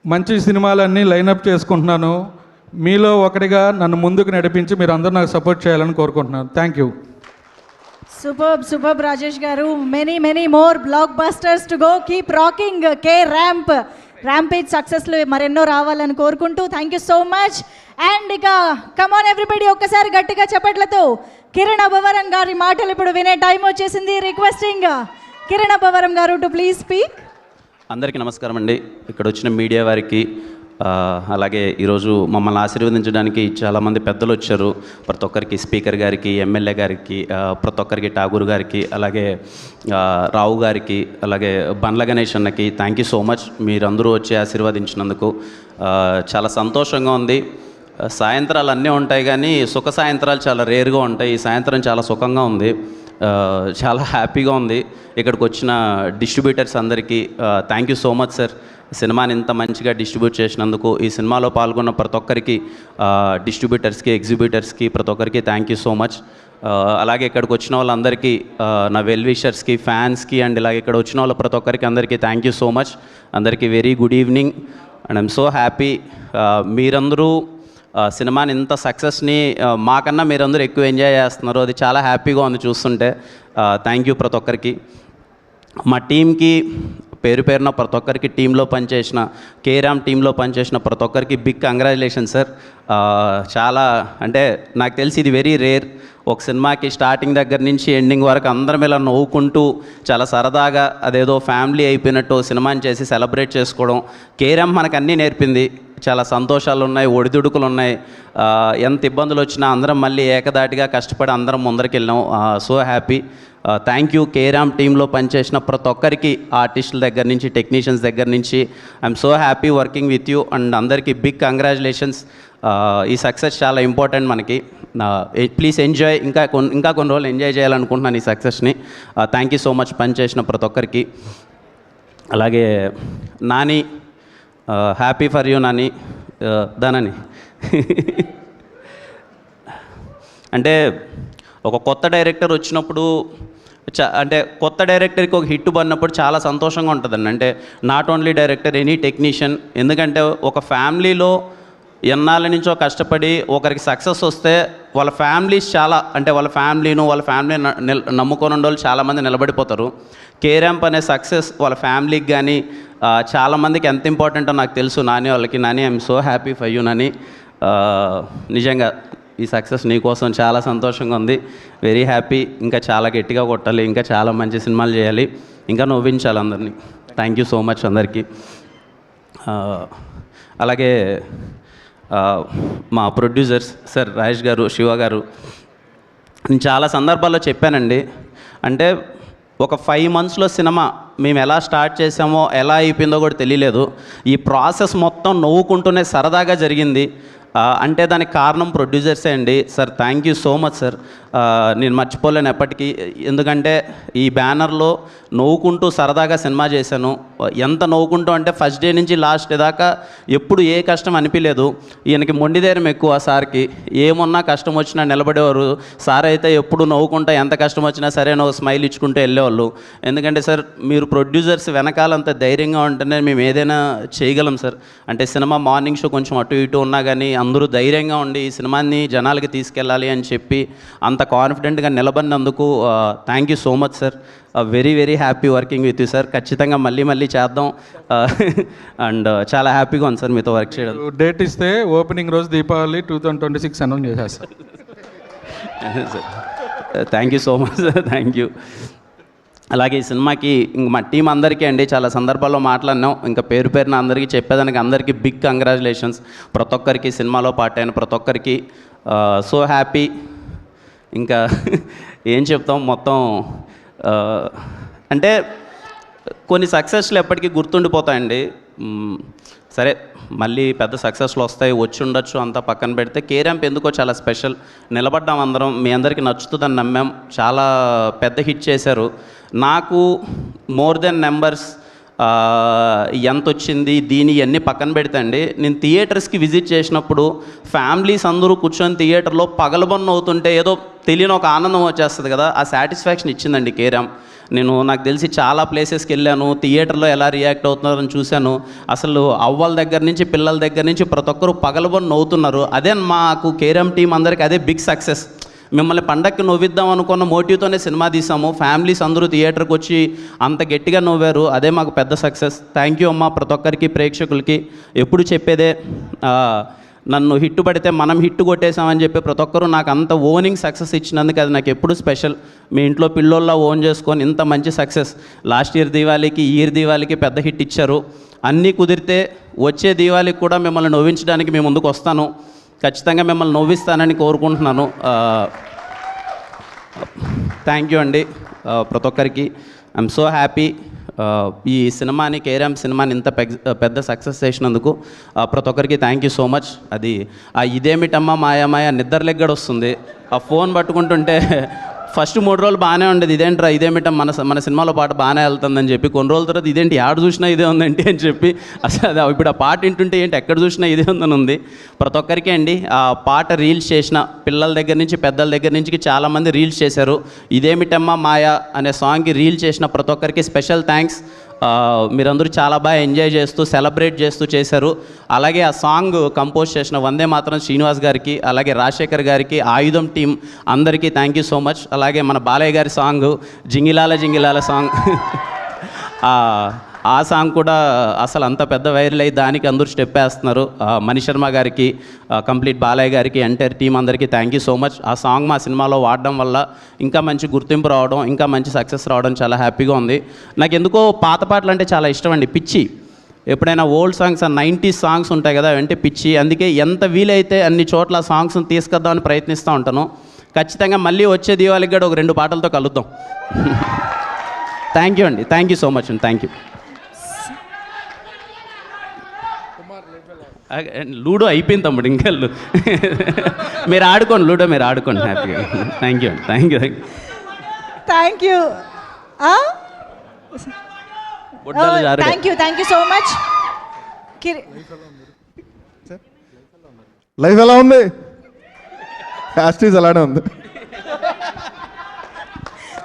మంచి సినిమాలన్నీ లైనప్ చేసుకుంటున్నాను. మీలో ఒకటిగా నన్ను ముందుకు నడిపించి మీరు అందరూ నాకు సపోర్ట్ చేయాలని కోరుకుంటున్నాను. Thank you. సూపర్ రాజేష్ గారు. Many more block busters to go. Keep rocking K rampage సక్సెస్లు మరెన్నో రావాలని కోరుకుంటూ thank you so much. And ఇక కమాన్ ఎవ్రీబడి ఒక్కసారి గట్టిగా చప్పట్లతో కిరణ్ అబ్బవరం గారి మాటలు ఇప్పుడు వినే టైం వచ్చేసింది. Requesting Kiran Abbavaram garu to please speak. అందరికీ నమస్కారం అండి. ఇక్కడ వచ్చిన మీడియా వారికి, అలాగే ఈరోజు మమ్మల్ని ఆశీర్వదించడానికి చాలామంది పెద్దలు వచ్చారు. ప్రతి ఒక్కరికి, స్పీకర్ గారికి, ఎమ్మెల్యే గారికి, ప్రతి ఒక్కరికి, ఠాగూర్ గారికి, అలాగే రావు గారికి, అలాగే బండ్ల గణేష్ అన్నకి థ్యాంక్ యూ సో మచ్. మీరందరూ వచ్చి ఆశీర్వదించినందుకు చాలా సంతోషంగా ఉంది. సాయంత్రాలు అన్నీ ఉంటాయి కానీ సుఖ సాయంత్రాలు చాలా రేర్గా ఉంటాయి. ఈ సాయంత్రం చాలా సుఖంగా ఉంది, చాలా హ్యాపీగా ఉంది. ఇక్కడికి వచ్చిన డిస్ట్రిబ్యూటర్స్ అందరికీ thank you so much sir. సినిమాని ఇంత మంచిగా డిస్ట్రిబ్యూట్ చేసినందుకు, ఈ సినిమాలో పాల్గొన్న ప్రతి ఒక్కరికి, డిస్ట్రిబ్యూటర్స్కి, ఎగ్జిబ్యూటర్స్కి, ప్రతి ఒక్కరికి థ్యాంక్ యూ సో మచ్. అలాగే ఇక్కడికి వచ్చిన వాళ్ళందరికీ, నా వెల్ విషర్స్కి, ఫ్యాన్స్కి, అండ్ ఇలాగే ఇక్కడ వచ్చిన వాళ్ళ ప్రతి ఒక్కరికి అందరికీ థ్యాంక్ యూ సో మచ్. అందరికీ very good evening and I'm so happy. మీరందరూ సినిమాని ఇంత సక్సెస్ని మాకన్నా మీరందరూ ఎక్కువ ఎంజాయ్ చేస్తున్నారు, అది చాలా హ్యాపీగా ఉంది చూస్తుంటే. థ్యాంక్ యూ ప్రతి ఒక్కరికి. మా టీంకి పేరు పేరున ప్రతి ఒక్కరికి టీంలో పనిచేసిన కేరామ్ టీంలో పనిచేసిన ప్రతి ఒక్కరికి బిగ్ కంగ్రాచులేషన్ సార్. చాలా అంటే నాకు తెలిసి ఇది వెరీ రేర్. ఒక సినిమాకి స్టార్టింగ్ దగ్గర నుంచి ఎండింగ్ వరకు అందరం ఇలా నవ్వుకుంటూ చాలా సరదాగా అదేదో ఫ్యామిలీ అయిపోయినట్టు సినిమాని చేసి సెలబ్రేట్ చేసుకోవడం. కేరామ్ మనకు అన్నీ నేర్పింది. చాలా సంతోషాలు ఉన్నాయి, ఒడిదుడుకులు ఉన్నాయి. ఎంత ఇబ్బందులు వచ్చినా అందరం మళ్ళీ ఏకదాటిగా కష్టపడి అందరం ముందరికి వెళ్ళాం. So happy. Thank you carrom టీంలో పనిచేసిన ప్రతి ఒక్కరికి, ఆర్టిస్టుల దగ్గర నుంచి టెక్నీషియన్స్ దగ్గర నుంచి. I'm so happy working with you and అందరికీ బిగ్ కంగ్రాచులేషన్స్. ఈ సక్సెస్ చాలా ఇంపార్టెంట్ మనకి. ప్లీజ్ ఎంజాయ్, ఇంకా కొన్ని రోజులు ఎంజాయ్ చేయాలనుకుంటున్నాను ఈ సక్సెస్ని. థ్యాంక్ యూ సో మచ్ పనిచేసిన ప్రతి ఒక్కరికి. అలాగే Nani, happy for you Nani. దానని అంటే ఒక కొత్త డైరెక్టర్ వచ్చినప్పుడు అంటే కొత్త డైరెక్టర్కి ఒక హిట్ పడినప్పుడు చాలా సంతోషంగా ఉంటుందండి. అంటే not only director, any technician. ఎందుకంటే ఒక ఫ్యామిలీలో ఎన్నాళ్ళ నుంచో కష్టపడి ఒకరికి సక్సెస్ వస్తే వాళ్ళ ఫ్యామిలీస్ చాలా, అంటే వాళ్ళ ఫ్యామిలీని నమ్ముకొని ఉండే వాళ్ళు చాలామంది నిలబడిపోతారు. కేరాంప్ అనే సక్సెస్ వాళ్ళ ఫ్యామిలీకి కానీ చాలామందికి ఎంత ఇంపార్టెంటో నాకు తెలుసు. నాని వాళ్ళకి. Nani, I'm so happy for you Nani. నిజంగా ఈ సక్సెస్ నీకోసం చాలా సంతోషంగా ఉంది. Very happy. ఇంకా చాలా గట్టిగా కొట్టాలి, ఇంకా చాలా మంచి సినిమాలు చేయాలి, ఇంకా నవ్వించాలి అందరినీ. థ్యాంక్ యూ సో మచ్ అందరికీ. అలాగే మా ప్రొడ్యూసర్స్ సార్ రాజేష్ గారు, శివ గారు, నేను చాలా సందర్భాల్లో చెప్పానండి. అంటే ఒక 5 monthsలో సినిమా మేము ఎలా స్టార్ట్ చేసామో ఎలా అయిపోయిందో కూడా తెలియలేదు. ఈ ప్రాసెస్ మొత్తం నవ్వుకుంటూనే సరదాగా జరిగింది. అంటే దానికి కారణం ప్రొడ్యూసర్సే అండి. Sir thank you so much sir. నేను మర్చిపోలేను ఎప్పటికీ. ఎందుకంటే ఈ బ్యానర్లో నవ్వుకుంటూ సరదాగా సినిమా చేశాను. ఎంత నవ్వుకుంటూ అంటే ఫస్ట్ డే నుంచి లాస్ట్ డే దాకా ఎప్పుడు ఏ కష్టం అనిపించలేదు. ఈయనకి మొండిధైర్యం ఎక్కువ సార్కి. ఏమున్నా కష్టం వచ్చినా నిలబడేవారు. సార్ అయితే ఎప్పుడు నవ్వుకుంటా ఎంత కష్టం వచ్చినా సరే నువ్వు స్మైల్ ఇచ్చుకుంటూ వెళ్ళేవాళ్ళు. ఎందుకంటే సార్ మీరు ప్రొడ్యూసర్స్ వెనకాలంత ధైర్యంగా ఉంటేనే మేము ఏదైనా చేయగలం సార్. అంటే సినిమా మార్నింగ్ షో కొంచెం అటు ఇటు ఉన్నా కానీ అందరూ ధైర్యంగా ఉండి ఈ సినిమాని జనాలకి తీసుకెళ్ళాలి అని చెప్పి అంత కాన్ఫిడెంట్గా నిలబడినందుకు thank you so much sir. Very very happy working with you sir. ఖచ్చితంగా మళ్ళీ చేద్దాం. అండ్ చాలా హ్యాపీగా ఉంది సార్ మీతో వర్క్ చేయడం. డేట్ ఇస్తే ఓపెనింగ్ రోజు దీపావళి 2026 అనౌన్స్ చేసేస్తారు. Thank you so much sir. Thank you. అలాగే ఈ సినిమాకి ఇంక మా టీం అందరికీ అండి చాలా సందర్భాల్లో మాట్లాడినాం. ఇంకా పేరు పేరున అందరికీ చెప్పేదానికి అందరికీ బిగ్ కంగ్రాచులేషన్స్. ప్రతి ఒక్కరికి సినిమాలో పార్ట్ అయిన ప్రతి ఒక్కరికి సో హ్యాపీ. ఇంకా ఏం చెప్తాం మొత్తం. అంటే కొన్ని సక్సెస్లు ఎప్పటికీ గుర్తుండిపోతాయండి. సరే మళ్ళీ పెద్ద సక్సెస్లు వస్తాయి, వచ్చి ఉండొచ్చు, అంతా పక్కన పెడితే కేరాంప్ ఎందుకో చాలా స్పెషల్. నిలబడ్డాం అందరం, మీ అందరికీ నచ్చుతుందని నమ్మాం. చాలా పెద్ద హిట్ చేశారు. నాకు మోర్ దెన్ నెంబర్స్ ఎంత వచ్చింది దీని ఇవన్నీ పక్కన పెడితే అండి, నేను థియేటర్స్కి విజిట్ చేసినప్పుడు ఫ్యామిలీస్ అందరూ కూర్చొని థియేటర్లో పగలబొన్న అవుతుంటే ఏదో తెలియని ఒక ఆనందం వచ్చేస్తుంది కదా, ఆ సాటిస్ఫాక్షన్ ఇచ్చిందండి కేరామ్. నాకు తెలిసి చాలా ప్లేసెస్కి వెళ్ళాను, థియేటర్లో ఎలా రియాక్ట్ అవుతున్నారని చూశాను. అసలు అవ్వల దగ్గర నుంచి పిల్లల దగ్గర నుంచి ప్రతి ఒక్కరు పగలబొన్న నవ్వుతున్నారు. అదే మాకు కేరామ్ టీం అందరికీ అదే బిగ్ సక్సెస్. మిమ్మల్ని పండక్కి నవ్విద్దాం అనుకున్న మోటివ్తోనే సినిమా తీసాము. ఫ్యామిలీస్ అందరూ థియేటర్కి వచ్చి అంత గట్టిగా నవ్వారు. అదే మాకు పెద్ద సక్సెస్. థ్యాంక్ యూ అమ్మ ప్రతి ఒక్కరికి, ప్రేక్షకులకి. ఎప్పుడు చెప్పేదే, నన్ను హిట్ పడితే మనం హిట్ కొట్టేసామని చెప్పి ప్రతి ఒక్కరూ నాకు అంత ఓనింగ్ సక్సెస్ ఇచ్చినందుకు అది నాకు ఎప్పుడు స్పెషల్. మీ ఇంట్లో పిల్లోళ్ళ ఓన్ చేసుకొని ఇంత మంచి సక్సెస్. లాస్ట్ ఇయర్ దీవాళికి, ఈ ఇయర్ దీవాళికి పెద్ద హిట్ ఇచ్చారు. అన్నీ కుదిరితే వచ్చే దీవాళికి కూడా మిమ్మల్ని నవ్వించడానికి మేము ముందుకు వస్తాను. ఖచ్చితంగా మిమ్మల్ని నవ్విస్తానని కోరుకుంటున్నాను. థ్యాంక్ యూ అండి ప్రతి ఒక్కరికి. I'm so happy. ఈ సినిమాని, కేరామ్ సినిమాని ఇంత పెద్ద సక్సెస్ చేసినందుకు ప్రతి ఒక్కరికి థ్యాంక్ యూ సో మచ్. అది ఇదేమిటమ్మా మాయా నిద్రలెగ్గడ వస్తుంది. ఆ ఫోన్ పట్టుకుంటుంటే ఫస్ట్ 3 రోజులు బాగానే ఉండేది. ఇదేంట్రా ఇదేమిటం మన సినిమాలో పాట బాగానే వెళ్తుందని చెప్పి, కొన్ని రోజుల తర్వాత ఇదేంటి ఆడ చూసినా ఇదే ఉందండి అని చెప్పి, అసలు అది ఇప్పుడు ఆ పాట వింటుంటే ఏంటి ఎక్కడ చూసినా ఇదే ఉందని ఉంది. ప్రతి ఒక్కరికి అండి ఆ పాట రీల్స్ చేసిన పిల్లల దగ్గర నుంచి పెద్దల దగ్గర నుంచి చాలామంది రీల్స్ చేశారు. ఇదేమిటమ్మా మాయా అనే సాంగ్కి రీల్ చేసిన ప్రతి ఒక్కరికి స్పెషల్ థ్యాంక్స్. మీరందరూ చాలా బాగా ఎంజాయ్ చేస్తూ సెలబ్రేట్ చేస్తూ చేశారు. అలాగే ఆ సాంగ్ కంపోజ్ చేసిన వందే మాత్రం శ్రీనివాస్ గారికి, అలాగే రాజశేఖర్ గారికి, ఆయుధం టీం అందరికీ థ్యాంక్ యూ సో మచ్. అలాగే మన బాలయ్య గారి సాంగ్ జింగిలాల జింగిలాల సాంగ్ ఆ సాంగ్ కూడా అసలు అంత పెద్ద వైరల్ అయ్యి దానికి అందరూ స్టెప్ వేస్తున్నారు. మణి శర్మ గారికి, కంప్లీట్ బాలయ్య గారికి, ఎంటైర్ టీం అందరికీ థ్యాంక్ యూ సో మచ్. ఆ సాంగ్ మా సినిమాలో వాడడం వల్ల ఇంకా మంచి గుర్తింపు రావడం, ఇంకా మంచి సక్సెస్ రావడం చాలా హ్యాపీగా ఉంది. నాకు ఎందుకో పాత పాటలు అంటే చాలా ఇష్టం అండి, పిచ్చి. ఎప్పుడైనా ఓల్డ్ సాంగ్స్ 90s సాంగ్స్ ఉంటాయి కదా, అంటే పిచ్చి. అందుకే ఎంత వీలైతే అన్ని చోట్ల సాంగ్స్ని తీసుకొద్దామని ప్రయత్నిస్తూ ఉంటాను. ఖచ్చితంగా మళ్ళీ వచ్చే దీవాళికి కూడా ఒక 2 పాటలతో కలుద్దాం. థ్యాంక్ యూ అండి, థ్యాంక్ యూ సో మచ్ అండి, థ్యాంక్ యూ. లూడో అయిపోయింది తమ్ముడు, ఇంకా మీరు ఆడుకోండి, లూడో మీరు ఆడుకోండి హ్యాపీగా. థ్యాంక్ యూ అండి, thank you, thank you. Thank you so much. Life ఎలా ఉంది? యాస్టీస్ అలానే ఉంది.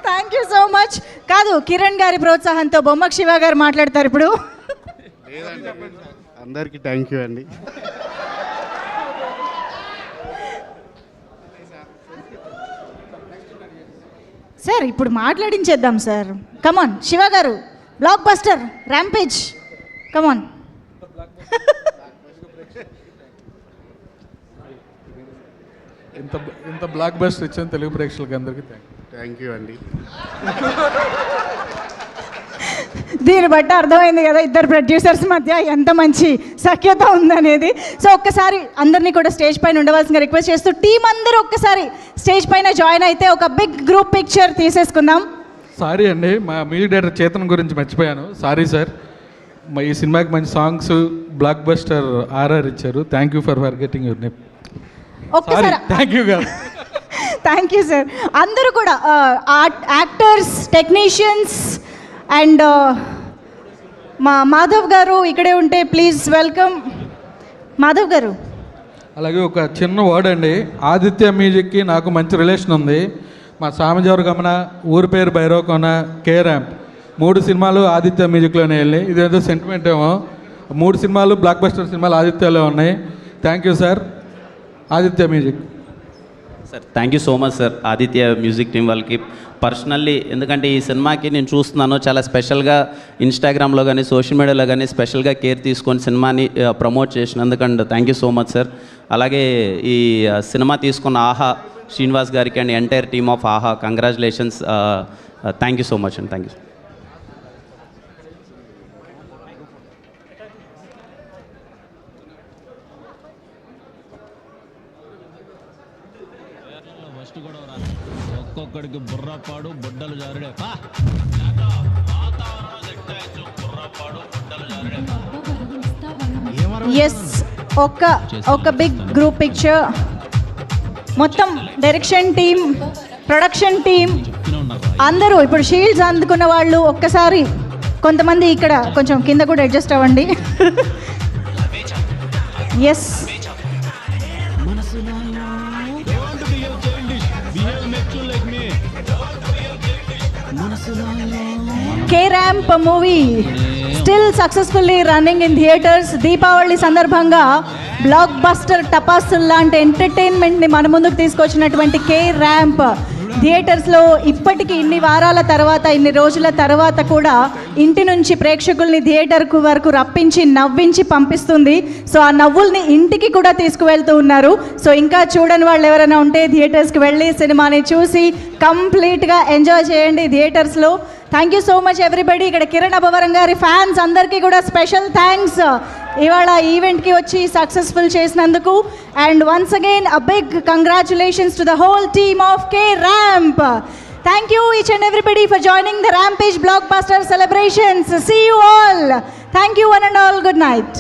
Thank you so much. కాదు, కిరణ్ గారి ప్రోత్సాహంతో బొమ్మక్ శివ గారు మాట్లాడతారు ఇప్పుడు. అందరికీ థ్యాంక్ యూ అండి. సార్ ఇప్పుడు మాట్లాడించేద్దాం సార్. కమాన్ శివ గారు, బ్లాక్ బస్టర్ ర్యాంపేజ్, కమాన్. ఇంత బ్లాక్ బస్టర్ ఇచ్చిన తెలుగు ప్రేక్షకులకి అందరికీ థ్యాంక్ యూ అండి. దీన్ని బట్టి అర్థమైంది కదా ఇద్దరు ప్రొడ్యూసర్స్ మధ్య ఎంత మంచి సఖ్యత ఉందనేది. సో ఒక్కసారి అందరినీ కూడా స్టేజ్ పైన ఉండవలసిందిగా రిక్వెస్ట్ చేస్తూ టీం అందరూ ఒక్కసారి స్టేజ్ పైన జాయిన్ అయితే ఒక బిగ్ గ్రూప్ పిక్చర్ తీసేసుకుందాం. సారీ అండి, మా మ్యూజిక్ డైరెక్టర్ చేతన్ గురించి మర్చిపోయాను, సారీ సార్. మా ఈ సినిమాకి మంచి సాంగ్స్, బ్లాక్ బస్టర్ RR ఇచ్చారు. Thank you for getting your name. ఒక్కసారి థ్యాంక్ యూ గారు. Thank you sir. అందరూ కూడా యాక్టర్స్, టెక్నీషియన్స్ అండ్ మా మాధవ్ గారు ఇక్కడే ఉంటే ప్లీజ్ వెల్కమ్ మాధవ్ గారు. అలాగే ఒక చిన్న వర్డ్ అండి, ఆదిత్య మ్యూజిక్కి నాకు మంచి రిలేషన్ ఉంది. మా సామజవర గమన, ఊరి పేరు భైరవకొన, కే ర్యాంప్ 3 సినిమాలు ఆదిత్య మ్యూజిక్లోనే వెళ్ళి, ఇదేదో సెంటిమెంట్ ఏమో. 3 సినిమాలు బ్లాక్ బస్టర్ సినిమాలు ఆదిత్యలో ఉన్నాయి. Thank you sir, Aditya music. Sir thank you so much sir, Aditya music team వాళ్ళకి పర్సనల్లీ. ఎందుకంటే ఈ సినిమాకి నేను చూస్తున్నాను చాలా స్పెషల్గా ఇన్స్టాగ్రామ్లో కానీ సోషల్ మీడియాలో కానీ స్పెషల్గా కేర్ తీసుకొని సినిమాని ప్రమోట్ చేసినందుకు and thank you so much sir. అలాగే ఈ సినిమా తీసుకున్న ఆహా శ్రీనివాస్ గారికి అండ్ ఎంటైర్ టీమ్ ఆఫ్ ఆహా congratulations. Thank you so much అండి, థ్యాంక్ యూ. ఒక్కొక్కడికి బుర్రపాడు బుడ్డలు జారుడే. ఎస్, ఒక బిగ్ గ్రూప్ పిక్చర్. మొత్తం డైరెక్షన్ టీమ్, ప్రొడక్షన్ టీమ్ అందరూ ఇప్పుడు షీల్డ్స్ అందుకున్న వాళ్ళు ఒక్కసారి కొంతమంది ఇక్కడ కొంచెం కింద కూడా అడ్జస్ట్ అవ్వండి. Yes, K ramp movie still successfully running in theatres. Deepavali సందర్భంగా బ్లాక్ బస్టర్ టపాసుల్ లాంటి ఎంటర్టైన్మెంట్ని మన ముందుకు తీసుకొచ్చినటువంటి కే ర్యాంప్ థియేటర్స్లో ఇప్పటికీ ఇన్ని వారాల తర్వాత, ఇన్ని రోజుల తర్వాత కూడా ఇంటి నుంచి ప్రేక్షకుల్ని థియేటర్కు వరకు రప్పించి నవ్వించి పంపిస్తుంది. సో ఆ నవ్వుల్ని ఇంటికి కూడా తీసుకువెళ్తూ ఉన్నారు. సో ఇంకా చూడని వాళ్ళు ఎవరైనా ఉంటే థియేటర్స్కి వెళ్ళి సినిమాని చూసి కంప్లీట్గా ఎంజాయ్ చేయండి థియేటర్స్లో. Thank you so much everybody. ఇక్కడ కిరణ్ అబ్బవరం గారి ఫ్యాన్స్ అందరికీ కూడా స్పెషల్ థ్యాంక్స్ ఇవాళ ఈవెంట్కి వచ్చి సక్సెస్ఫుల్ చేసినందుకు. And once again a big congratulations to the whole team of K ramp. Thank you each and everybody for joining the Rampage Blockbuster celebrations. See you all. Thank you one and all. Good night.